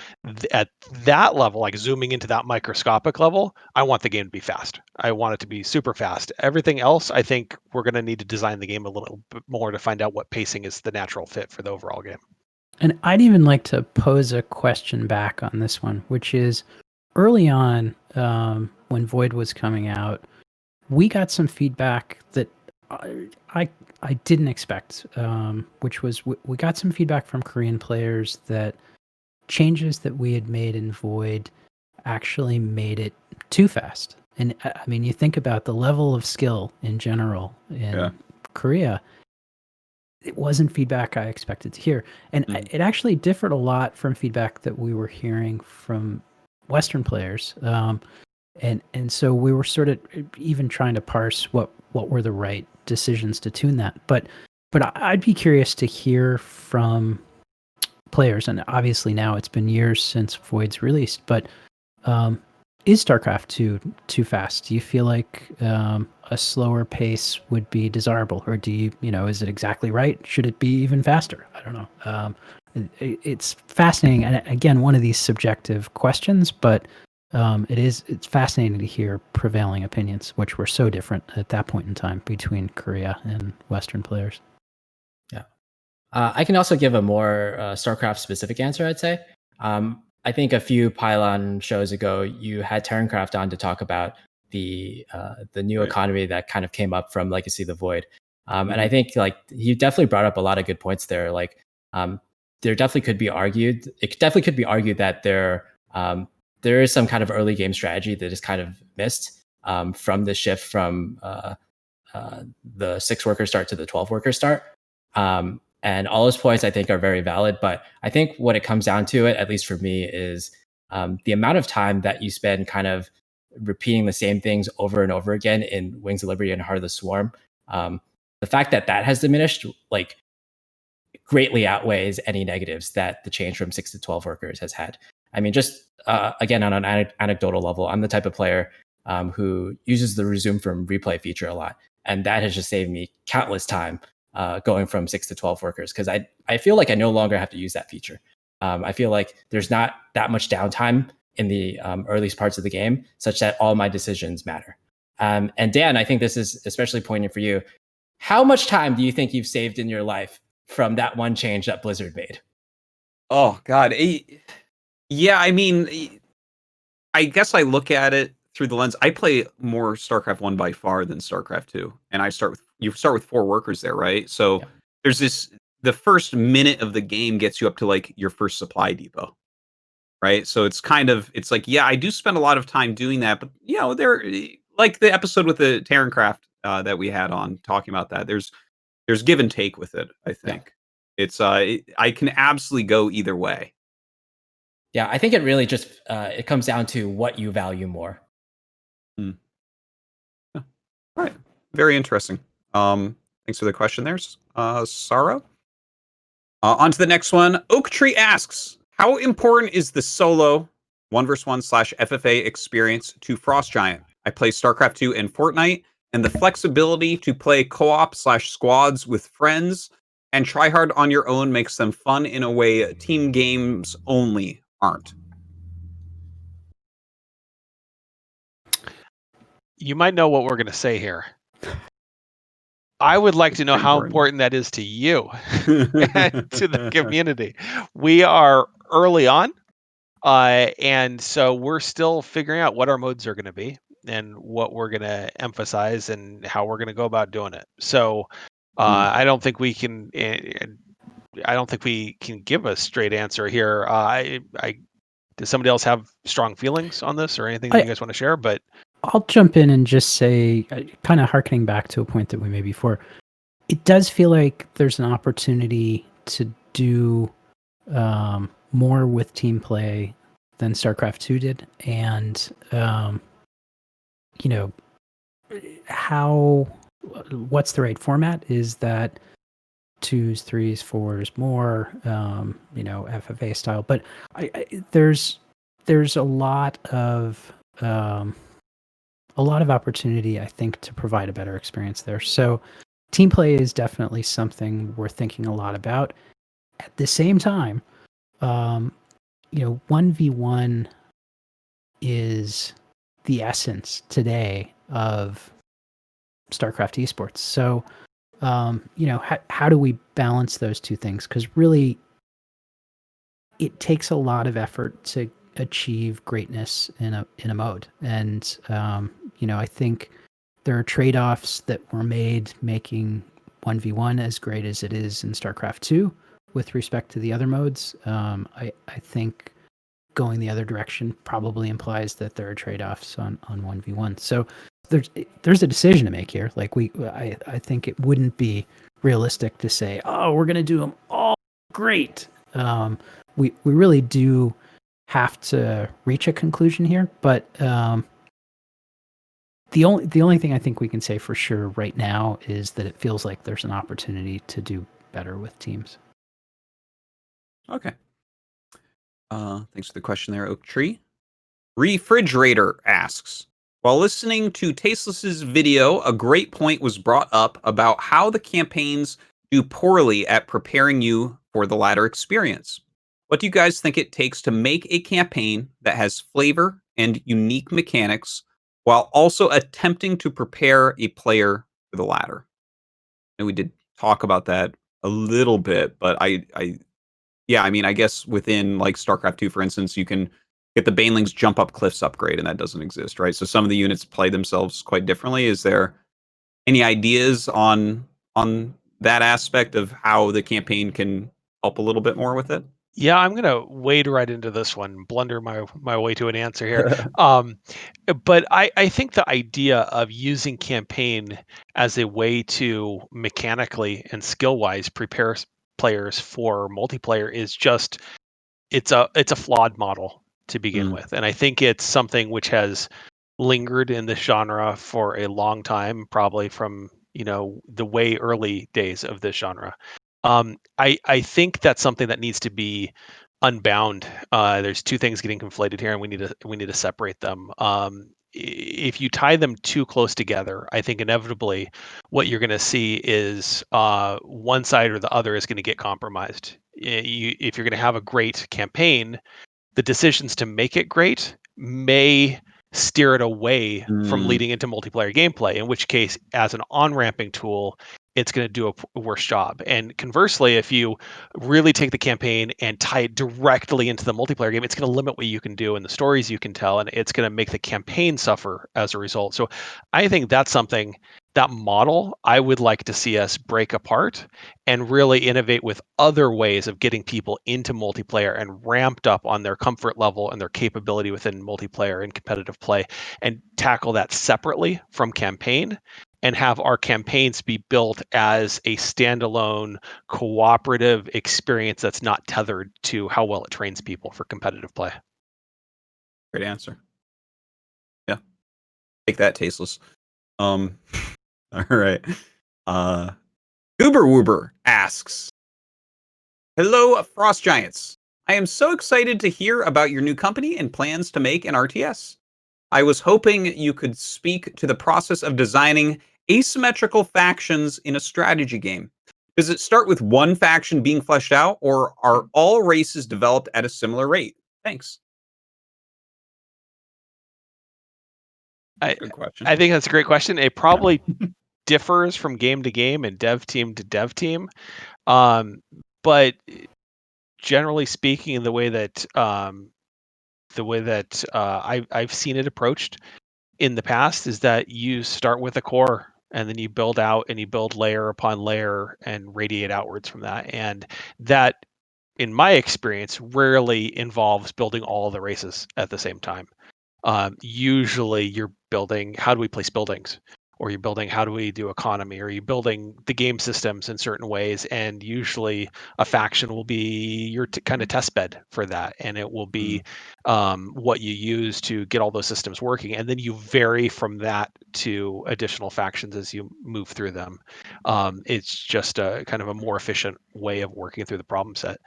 at that level, like zooming into that microscopic level, I want the game to be fast. I want it to be super fast. Everything else, I think we're going to need to design the game a little bit more to find out what pacing is the natural fit for the overall game. And I'd even like to pose a question back on this one, which is early on when Void was coming out, we got some feedback that I didn't expect, which was we got some feedback from Korean players that changes that we had made in Void actually made it too fast. And I mean, you think about the level of skill in general in Korea, it wasn't feedback I expected to hear. And it actually differed a lot from feedback that we were hearing from Western players. And so we were sort of even trying to parse what were the right decisions to tune that. But I'd be curious to hear from players, and obviously now it's been years since Void's released, but is StarCraft 2 too fast? Do you feel like a slower pace would be desirable, or do you is it exactly right? Should it be even faster? I don't know. It's fascinating, and again, one of these subjective questions, but it's fascinating to hear prevailing opinions, which were so different at that point in time between Korea and Western players. Yeah. I can also give a more StarCraft specific answer, I'd say. I think a few Pylon shows ago, you had Terrancraft on to talk about the new economy that kind of came up from Legacy of the Void. And I think like you definitely brought up a lot of good points there. Like there definitely could be argued. It definitely could be argued that there is some kind of early game strategy that is kind of missed from the shift from the 6-worker start to the 12-worker start. And all those points I think are very valid. But I think what it comes down to, at least for me, is the amount of time that you spend kind of repeating the same things over and over again in Wings of Liberty and Heart of the Swarm. The fact that has diminished like greatly outweighs any negatives that the change from 6 to 12 workers has had. I mean, just again, on an anecdotal level, I'm the type of player who uses the resume from replay feature a lot. And that has just saved me countless time going from 6 to 12 workers, because I feel like I no longer have to use that feature. I feel like there's not that much downtime in the earliest parts of the game, such that all my decisions matter. And Dan, I think this is especially poignant for you. How much time do you think you've saved in your life from that one change that Blizzard made? Oh, God. Yeah, I mean, I guess I look at it through the lens. I play more StarCraft 1 by far than StarCraft 2. And you start with 4 workers there, right? So there's the first minute of the game gets you up to like your first supply depot. Right. So it's like, yeah, I do spend a lot of time doing that. But, there, like the episode with the Terrancraft that we had on talking about that, there's give and take with it, I think. It's I can absolutely go either way. Yeah, I think it really just it comes down to what you value more. Yeah. All right. Very interesting. Thanks for the question there, Sarah. On to the next one. Oak Tree asks, how important is the solo 1v1/FFA experience to Frost Giant? I play StarCraft 2 and Fortnite, and the flexibility to play co-op/squads with friends and try hard on your own makes them fun in a way team games only aren't. You might know what we're going to say here. I would like to know how important that is to you and to the community. We are early on, and so we're still figuring out what our modes are going to be and what we're going to emphasize and how we're going to go about doing it. So I don't think we can. I don't think we can give a straight answer here. Does somebody else have strong feelings on this or anything that you guys want to share? But I'll jump in and just say, kind of harkening back to a point that we made before, it does feel like there's an opportunity to do more with team play than StarCraft 2 did. And, what's the right format is that 2s, 3s, 4s, more, FFA style. But there's a lot of opportunity, I think, to provide a better experience there. So team play is definitely something we're thinking a lot about. At the same time, 1v1 is the essence today of StarCraft Esports. So, how do we balance those two things? Because really, it takes a lot of effort to achieve greatness in a mode. And, I think there are trade-offs that were made making 1v1 as great as it is in StarCraft 2 with respect to the other modes. I think going the other direction probably implies that there are trade-offs on 1v1. So there's a decision to make here. Like I think it wouldn't be realistic to say, oh, we're going to do them all great. We really do have to reach a conclusion here, but the only thing I think we can say for sure right now is that it feels like there's an opportunity to do better with teams. Okay. Thanks for the question there, Oak Tree. Refrigerator asks, while listening to Tasteless's video, a great point was brought up about how the campaigns do poorly at preparing you for the ladder experience. What do you guys think it takes to make a campaign that has flavor and unique mechanics while also attempting to prepare a player for the ladder? And we did talk about that a little bit, but yeah, I mean, I guess within like StarCraft 2, for instance, you can get the Banelings jump up cliffs upgrade, and that doesn't exist, right? So some of the units play themselves quite differently. Is there any ideas on that aspect of how the campaign can help a little bit more with it? Yeah, I'm gonna wade right into this one, blunder my way to an answer here. But I think the idea of using campaign as a way to mechanically and skill wise prepare players for multiplayer is just it's a flawed model to begin Mm. with, and I think it's something which has lingered in the genre for a long time, probably from the way early days of this genre. I think that's something that needs to be unbound. There's two things getting conflated here, and we need to separate them. If you tie them too close together, I think inevitably what you're going to see is one side or the other is going to get compromised. If you're going to have a great campaign, the decisions to make it great may steer it away from Mm. leading into multiplayer gameplay, in which case, as an on-ramping tool, it's going to do a worse job. And conversely, if you really take the campaign and tie it directly into the multiplayer game, it's going to limit what you can do and the stories you can tell, and it's going to make the campaign suffer as a result. So I think that's something, that model, I would like to see us break apart and really innovate with other ways of getting people into multiplayer and ramped up on their comfort level and their capability within multiplayer and competitive play, and tackle that separately from campaign, and have our campaigns be built as a standalone cooperative experience that's not tethered to how well it trains people for competitive play. Great answer. Yeah. Take that, Tasteless. All right. Goober Woober asks, hello, Frost Giants. I am so excited to hear about your new company and plans to make an RTS. I was hoping you could speak to the process of designing asymmetrical factions in a strategy game. Does it start with one faction being fleshed out, or are all races developed at a similar rate? Thanks. Good question. I think that's a great question. It probably differs from game to game and dev team to dev team. But generally speaking, the way that I've seen it approached in the past is that you start with a core, and then you build out and you build layer upon layer and radiate outwards from that. And that, in my experience, rarely involves building all of the races at the same time. Usually you're building, how do we place buildings? Or you're building, how do we do economy? Or you're building the game systems in certain ways. And usually a faction will be your kind of test bed for that. And it will be what you use to get all those systems working. And then you vary from that to additional factions as you move through them. It's just a kind of a more efficient way of working through the problem set.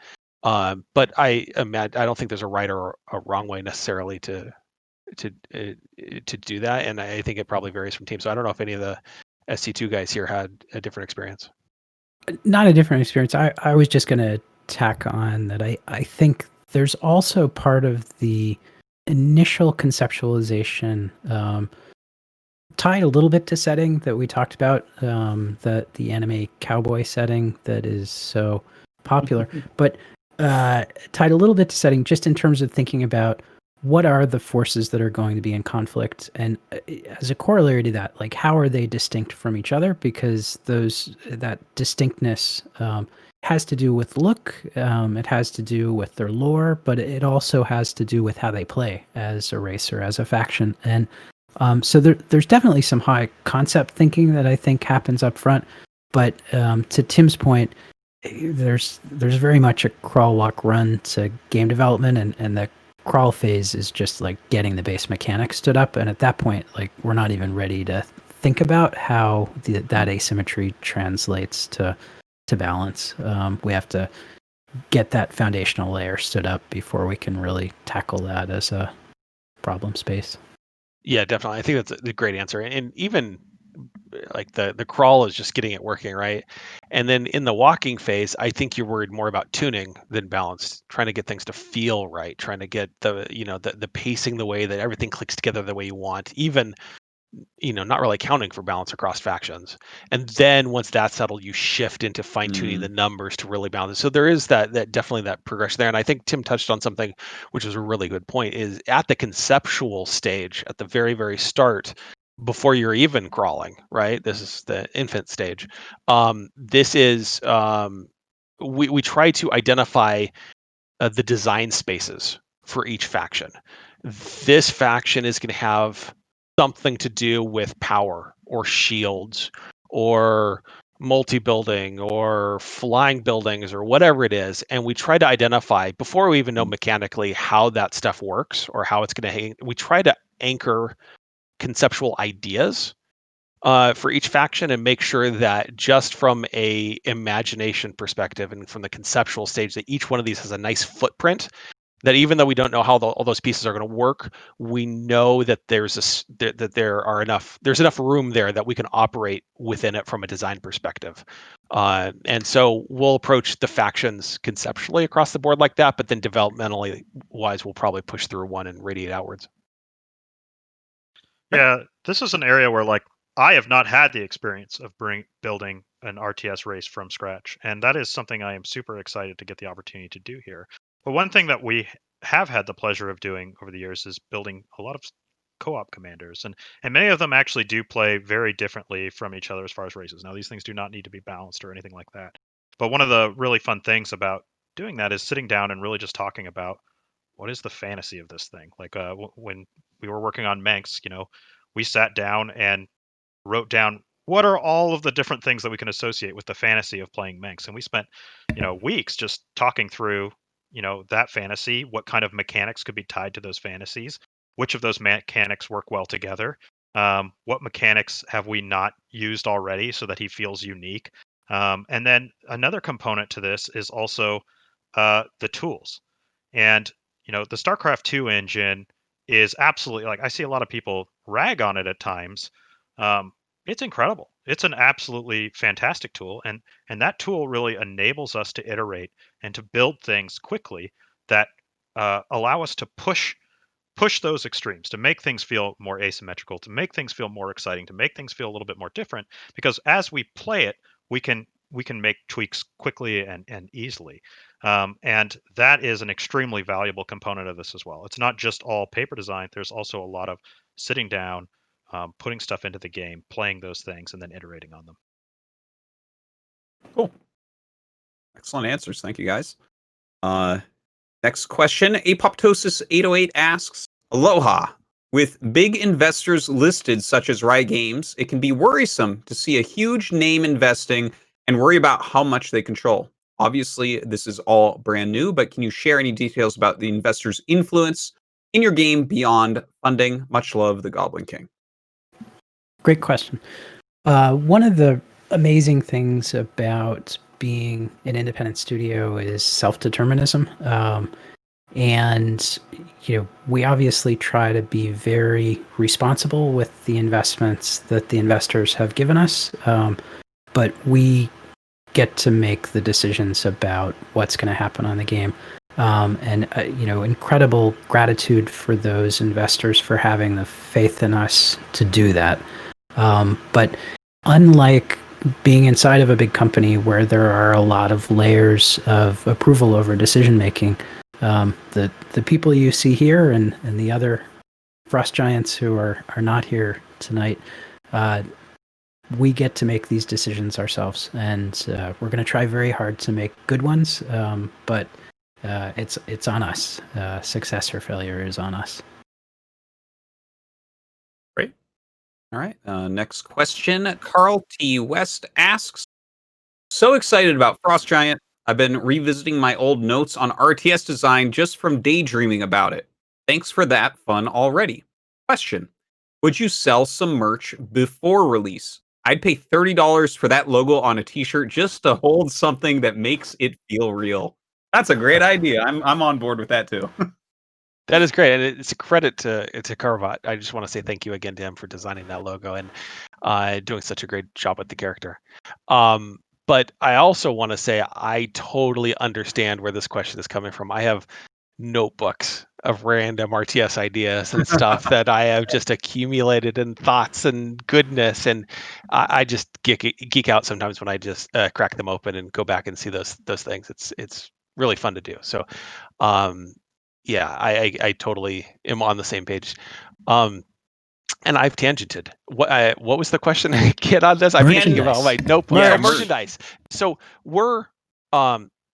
But I don't think there's a right or a wrong way necessarily to do that, and I think it probably varies from team. So I don't know if any of the SC2 guys here had a different experience. Not a different experience. I was just going to tack on that I think there's also part of the initial conceptualization tied a little bit to setting that we talked about, the anime cowboy setting that is so popular, but tied a little bit to setting just in terms of thinking about what are the forces that are going to be in conflict? And as a corollary to that, like, how are they distinct from each other? Because that distinctness has to do with look, it has to do with their lore, but it also has to do with how they play as a race or as a faction. And so there's definitely some high concept thinking that I think happens up front. But to Tim's point, there's very much a crawl, walk, run to game development, and the crawl phase is just like getting the base mechanics stood up. And at that point, like, we're not even ready to think about how that asymmetry translates to balance. We have to get that foundational layer stood up before we can really tackle that as a problem space. Yeah, definitely. I think that's a great answer. And even like the crawl is just getting it working, right? And then in the walking phase, I think you're worried more about tuning than balance, trying to get things to feel right, trying to get the pacing the way that everything clicks together the way you want, even not really counting for balance across factions. And then once that's settled, you shift into fine tuning the numbers to really balance. So there is that definitely that progression there. And I think Tim touched on something which is a really good point, is at the conceptual stage, at the very, very start, before you're even crawling, right? This is the infant stage. This is we try to identify the design spaces for each faction. This faction is going to have something to do with power or shields or multi-building or flying buildings or whatever it is, and we try to identify before we even know mechanically how that stuff works or how it's going to hang. We try to anchor conceptual ideas for each faction and make sure that just from a imagination perspective and from the conceptual stage, that each one of these has a nice footprint, that even though we don't know how all those pieces are going to work, we know that there's enough room there that we can operate within it from a design perspective. And so we'll approach the factions conceptually across the board like that, but then developmentally wise, we'll probably push through one and radiate outwards. Yeah, this is an area where, like, I have not had the experience of building an RTS race from scratch, and that is something I am super excited to get the opportunity to do here. But one thing that we have had the pleasure of doing over the years is building a lot of co-op commanders, and many of them actually do play very differently from each other as far as races. Now, these things do not need to be balanced or anything like that. But one of the really fun things about doing that is sitting down and really just talking about what is the fantasy of this thing. Like when we were working on Manx, we sat down and wrote down what are all of the different things that we can associate with the fantasy of playing Manx, and we spent weeks just talking through that fantasy, what kind of mechanics could be tied to those fantasies, which of those mechanics work well together, what mechanics have we not used already so that he feels unique. And then another component to this is also the tools. And the StarCraft 2 engine is absolutely, like, I see a lot of people rag on it at times. It's incredible. It's an absolutely fantastic tool, and that tool really enables us to iterate and to build things quickly that allow us to push those extremes, to make things feel more asymmetrical, to make things feel more exciting, to make things feel a little bit more different. Because as we play it, we can make tweaks quickly and easily. And that is an extremely valuable component of this as well. It's not just all paper design. There's also a lot of sitting down, putting stuff into the game, playing those things, and then iterating on them. Cool. Excellent answers. Thank you, guys. Next question. Apoptosis808 asks, Aloha. With big investors listed such as Riot Games, it can be worrisome to see a huge name investing and worry about how much they control. Obviously, this is all brand new, but can you share any details about the investors' influence in your game beyond funding? Much love, the Goblin King. Great question. One of the amazing things about being an independent studio is self-determinism. And we obviously try to be very responsible with the investments that the investors have given us, but we get to make the decisions about what's going to happen on the game. And incredible gratitude for those investors for having the faith in us to do that. But unlike being inside of a big company where there are a lot of layers of approval over decision making, The people you see here and the other Frost Giants who are not here tonight, we get to make these decisions ourselves, and we're going to try very hard to make good ones, but it's on us. Success or failure is on us. Great. All right. Next question. Carl T. West asks, so excited about Frost Giant. I've been revisiting my old notes on RTS design just from daydreaming about it. Thanks for that fun already. Question. Would you sell some merch before release? I'd pay $30 for that logo on a t-shirt just to hold something that makes it feel real. That's a great idea. I'm on board with that too. That is great, and it's a credit to Carvat. I just want to say thank you again to him for designing that logo and doing such a great job with the character. But I also want to say I totally understand where this question is coming from. I have notebooks of random RTS ideas and stuff that I have just accumulated in thoughts and goodness, and I just geek out sometimes when I just crack them open and go back and see those things. It's really fun to do. So yeah, I totally am on the same page. And I've tangented. What was the question I get on this? I'm thinking about all my notebooks. Yeah, merchandise. So we're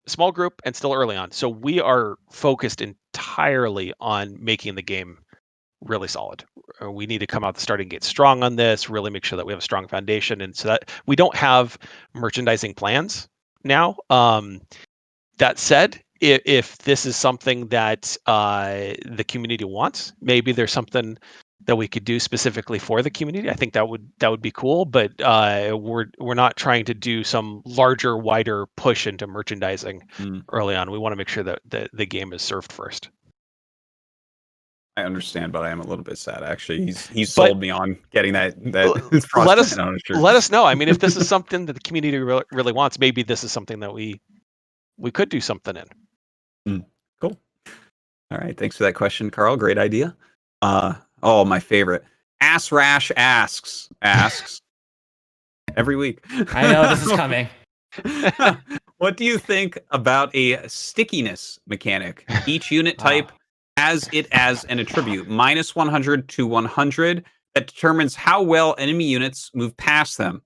small group and still early on. So we are focused entirely on making the game really solid. We need to come out the starting gate strong on this, really make sure that we have a strong foundation. And so that we don't have merchandising plans now. That said, if this is something that the community wants, maybe there's something that we could do specifically for the community. I think that would be cool, but we're not trying to do some larger, wider push into merchandising early on. We want to make sure that the game is served first. I understand, but I am a little bit sad. Actually, he's sold me on getting that. Let us know. I mean, if this is something that the community really wants, maybe this is something that we could do something in. Cool. All right. Thanks for that question, Carl. Great idea. Oh, my favorite. Ass Rash asks every week. I know this is coming. What do you think about a stickiness mechanic? Each unit type has it as an attribute, -100 to 100, that determines how well enemy units move past them.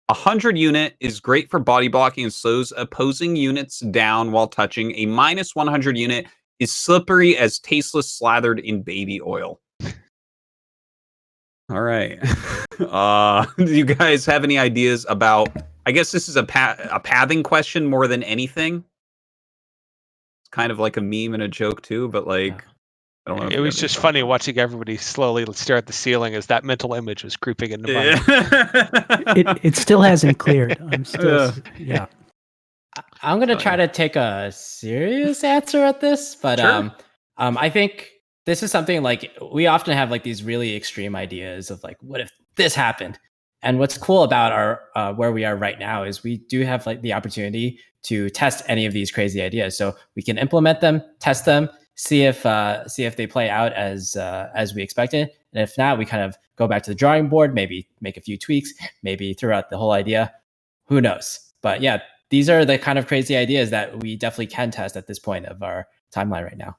100 unit is great for body blocking and slows opposing units down while touching. A -100 unit is slippery as tasteless slathered in baby oil. All right. Do you guys have any ideas about, I guess this is a pathing question more than anything. It's kind of like a meme and a joke too, but like, I don't know. It was just funny watching everybody slowly stare at the ceiling as that mental image was creeping into my mind. It still hasn't cleared. I'm still, yeah. I'm going to try to take a serious answer at this, but sure. I think this is something like we often have like these really extreme ideas of like, what if this happened? And what's cool about our where we are right now is we do have like the opportunity to test any of these crazy ideas. So we can implement them, test them, see if they play out as we expected. And if not, we kind of go back to the drawing board, maybe make a few tweaks, maybe throw out the whole idea. Who knows? But yeah, these are the kind of crazy ideas that we definitely can test at this point of our timeline right now.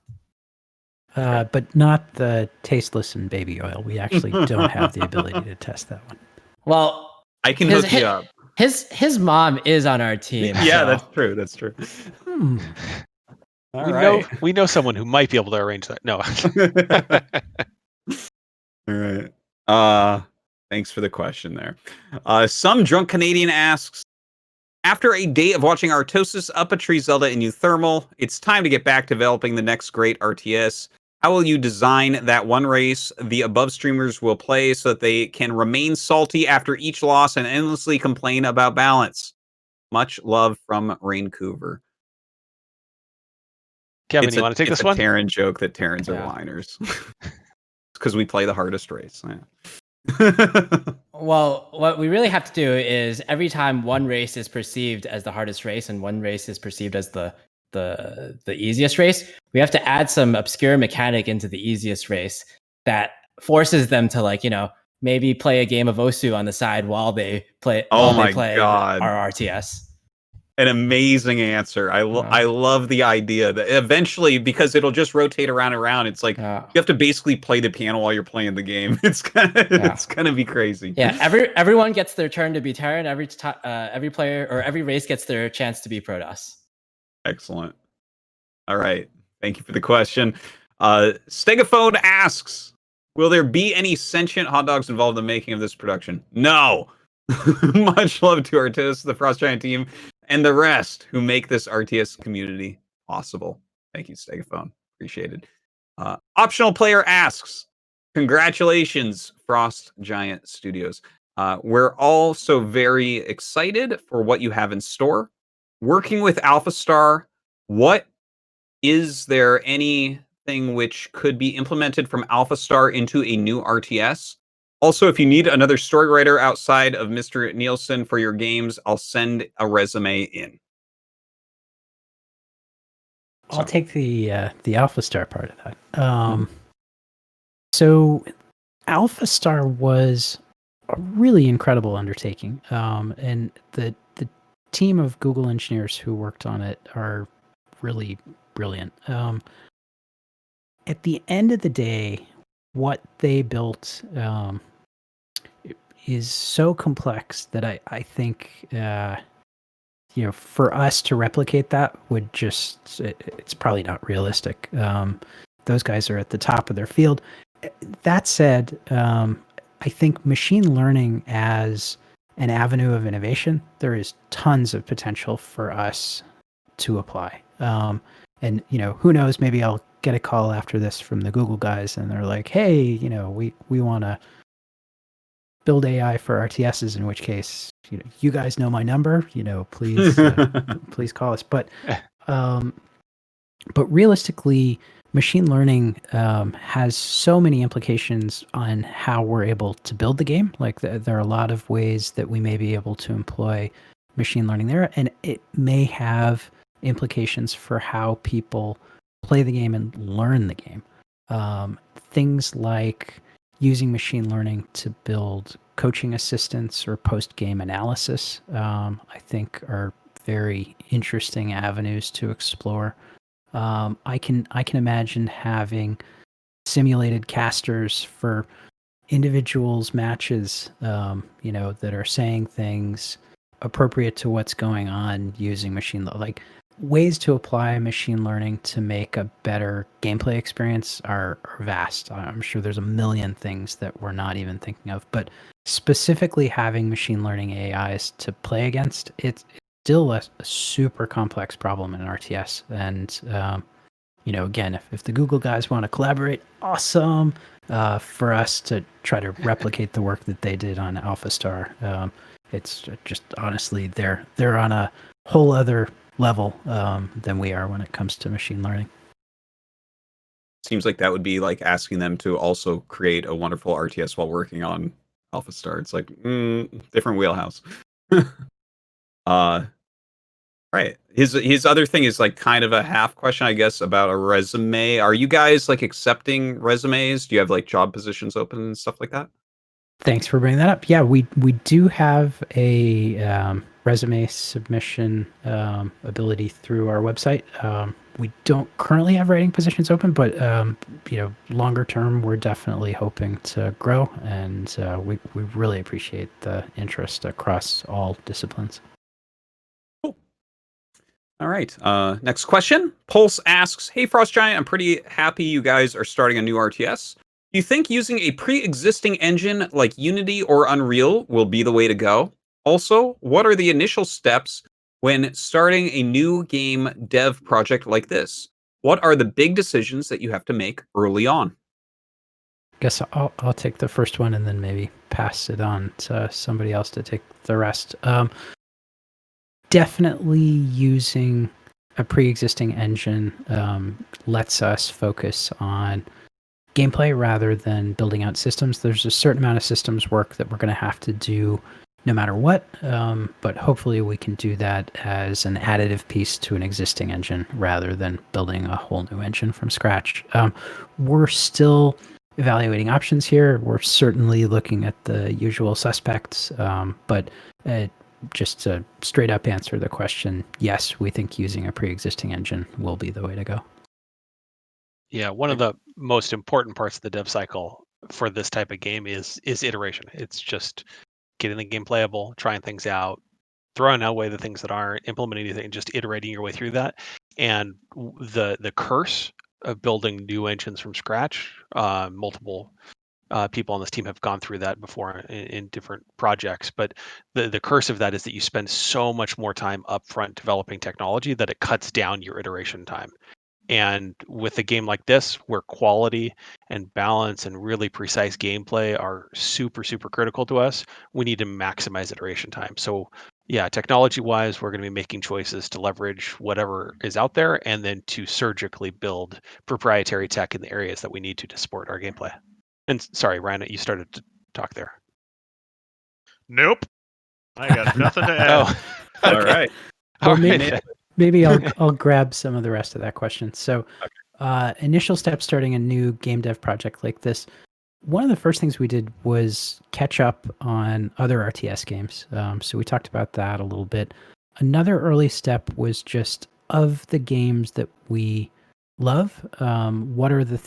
But not the tasteless and baby oil. We actually don't have the ability to test that one. Well, I can hook you up. His mom is on our team. Yeah, so. That's true. That's true. We know someone who might be able to arrange that. No. All right. Thanks for the question there. Some drunk Canadian asks, after a day of watching Artosis, Up a Tree, Zelda, and Thermal, it's time to get back to developing the next great RTS. How will you design that one race the above streamers will play so that they can remain salty after each loss and endlessly complain about balance? Much love from Raincouver. Kevin, you want to take this one? It's a Terran joke that Terrans are liners. Because we play the hardest race. Yeah. Well, what we really have to do is every time one race is perceived as the hardest race and one race is perceived as the easiest race, we have to add some obscure mechanic into the easiest race that forces them to, like, you know, maybe play a game of Osu on the side while they play. Oh my God. Our RTS. an amazing answer. I love the idea that eventually, because it'll just rotate around and around. It's like you have to basically play the piano while you're playing the game. It's gonna be crazy. Yeah, everyone gets their turn to be Terran. Every player or every race gets their chance to be Protoss. Excellent. All right. Thank you for the question. Stegophone asks, will there be any sentient hot dogs involved in the making of this production? No. Much love to Artis, the Frost Giant team, and the rest who make this RTS community possible. Thank you, Stegophone. Appreciate it. Optional player asks, congratulations, Frost Giant Studios. We're all so very excited for what you have in store. Working with AlphaStar, what is there anything which could be implemented from AlphaStar into a new RTS? Also, if you need another story writer outside of Mr. Nielsen for your games, I'll send a resume in. I'll take the AlphaStar part of that. So AlphaStar was a really incredible undertaking, and the team of Google engineers who worked on it are really brilliant. At the end of the day, what they built is so complex that I think for us to replicate that would just it's probably not realistic. Those guys are at the top of their field. That said, I think machine learning as an avenue of innovation, there is tons of potential for us to apply. And who knows, maybe I'll get a call after this from the Google guys and they're like, hey, we want to build AI for RTSs, in which case, you guys know my number, please, please call us. But realistically, machine learning has so many implications on how we're able to build the game. Like there are a lot of ways that we may be able to employ machine learning there, and it may have implications for how people play the game and learn the game. Things like using machine learning to build coaching assistants or post-game analysis, I think are very interesting avenues to explore. I can imagine having simulated casters for individuals' matches, that are saying things appropriate to what's going on using machine learning. Like ways to apply machine learning to make a better gameplay experience are vast. I'm sure there's a million things that we're not even thinking of, but specifically having machine learning AIs to play against, it's still a super complex problem in RTS. And, again, if the Google guys want to collaborate, awesome. For us to try to replicate the work that they did on AlphaStar, it's just honestly, they're on a whole other level than we are when it comes to machine learning. Seems like that would be like asking them to also create a wonderful RTS while working on AlphaStar. It's like different wheelhouse. Right. His other thing is like kind of a half question, I guess, about a resume. Are you guys like accepting resumes? Do you have like job positions open and stuff like that? Thanks for bringing that up. Yeah, we do have a resume submission ability through our website. We don't currently have writing positions open, but longer term, we're definitely hoping to grow, and we really appreciate the interest across all disciplines. Cool. All right. Next question. Pulse asks, "Hey Frost Giant, I'm pretty happy you guys are starting a new RTS. Do you think using a pre-existing engine like Unity or Unreal will be the way to go? Also, what are the initial steps when starting a new game dev project like this? What are the big decisions that you have to make early on?" Guess I'll take the first one and then maybe pass it on to somebody else to take the rest. Definitely using a pre-existing engine lets us focus on gameplay rather than building out systems. There's a certain amount of systems work that we're going to have to do no matter what, but hopefully we can do that as an additive piece to an existing engine rather than building a whole new engine from scratch. We're still evaluating options here. We're certainly looking at the usual suspects, but just to straight up answer the question, yes, we think using a pre-existing engine will be the way to go. Yeah, one of the most important parts of the dev cycle for this type of game is iteration. It's just getting the game playable, trying things out, throwing away the things that aren't, implementing anything, just iterating your way through that. And the curse of building new engines from scratch, multiple people on this team have gone through that before in different projects. But the curse of that is that you spend so much more time upfront developing technology that it cuts down your iteration time. And with a game like this, where quality and balance and really precise gameplay are super, super critical to us, we need to maximize iteration time. So, yeah, technology wise, we're going to be making choices to leverage whatever is out there and then to surgically build proprietary tech in the areas that we need to support our gameplay. And sorry, Ryan, you started to talk there. Nope. I got nothing to add. Oh, All right. Well, all maybe, right. maybe I'll grab some of the rest of that question. So, initial steps starting a new game dev project like this. One of the first things we did was catch up on other RTS games. So we talked about that a little bit. Another early step was just of the games that we love, what are the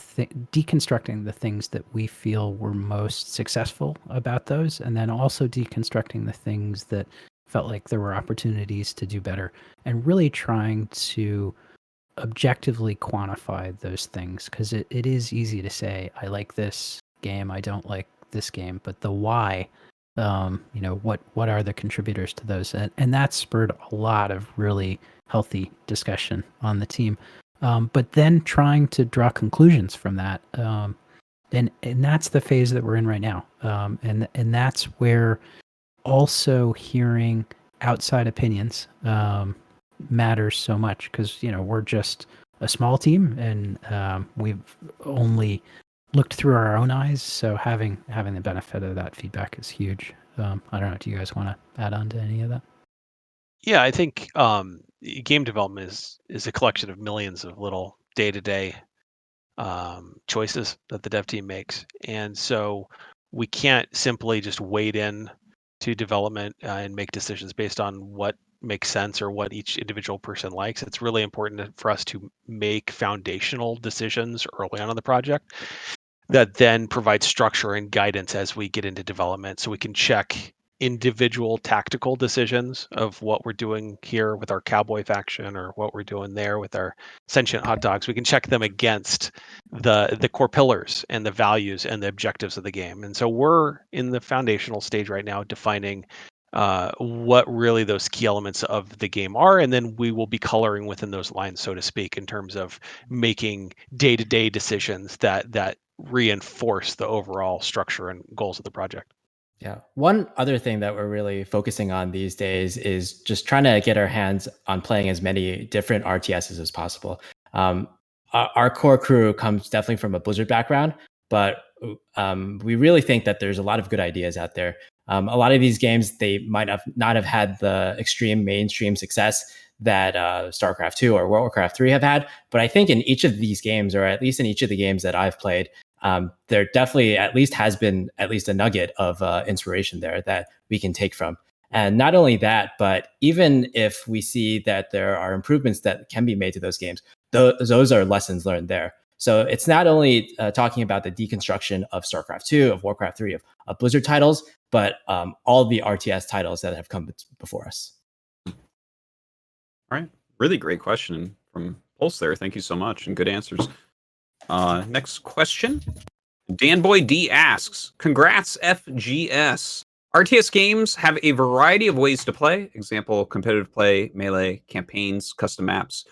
deconstructing the things that we feel were most successful about those, and then also deconstructing the things that felt like there were opportunities to do better, and really trying to objectively quantify those things, because it is easy to say, I like this game, I don't like this game, but the why, what are the contributors to those, and that spurred a lot of really healthy discussion on the team. But then trying to draw conclusions from that, and that's the phase that we're in right now, and that's where also hearing outside opinions matters so much, because we're just a small team, and we've only looked through our own eyes, so having the benefit of that feedback is huge. I don't know, do you guys want to add on to any of that? Yeah, I think game development is a collection of millions of little day-to-day choices that the dev team makes, and so we can't simply just wade in to development and make decisions based on what makes sense or what each individual person likes. It's really important for us to make foundational decisions early on in the project that then provide structure and guidance as we get into development, so we can check individual tactical decisions of what we're doing here with our cowboy faction or what we're doing there with our sentient hot dogs. We can check them against the core pillars and the values and the objectives of the game. And so we're in the foundational stage right now, defining what really those key elements of the game are, and then we will be coloring within those lines, so to speak, in terms of making day-to-day decisions that reinforce the overall structure and goals of the project. Yeah. One other thing that we're really focusing on these days is just trying to get our hands on playing as many different RTSs as possible. Our core crew comes definitely from a Blizzard background, but we really think that there's a lot of good ideas out there. A lot of these games, they might not have had the extreme mainstream success that StarCraft 2 or World of Warcraft 3 have had. But I think in each of these games, or at least in each of the games that I've played, there definitely has been at least a nugget of inspiration there that we can take from. And not only that, but even if we see that there are improvements that can be made to those games, those are lessons learned there. So it's not only talking about the deconstruction of StarCraft 2, of Warcraft 3, of Blizzard titles, but all the RTS titles that have come before us. All right. Really great question from Pulse there. Thank you so much, and good answers. Next question. Danboy D asks, congrats FGS. RTS games have a variety of ways to play. Example, competitive play, melee, campaigns, custom maps.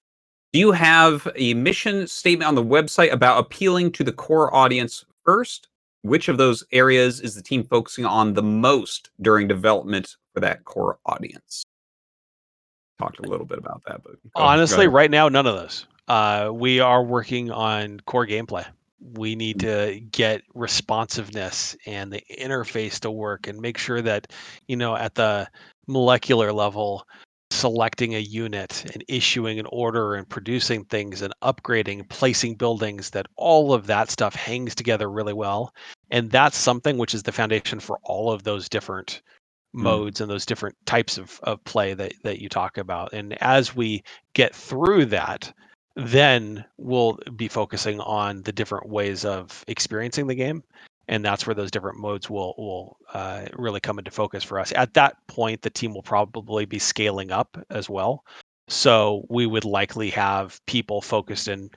Do you have a mission statement on the website about appealing to the core audience first? Which of those areas is the team focusing on the most during development for that core audience? Talked a little bit about that, but honestly, right now, none of those. We are working on core gameplay. We need to get responsiveness and the interface to work, and make sure that, at the molecular level, selecting a unit and issuing an order and producing things and upgrading, placing buildings, that all of that stuff hangs together really well. And that's something which is the foundation for all of those different modes and those different types of play that you talk about. And as we get through that, then we'll be focusing on the different ways of experiencing the game. And that's where those different modes will really come into focus for us. At that point, the team will probably be scaling up as well. So we would likely have people focused in,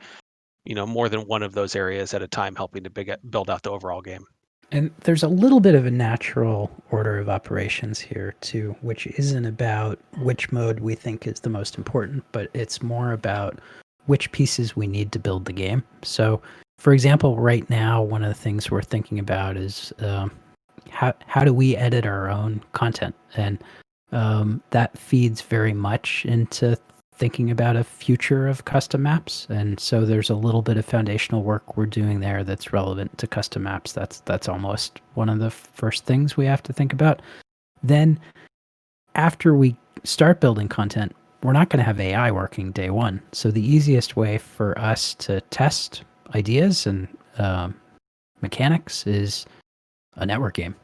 more than one of those areas at a time, helping to build out the overall game. And there's a little bit of a natural order of operations here too, which isn't about which mode we think is the most important, but it's more about which pieces we need to build the game. So, for example, right now, one of the things we're thinking about is how do we edit our own content? And that feeds very much into thinking about a future of custom maps. And so there's a little bit of foundational work we're doing there that's relevant to custom maps. That's almost one of the first things we have to think about. Then after we start building content, we're not going to have AI working day one. So the easiest way for us to test ideas and mechanics is a network game,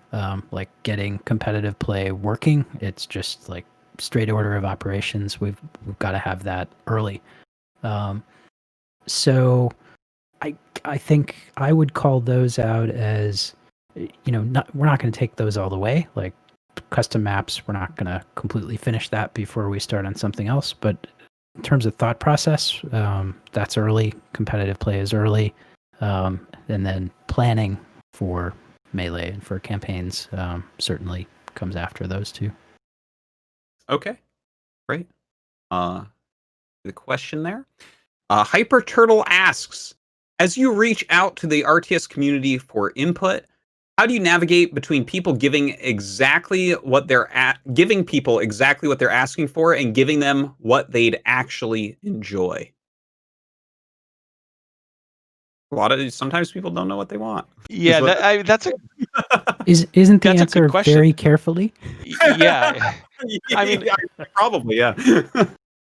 like getting competitive play working. It's just like straight order of operations. We've got to have that early. So I think I would call those out as, we're not going to take those all the way. Like custom maps, we're not going to completely finish that before we start on something else. But in terms of thought process, that's early. Competitive play is early. And then planning for Melee and for campaigns certainly comes after those two. Okay, great. The question there. Hyper Turtle asks, as you reach out to the RTS community for input, how do you navigate between people giving people exactly what they're asking for and giving them what they'd actually enjoy? Sometimes people don't know what they want. Yeah, that's isn't the that's answer very carefully? Yeah. I mean, probably, yeah.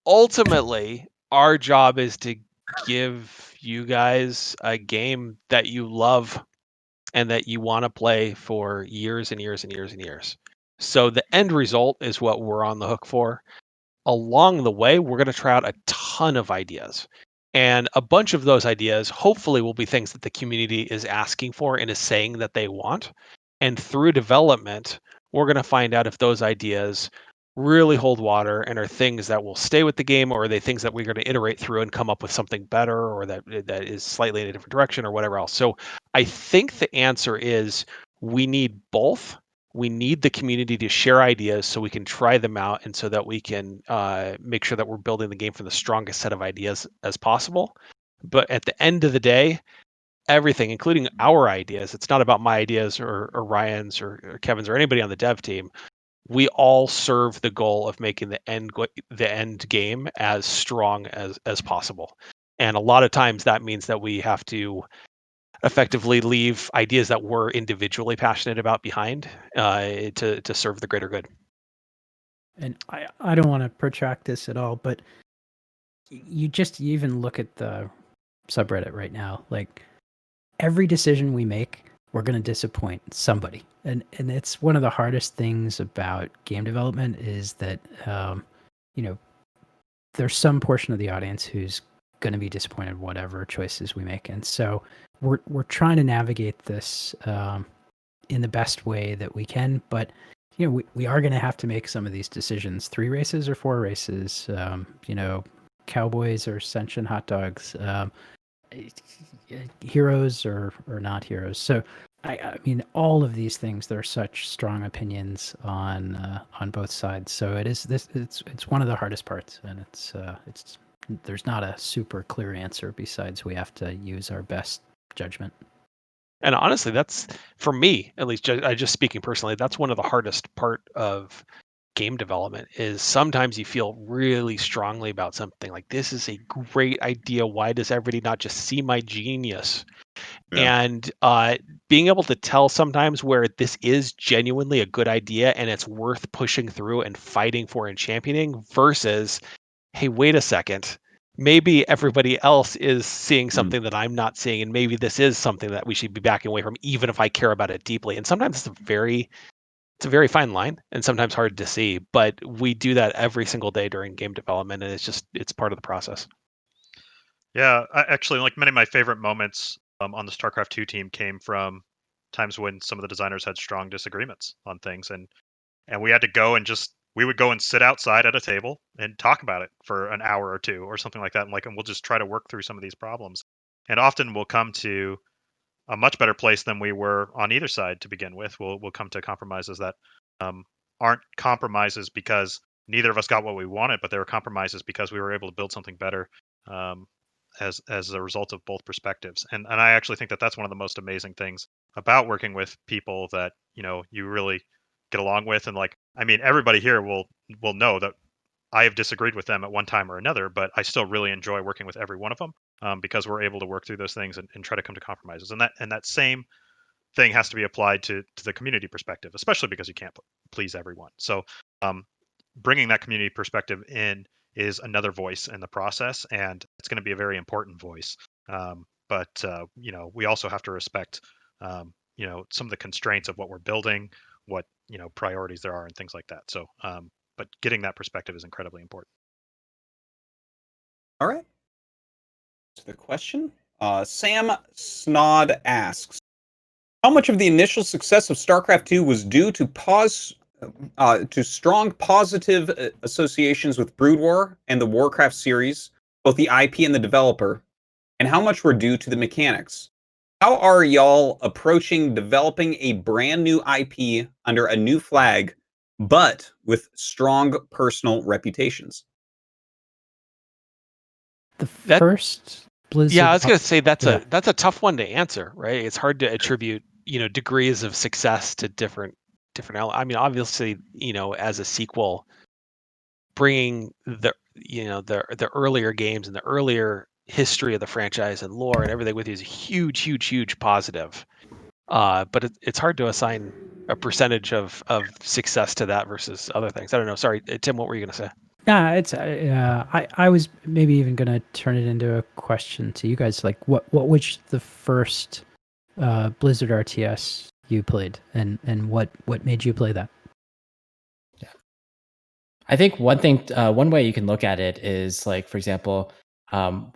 Ultimately, our job is to give you guys a game that you love and that you want to play for years and years and years and years. So the end result is what we're on the hook for. Along the way, we're going to try out a ton of ideas. And a bunch of those ideas hopefully will be things that the community is asking for and is saying that they want. And through development, we're going to find out if those ideas really hold water and are things that will stay with the game, or are they things that we're going to iterate through and come up with something better, or that is slightly in a different direction or whatever else. So I think the answer is we need both. We need the community to share ideas so we can try them out and so that we can make sure that we're building the game from the strongest set of ideas as possible. But at the end of the day, everything, including our ideas, it's not about my ideas or Ryan's or Kevin's or anybody on the dev team. We all serve the goal of making the end game as strong as possible. And a lot of times that means that we have to effectively leave ideas that we're individually passionate about behind to serve the greater good. And I don't want to protract this at all, but you even look at the subreddit right now. Like every decision we make, we're going to disappoint somebody. And it's one of the hardest things about game development is that, there's some portion of the audience who's going to be disappointed whatever choices we make. And so we're trying to navigate this in the best way that we can. But, we are going to have to make some of these decisions, 3 races or 4 races, cowboys or sentient hot dogs, heroes or not heroes. So I mean, all of these things, there are such strong opinions on both sides. So it's one of the hardest parts, and it's there's not a super clear answer besides we have to use our best judgment. And honestly, that's, for me at least, I just speaking personally, that's one of the hardest part of game development is sometimes you feel really strongly about something like, this is a great idea. Why does everybody not just see my genius? Yeah. And being able to tell sometimes where this is genuinely a good idea and it's worth pushing through and fighting for and championing versus, hey, wait a second, maybe everybody else is seeing something that I'm not seeing, and maybe this is something that we should be backing away from, even if I care about it deeply. And sometimes it's a very it's a very fine line and sometimes hard to see, but we do that every single day during game development, and it's part of the process. Yeah, actually, like many of my favorite moments on the StarCraft 2 team came from times when some of the designers had strong disagreements on things, and we had to go and we would go and sit outside at a table and talk about it for an hour or two or something like that, and we'll just try to work through some of these problems, and often we'll come to a much better place than we were on either side to begin with. We'll come to compromises that aren't compromises because neither of us got what we wanted, but they were compromises because we were able to build something better um, as a result of both perspectives. And I actually think that that's one of the most amazing things about working with people that you really get along with. And like, I mean, everybody here will know that I have disagreed with them at one time or another, but I still really enjoy working with every one of them because we're able to work through those things and try to come to compromises. And that same thing has to be applied to the community perspective, especially because you can't please everyone. So um, bringing that community perspective in is another voice in the process, and it's going to be a very important voice. But we also have to respect some of the constraints of what we're building, what priorities there are, and things like that. So but getting that perspective is incredibly important. All right. To the question, Sam Snod asks, how much of the initial success of StarCraft II was due to strong positive associations with Brood War and the Warcraft series, both the IP and the developer, and how much were due to the mechanics? How are y'all approaching developing a brand new IP under a new flag, but with strong personal reputations? The first Blizzard. Yeah, I was gonna say that's Yeah. a tough one to answer, right? It's hard to attribute degrees of success to different. I mean, obviously, as a sequel, bringing the earlier games and the earlier history of the franchise and lore and everything with you is a huge, huge, huge positive. But it's hard to assign a percentage of success to that versus other things. I don't know. Sorry, Tim, what were you gonna say? Yeah, it's I was maybe even gonna turn it into a question to you guys, like what was the first Blizzard RTS you played, and what made you play that? I think one way you can look at it is like, for example,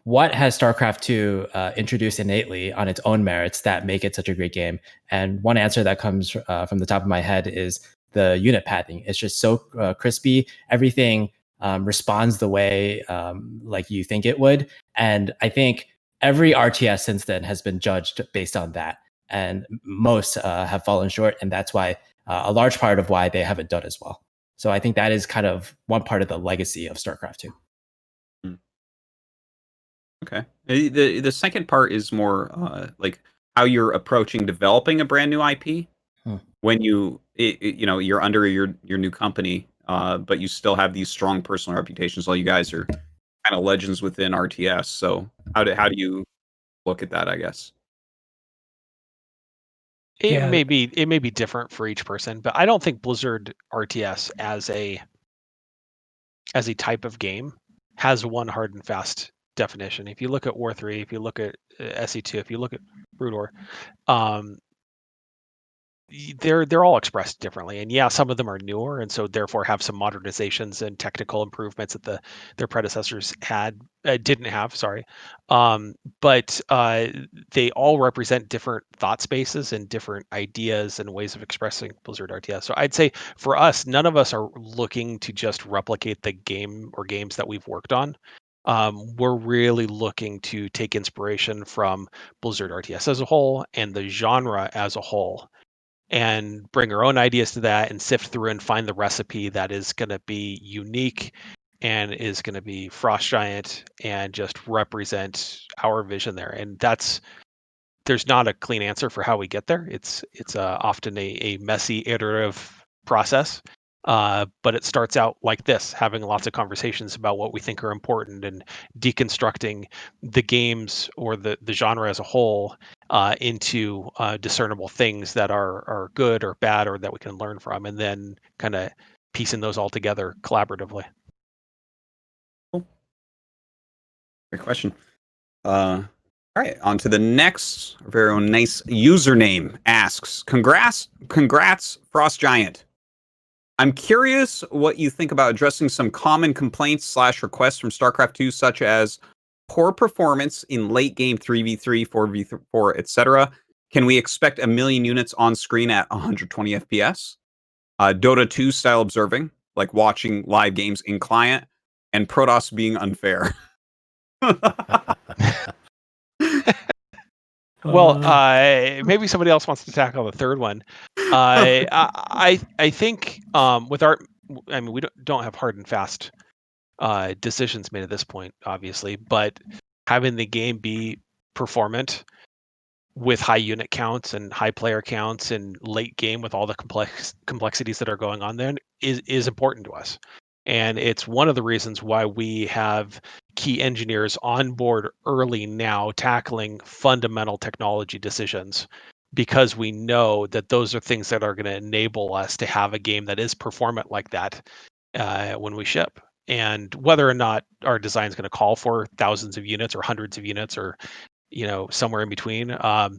what has StarCraft 2 introduced innately on its own merits that make it such a great game? And one answer that comes from the top of my head is the unit pathing. It's just so crispy. Everything responds the way like you think it would. And I think every RTS since then has been judged based on that. And most have fallen short. And that's why a large part of why they haven't done as well. So I think that is kind of one part of the legacy of StarCraft 2. Okay. The second part is more like how you're approaching developing a brand new IP when you're under your new company, but you still have these strong personal reputations. All you guys are kind of legends within RTS. So how do you look at that, I guess? It may be different for each person, but I don't think Blizzard RTS as a type of game has one hard and fast definition. If you look at War 3, if you look at SE2, if you look at Brood War, they're all expressed differently, and yeah, some of them are newer, and so therefore have some modernizations and technical improvements that their predecessors didn't have. Sorry, but they all represent different thought spaces and different ideas and ways of expressing Blizzard RTS. So I'd say for us, none of us are looking to just replicate the game or games that we've worked on. We're really looking to take inspiration from Blizzard RTS as a whole and the genre as a whole, and bring our own ideas to that and sift through and find the recipe that is going to be unique and is going to be Frost Giant and just represent our vision there. And there's not a clean answer for how we get there. It's often a messy iterative process. But it starts out like this, having lots of conversations about what we think are important and deconstructing the games or the genre as a whole into discernible things that are good or bad or that we can learn from, and then kind of piecing those all together collaboratively. Cool. Great question. All right, on to the next. Our very own nice username asks, congrats, Frost Giant. I'm curious what you think about addressing some common complaints / requests from StarCraft 2, such as poor performance in late game 3v3, 4v4, etc. Can we expect a million units on screen at 120 FPS? Dota 2 style observing, like watching live games in client, and Protoss being unfair. Well, maybe somebody else wants to tackle the third one. I think with art, I mean, we don't have hard and fast decisions made at this point, obviously, but having the game be performant with high unit counts and high player counts and late game with all the complexities that are going on there is important to us. And it's one of the reasons why we have key engineers on board early now tackling fundamental technology decisions, because we know that those are things that are going to enable us to have a game that is performant like that when we ship. And whether or not our design is going to call for thousands of units or hundreds of units or somewhere in between, I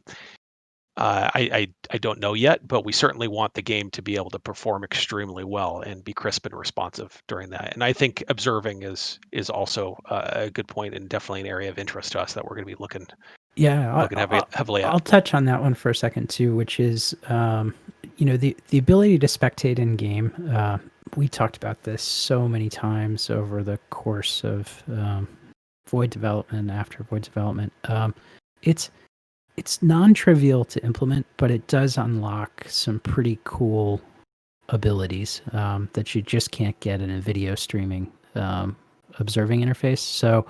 don't know yet, but we certainly want the game to be able to perform extremely well and be crisp and responsive during that. And I think observing is also a good point and definitely an area of interest to us that we're going to be looking heavily at. I'll touch on that one for a second too, which is the ability to spectate in game. We talked about this so many times over the course of Void development, after Void development. It's non-trivial to implement, but it does unlock some pretty cool abilities that you just can't get in a video streaming observing interface. So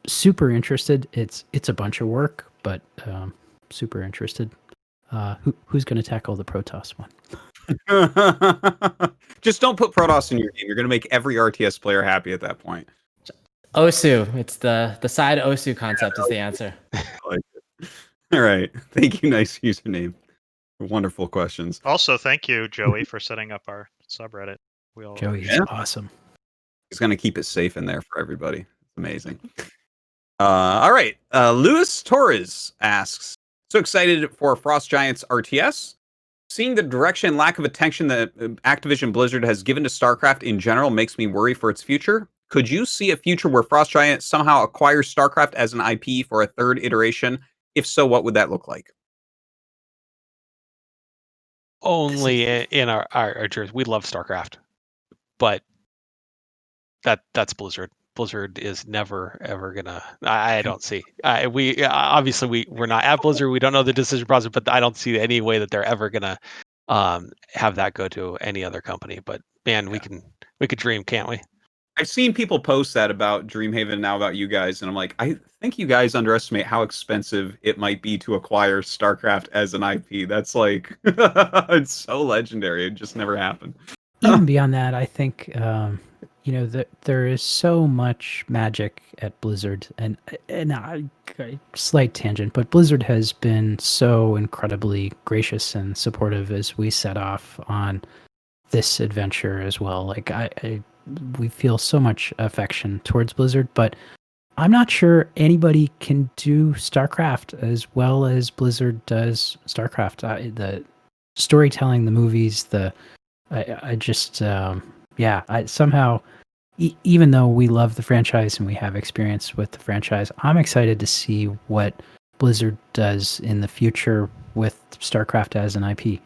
super interested. It's a bunch of work, but super interested. Who's going to tackle the Protoss one? Just don't put Protoss in your game. You're going to make every RTS player happy at that point. Osu. It's the side Osu concept is the answer. All right. Thank you. Nice username. Wonderful questions. Also, thank you, Joey, for setting up our subreddit. Joey is awesome. He's going to keep it safe in there for everybody. It's amazing. All right. Luis Torres asks, so excited for Frost Giants RTS. Seeing the direction and lack of attention that Activision Blizzard has given to StarCraft in general makes me worry for its future. Could you see a future where Frost Giant somehow acquires StarCraft as an IP for a third iteration? If so, what would that look like? Only in our jersey. We love StarCraft, but that's Blizzard. Blizzard is never ever gonna. I don't see. We obviously we're not at Blizzard. We don't know the decision process, but I don't see any way that they're ever gonna have that go to any other company. But man, we could dream, can't we? I've seen people post that about Dreamhaven and now about you guys, and I'm like, I think you guys underestimate how expensive it might be to acquire StarCraft as an IP. That's like, it's so legendary. It just never happened. Even beyond that, I think there is so much magic at Blizzard, and slight tangent, but Blizzard has been so incredibly gracious and supportive as we set off on this adventure as well. Like we feel so much affection towards Blizzard, but I'm not sure anybody can do StarCraft as well as Blizzard does StarCraft. The storytelling, the movies, I somehow, even though we love the franchise and we have experience with the franchise, I'm excited to see what Blizzard does in the future with StarCraft as an IP.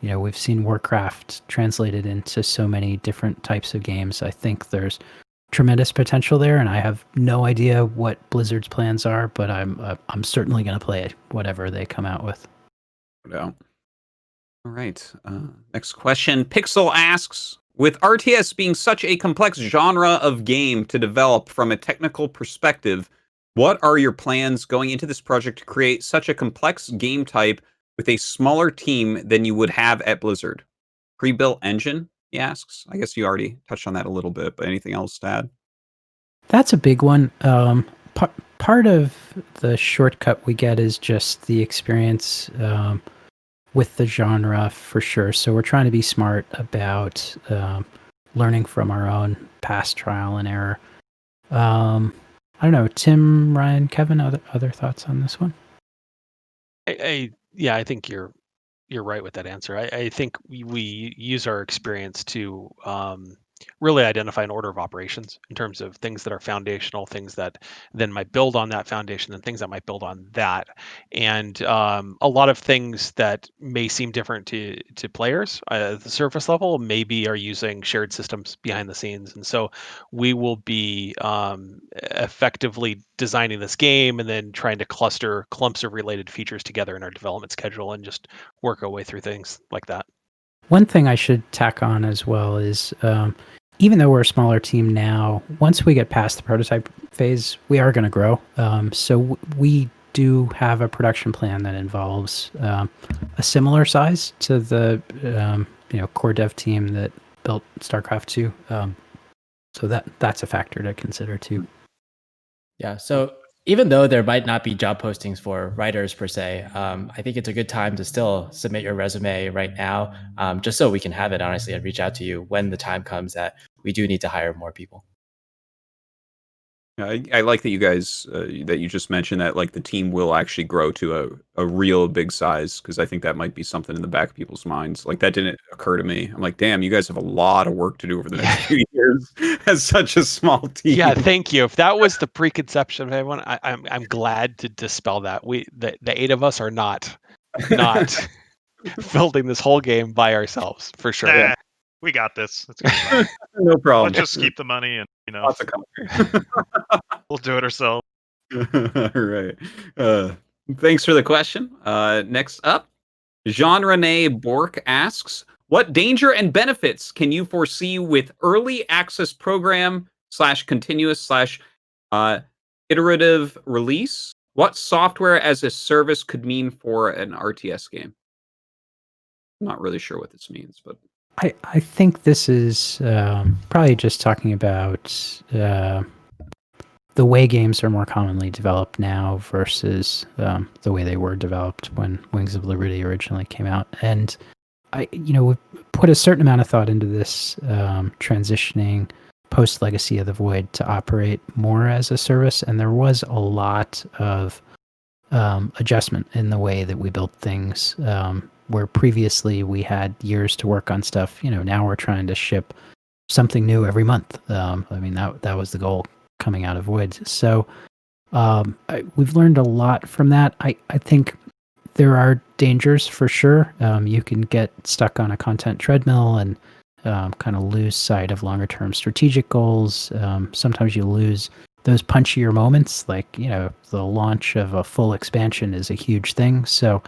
We've seen Warcraft translated into so many different types of games. I think there's tremendous potential there, and I have no idea what Blizzard's plans are, but I'm certainly going to play it, whatever they come out with. No. All right. Next question. Pixel asks, with RTS being such a complex genre of game to develop from a technical perspective, what are your plans going into this project to create such a complex game type with a smaller team than you would have at Blizzard? Pre-built engine, he asks. I guess you already touched on that a little bit, but anything else to add? That's a big one. Part of the shortcut we get is just the experience with the genre, for sure. So we're trying to be smart about learning from our own past trial and error. I don't know, Tim, Ryan, Kevin, other thoughts on this one? I think you're you're right with that answer. I think we use our experience to really identify an order of operations in terms of things that are foundational, things that then might build on that foundation, and things that might build on that. And a lot of things that may seem different to players at the surface level maybe are using shared systems behind the scenes. And so we will be effectively designing this game and then trying to cluster clumps of related features together in our development schedule and just work our way through things like that. One thing I should tack on as well is even though we're a smaller team now, once we get past the prototype phase, we are going to grow. So we do have a production plan that involves a similar size to the core dev team that built StarCraft 2. So that's a factor to consider too. Yeah. So even though there might not be job postings for writers per se, I think it's a good time to still submit your resume right now, just so we can have it, honestly, and reach out to you when the time comes that we do need to hire more people. I like that you guys that you just mentioned that like the team will actually grow to a real big size, because I think that might be something in the back of people's minds. Like that didn't occur to me. I'm like, damn, you guys have a lot of work to do over the next few years as such a small team. Yeah, thank you. If that was the preconception of everyone, I'm glad to dispel that. The 8 of us are not building this whole game by ourselves for sure. Nah, we got this. It's gonna be fine. No problem. Let's just keep the money and Lots of comfort. we'll do it ourselves. All right. Thanks for the question. Next up, Jean Rene Bork asks, what danger and benefits can you foresee with early access program / continuous / iterative release? What software as a service could mean for an RTS game? I'm not really sure what this means, but I think this is probably just talking about the way games are more commonly developed now versus the way they were developed when Wings of Liberty originally came out. And we put a certain amount of thought into this transitioning post Legacy of the Void to operate more as a service, and there was a lot of adjustment in the way that we built things. Where previously we had years to work on stuff, now we're trying to ship something new every month. That was the goal coming out of Void. So we've learned a lot from that. I think there are dangers for sure. You can get stuck on a content treadmill and kind of lose sight of longer term strategic goals. Sometimes you lose those punchier moments, like, the launch of a full expansion is a huge thing. So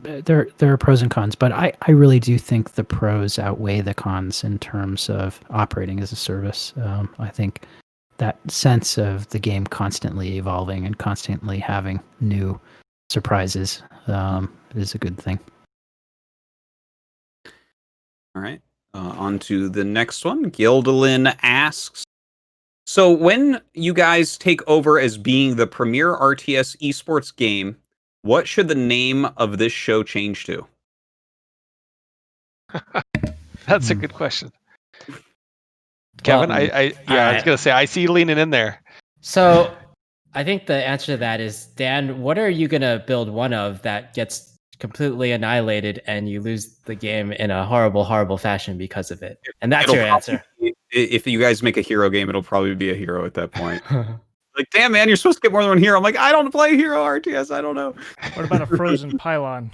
there are pros and cons, but I really do think the pros outweigh the cons in terms of operating as a service. I think that sense of the game constantly evolving and constantly having new surprises is a good thing. all right. On to the next one. Gildalin asks, so when you guys take over as being the premier RTS esports game, what should the name of this show change to? That's a good question. Kevin, Well, I was gonna say I see you leaning in there. So I think the answer to that is, Dan, what are you going to build one of that gets completely annihilated and you lose the game in a horrible, horrible fashion because of it? And that's your answer. If you guys make a hero game, it'll probably be a hero at that point. Like, damn, man, you're supposed to get more than one hero. I'm like, I don't play hero RTS. I don't know. What about a frozen pylon?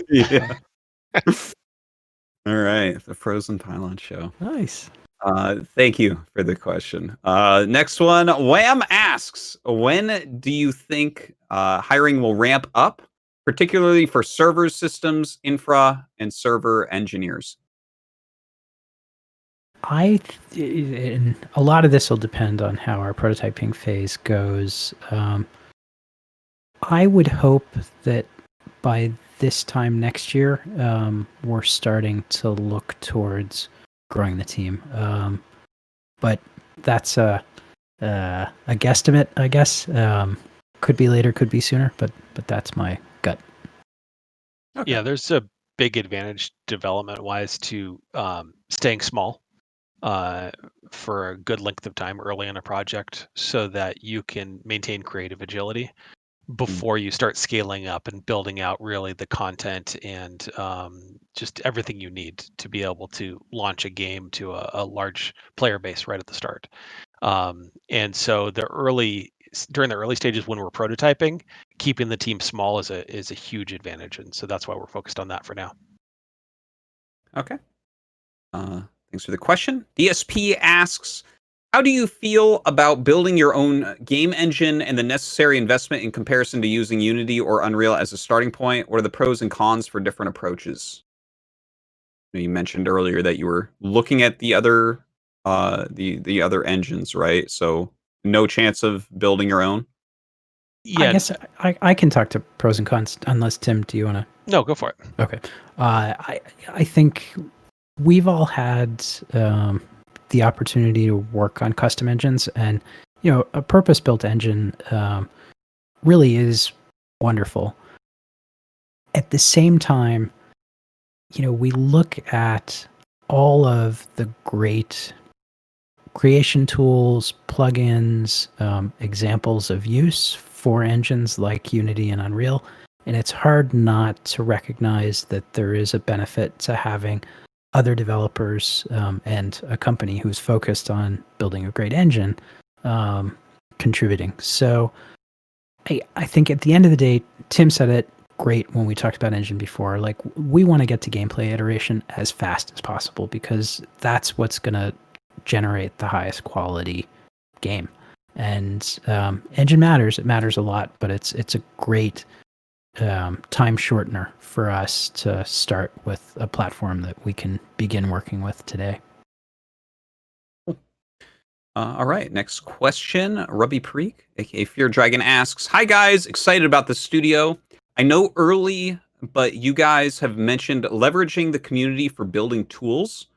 Yeah. All right. The Frozen Pylon show. Nice. Thank you for the question. Next one. Wham asks, when do you think hiring will ramp up, particularly for server systems, infra, and server engineers? And a lot of this will depend on how our prototyping phase goes. I would hope that by this time next year, we're starting to look towards growing the team. But that's a guesstimate, I guess. Could be later, could be sooner, but that's my gut. Okay. Yeah, there's a big advantage development-wise to staying small for a good length of time early in a project, so that you can maintain creative agility. before you start scaling up and building out really the content and just everything you need to be able to launch a game to a large player base right at the start. And so during the early stages when we're prototyping, keeping the team small is a huge advantage, and so that's why we're focused on that for now. Okay. Thanks for the question. DSP asks, how do you feel about building your own game engine and the necessary investment in comparison to using Unity or Unreal as a starting point? What are the pros and cons for different approaches? You mentioned earlier that you were looking at the other the other engines, right? So no chance of building your own. Yeah. I guess I can talk to pros and cons, unless Tim, do you want to? No, go for it. Okay. I think we've all had the opportunity to work on custom engines, and a purpose-built engine really is wonderful. At the same time, we look at all of the great creation tools, plugins, examples of use for engines like Unity and Unreal, and it's hard not to recognize that there is a benefit to having other developers and a company who's focused on building a great engine contributing. So I think at the end of the day, Tim said it great when we talked about engine before. Like, we want to get to gameplay iteration as fast as possible because that's what's going to generate the highest quality game. And engine matters. It matters a lot, but it's a great time shortener for us to start with a platform that we can begin working with today. All right, next question. Rubby Preek, aka Fear Dragon, asks, "Hi guys, excited about the studio. I know early, but you guys have mentioned leveraging the community for building tools.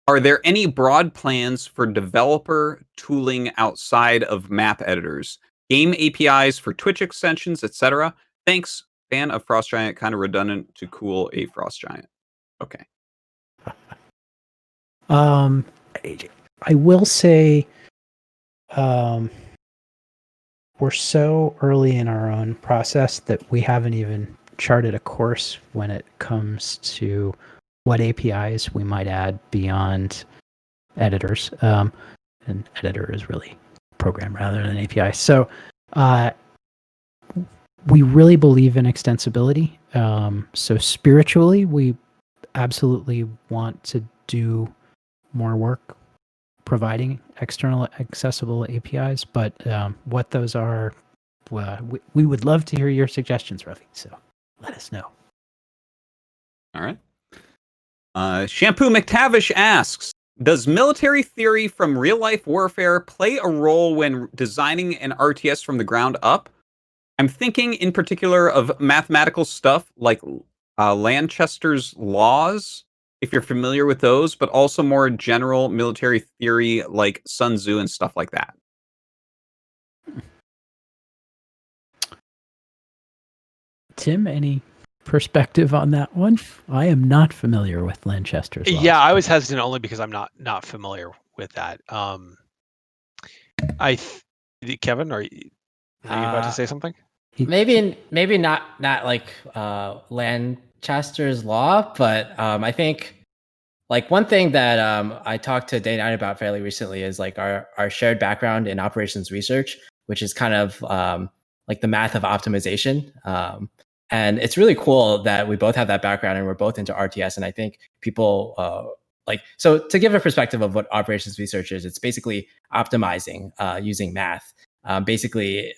Are there any broad plans for developer tooling outside of map editors, game APIs for Twitch extensions, etc.? Thanks. Fan of Frost Giant, kind of redundant to cool a Frost Giant." Okay. I will say we're so early in our own process that we haven't even charted a course when it comes to what APIs we might add beyond editors. An editor is really a program rather than an API. So we really believe in extensibility. So spiritually, we absolutely want to do more work providing external accessible APIs, but what those are, we would love to hear your suggestions, Ruffy. So let us know. All right. Shampoo McTavish asks, "Does military theory from real-life warfare play a role when designing an RTS from the ground up? I'm thinking in particular of mathematical stuff like Lanchester's laws, if you're familiar with those, but also more general military theory like Sun Tzu and stuff like that." Tim, any perspective on that one? I am not familiar with Lanchester's laws. Yeah, I was hesitant only because I'm not familiar with that. Kevin, are you about to say something? Maybe not like Lanchester's law, but I think like one thing that I talked to Day 9 about fairly recently is like our shared background in operations research, which is kind of like the math of optimization. And it's really cool that we both have that background and we're both into RTS. And I think people so to give a perspective of what operations research is, it's basically optimizing using math, basically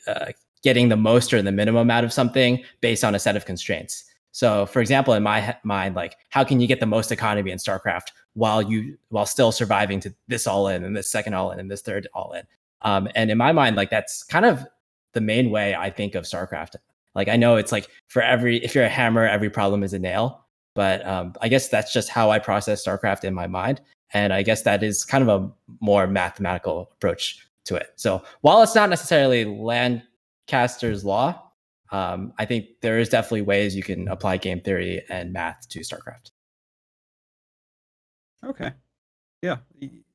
getting the most or the minimum out of something based on a set of constraints. So for example, in my mind, like how can you get the most economy in StarCraft while still surviving to this all in and this second all in and this third all in? And in my mind, like that's kind of the main way I think of StarCraft. Like I know it's like if you're a hammer, every problem is a nail. But I guess that's just how I process StarCraft in my mind. And I guess that is kind of a more mathematical approach to it. So while it's not necessarily Lancaster's law, I think there is definitely ways you can apply game theory and math to StarCraft. Okay. Yeah.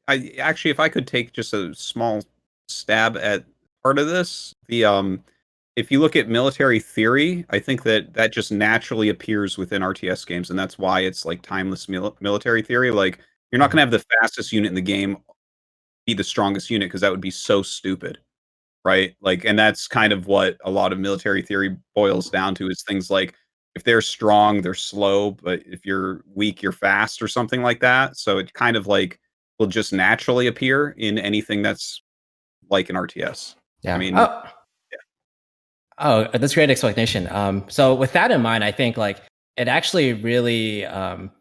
I actually, if I could take just a small stab at part of this, if you look at military theory, I think that just naturally appears within RTS games, and that's why it's like timeless military theory. Like, you're not going to have the fastest unit in the game be the strongest unit because that would be so stupid, right? Like, and that's kind of what a lot of military theory boils down to is things like if they're strong, they're slow, but if you're weak, you're fast or something like that. So it kind of like will just naturally appear in anything that's like an RTS. Yeah. I mean, Oh, that's a great explanation. So with that in mind, I think like it actually really that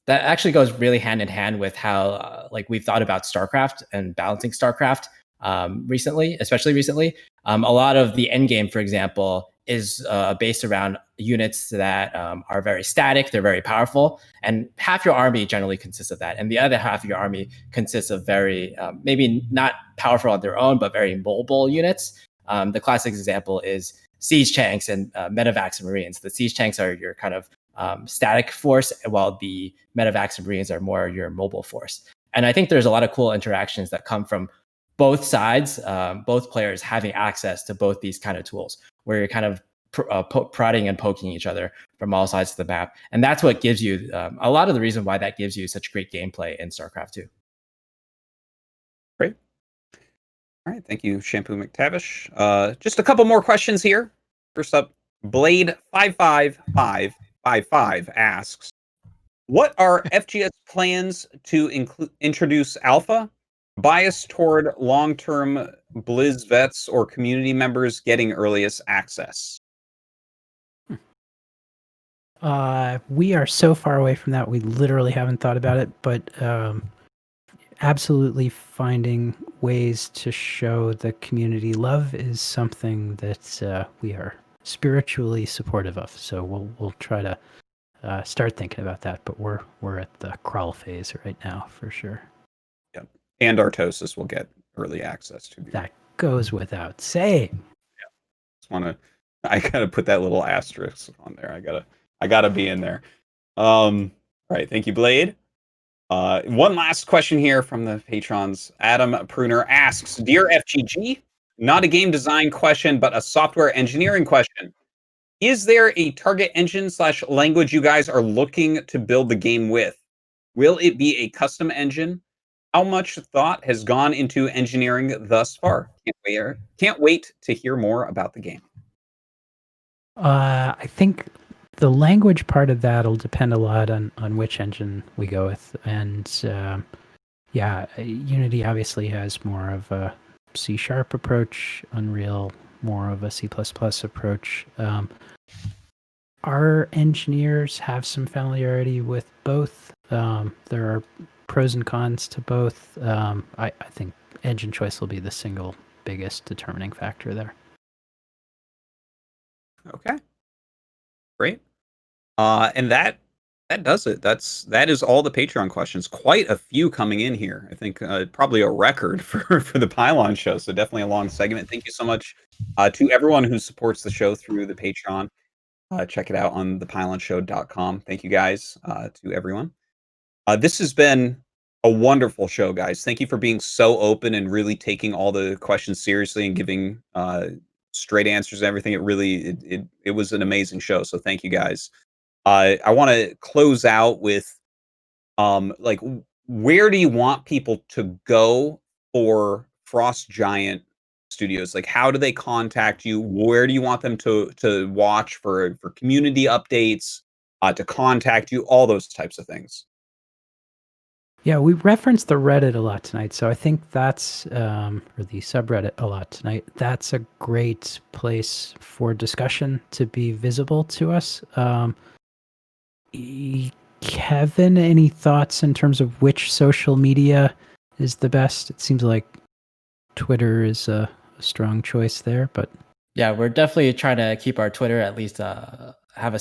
actually goes really hand in hand with how like we've thought about StarCraft and balancing StarCraft recently, especially recently. A lot of the end game, for example, is based around units that are very static, they're very powerful, and half your army generally consists of that, and the other half of your army consists of very maybe not powerful on their own, but very mobile units. The classic example is siege tanks and medevacs and marines. The siege tanks are your kind of static force, while the medevacs and marines are more your mobile force. And I think there's a lot of cool interactions that come from both sides, both players having access to both these kind of tools, where you're kind of prodding and poking each other from all sides of the map. And that's what gives you a lot of the reason why that gives you such great gameplay in StarCraft 2. Great. All right, thank you, Shampoo McTavish. Just a couple more questions here. First up, Blade55555 asks, what are FGS plans to introduce alpha? Bias toward long-term Blizz vets or community members getting earliest access? We are so far away from that. We literally haven't thought about it, but absolutely finding ways to show the community love is something that we are spiritually supportive of. So we'll try to start thinking about that, but we're at the crawl phase right now for sure. Yep. And Artosis will get early access to that. Goes without saying. Yeah. I gotta put that little asterisk on there. I gotta be in there. All right, thank you, Blade. One last question here from the patrons. Adam Pruner asks, Dear FGG, not a game design question, but a software engineering question. Is there a target engine / language you guys are looking to build the game with? Will it be a custom engine? How much thought has gone into engineering thus far? Can't wait to hear more about the game. I think the language part of that will depend a lot on which engine we go with. And yeah, Unity obviously has more of a C# approach, Unreal more of a C++ approach. Our engineers have some familiarity with both. There are pros and cons to both. I think engine choice will be the single biggest determining factor there. Okay, great. And that does it. That is all the Patreon questions. Quite a few coming in here. I think probably a record for the Pylon show. So definitely a long segment. Thank you so much to everyone who supports the show through the Patreon. Check it out on ThePylonShow.com. Thank you guys to everyone. This has been a wonderful show, guys. Thank you for being so open and really taking all the questions seriously and giving straight answers and everything. It was an amazing show. So thank you guys. I want to close out with like, where do you want people to go for Frost Giant Studios? Like, how do they contact you? Where do you want them to watch for community updates, to contact you, all those types of things? Yeah, we referenced the Reddit a lot tonight, so I think that's, or the subreddit a lot tonight. That's a great place for discussion to be visible to us. Kevin, any thoughts in terms of which social media is the best? It seems like Twitter is a strong choice there, but yeah, we're definitely trying to keep our Twitter at least have a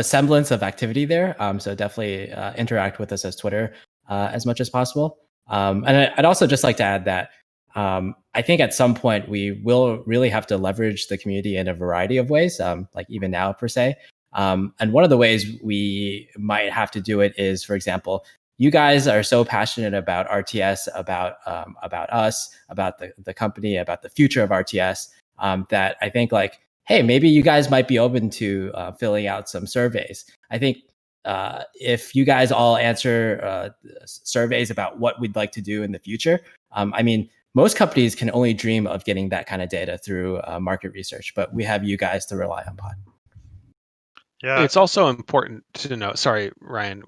semblance of activity there. So definitely interact with us as Twitter as much as possible. And I'd also just like to add that I think at some point we will really have to leverage the community in a variety of ways, like even now per se. And one of the ways we might have to do it is, for example, you guys are so passionate about RTS, about us, about the company, about the future of RTS. that I think like, hey, maybe you guys might be open to filling out some surveys. I think if you guys all answer surveys about what we'd like to do in the future, I mean, most companies can only dream of getting that kind of data through market research, but we have you guys to rely upon. Yeah, It's also important to note, sorry, Ryan,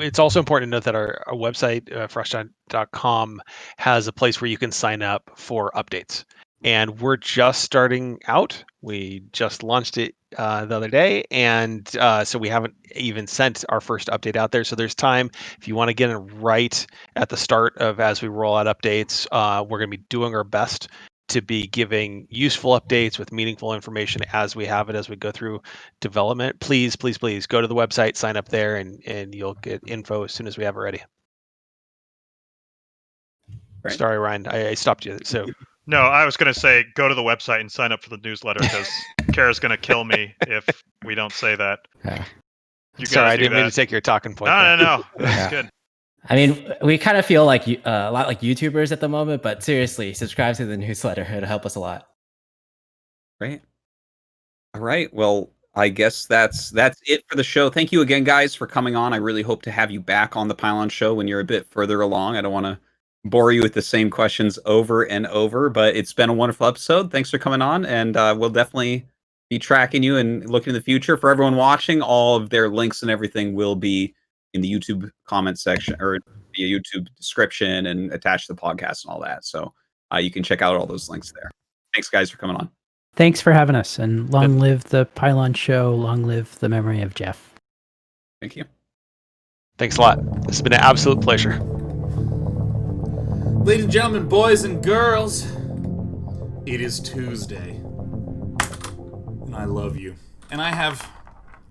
it's also important to note that our website, frostgiant.com, has a place where you can sign up for updates. And we're just starting out. We just launched it the other day. And so we haven't even sent our first update out there. So there's time if you want to get in right at the start of as we roll out updates. We're going to be doing our best to be giving useful updates with meaningful information as we have it, as we go through development. Please, please, please go to the website, sign up there, and you'll get info as soon as we have it ready. Right. Sorry, Ryan, I stopped you. So no, I was going to say go to the website and sign up for the newsletter because Kara's going to kill me if we don't say that. Yeah. Sorry, I didn't mean to take your talking point. No. That's good. I mean, we kind of feel like a lot like YouTubers at the moment, but seriously, subscribe to the newsletter. It'll help us a lot. Right. All right. Well, I guess that's it for the show. Thank you again, guys, for coming on. I really hope to have you back on the Pylon Show when you're a bit further along. I don't want to bore you with the same questions over and over, but it's been a wonderful episode. Thanks for coming on, and we'll definitely be tracking you and looking in the future. For everyone watching, all of their links and everything will be in the YouTube comment section or via YouTube description and attached to the podcast and all that. So you can check out all those links there. Thanks, guys, for coming on. Thanks for having us, and long live the Pylon Show. Long live the memory of Jeff. Thank you. Thanks a lot. This has been an absolute pleasure. Ladies and gentlemen, boys and girls, it is Tuesday, and I love you. And I have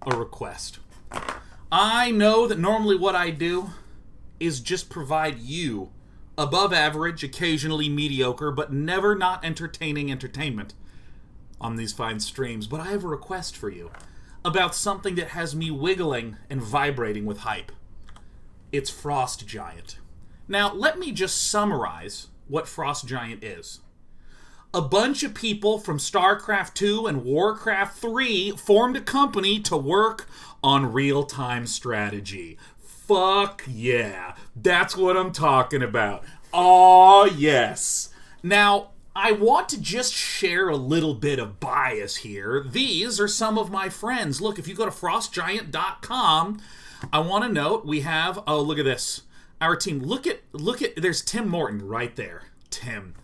a request. I know that normally what I do is just provide you above average, occasionally mediocre, but never not entertaining entertainment on these fine streams. But I have a request for you about something that has me wiggling and vibrating with hype. It's Frost Giant. Now, let me just summarize what Frost Giant is. A bunch of people from StarCraft 2 and Warcraft 3 formed a company to work on real-time strategy. Fuck yeah. That's what I'm talking about. Aw, yes. Now, I want to just share a little bit of bias here. These are some of my friends. Look, if you go to frostgiant.com, I want to note we have, oh, look at this. Our team, look at, there's Tim Morton right there. Tim,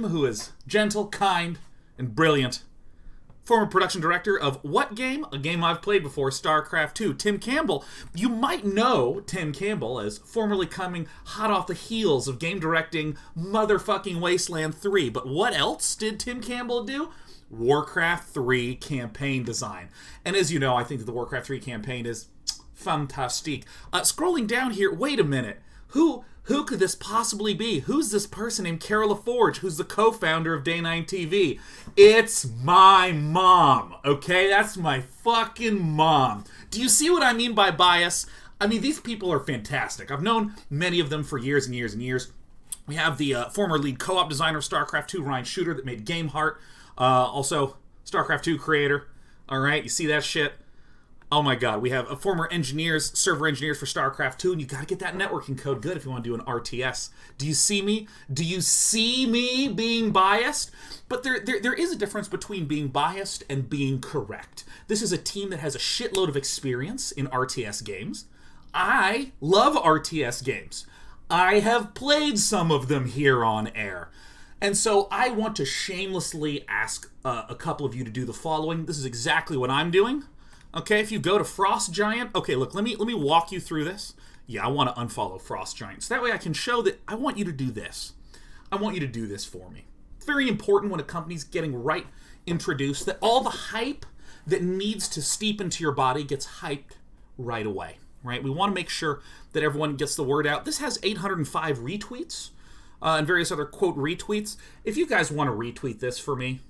who is gentle, kind, and brilliant. Former production director of what game? A game I've played before, StarCraft 2. Tim Campbell. You might know Tim Campbell as formerly coming hot off the heels of game directing motherfucking Wasteland 3. But what else did Tim Campbell do? Warcraft 3 campaign design. And as you know, I think that the Warcraft 3 campaign is fantastic. Scrolling down here, wait a minute. Who could this possibly be? Who's this person named Carol LaForge, who's the co-founder of Day 9 TV? It's my mom, okay? That's my fucking mom. Do you see what I mean by bias? I mean, these people are fantastic. I've known many of them for years and years and years. We have the former lead co-op designer of StarCraft 2, Ryan Shooter, that made Game Heart. Also, StarCraft 2 creator. All right, you see that shit? Oh my god, we have a former server engineers for StarCraft 2, and you gotta get that networking code good if you want to do an RTS. Do you see me? Do you see me being biased? But there is a difference between being biased and being correct. This is a team that has a shitload of experience in RTS games. I love RTS games. I have played some of them here on air. And so I want to shamelessly ask a couple of you to do the following. This is exactly what I'm doing. Okay, if you go to Frost Giant, okay, look, let me walk you through this. Yeah, I want to unfollow Frost Giant. So that way I can show that I want you to do this. I want you to do this for me. It's very important when a company's getting right introduced that all the hype that needs to steep into your body gets hyped right away, right? We want to make sure that everyone gets the word out. This has 805 retweets and various other, quote, retweets. If you guys want to retweet this for me,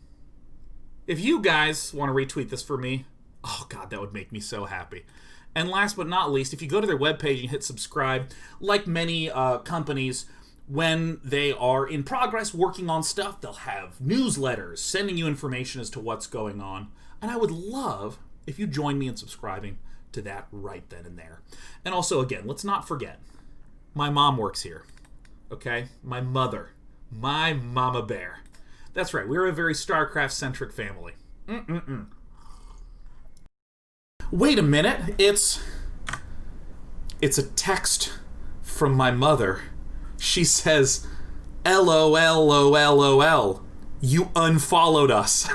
oh, God, that would make me so happy. And last but not least, if you go to their webpage and hit subscribe, like many companies, when they are in progress working on stuff, they'll have newsletters sending you information as to what's going on. And I would love if you join me in subscribing to that right then and there. And also, again, let's not forget, my mom works here. Okay? My mother. My mama bear. That's right, we're a very StarCraft-centric family. Wait a minute, it's a text from my mother. She says, LOL, you unfollowed us.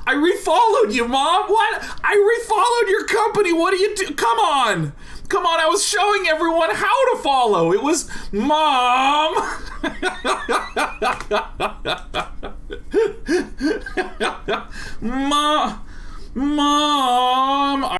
I refollowed you, Mom. What? I refollowed your company. What do you do? Come on. I was showing everyone how to follow. It was, Mom. Mom.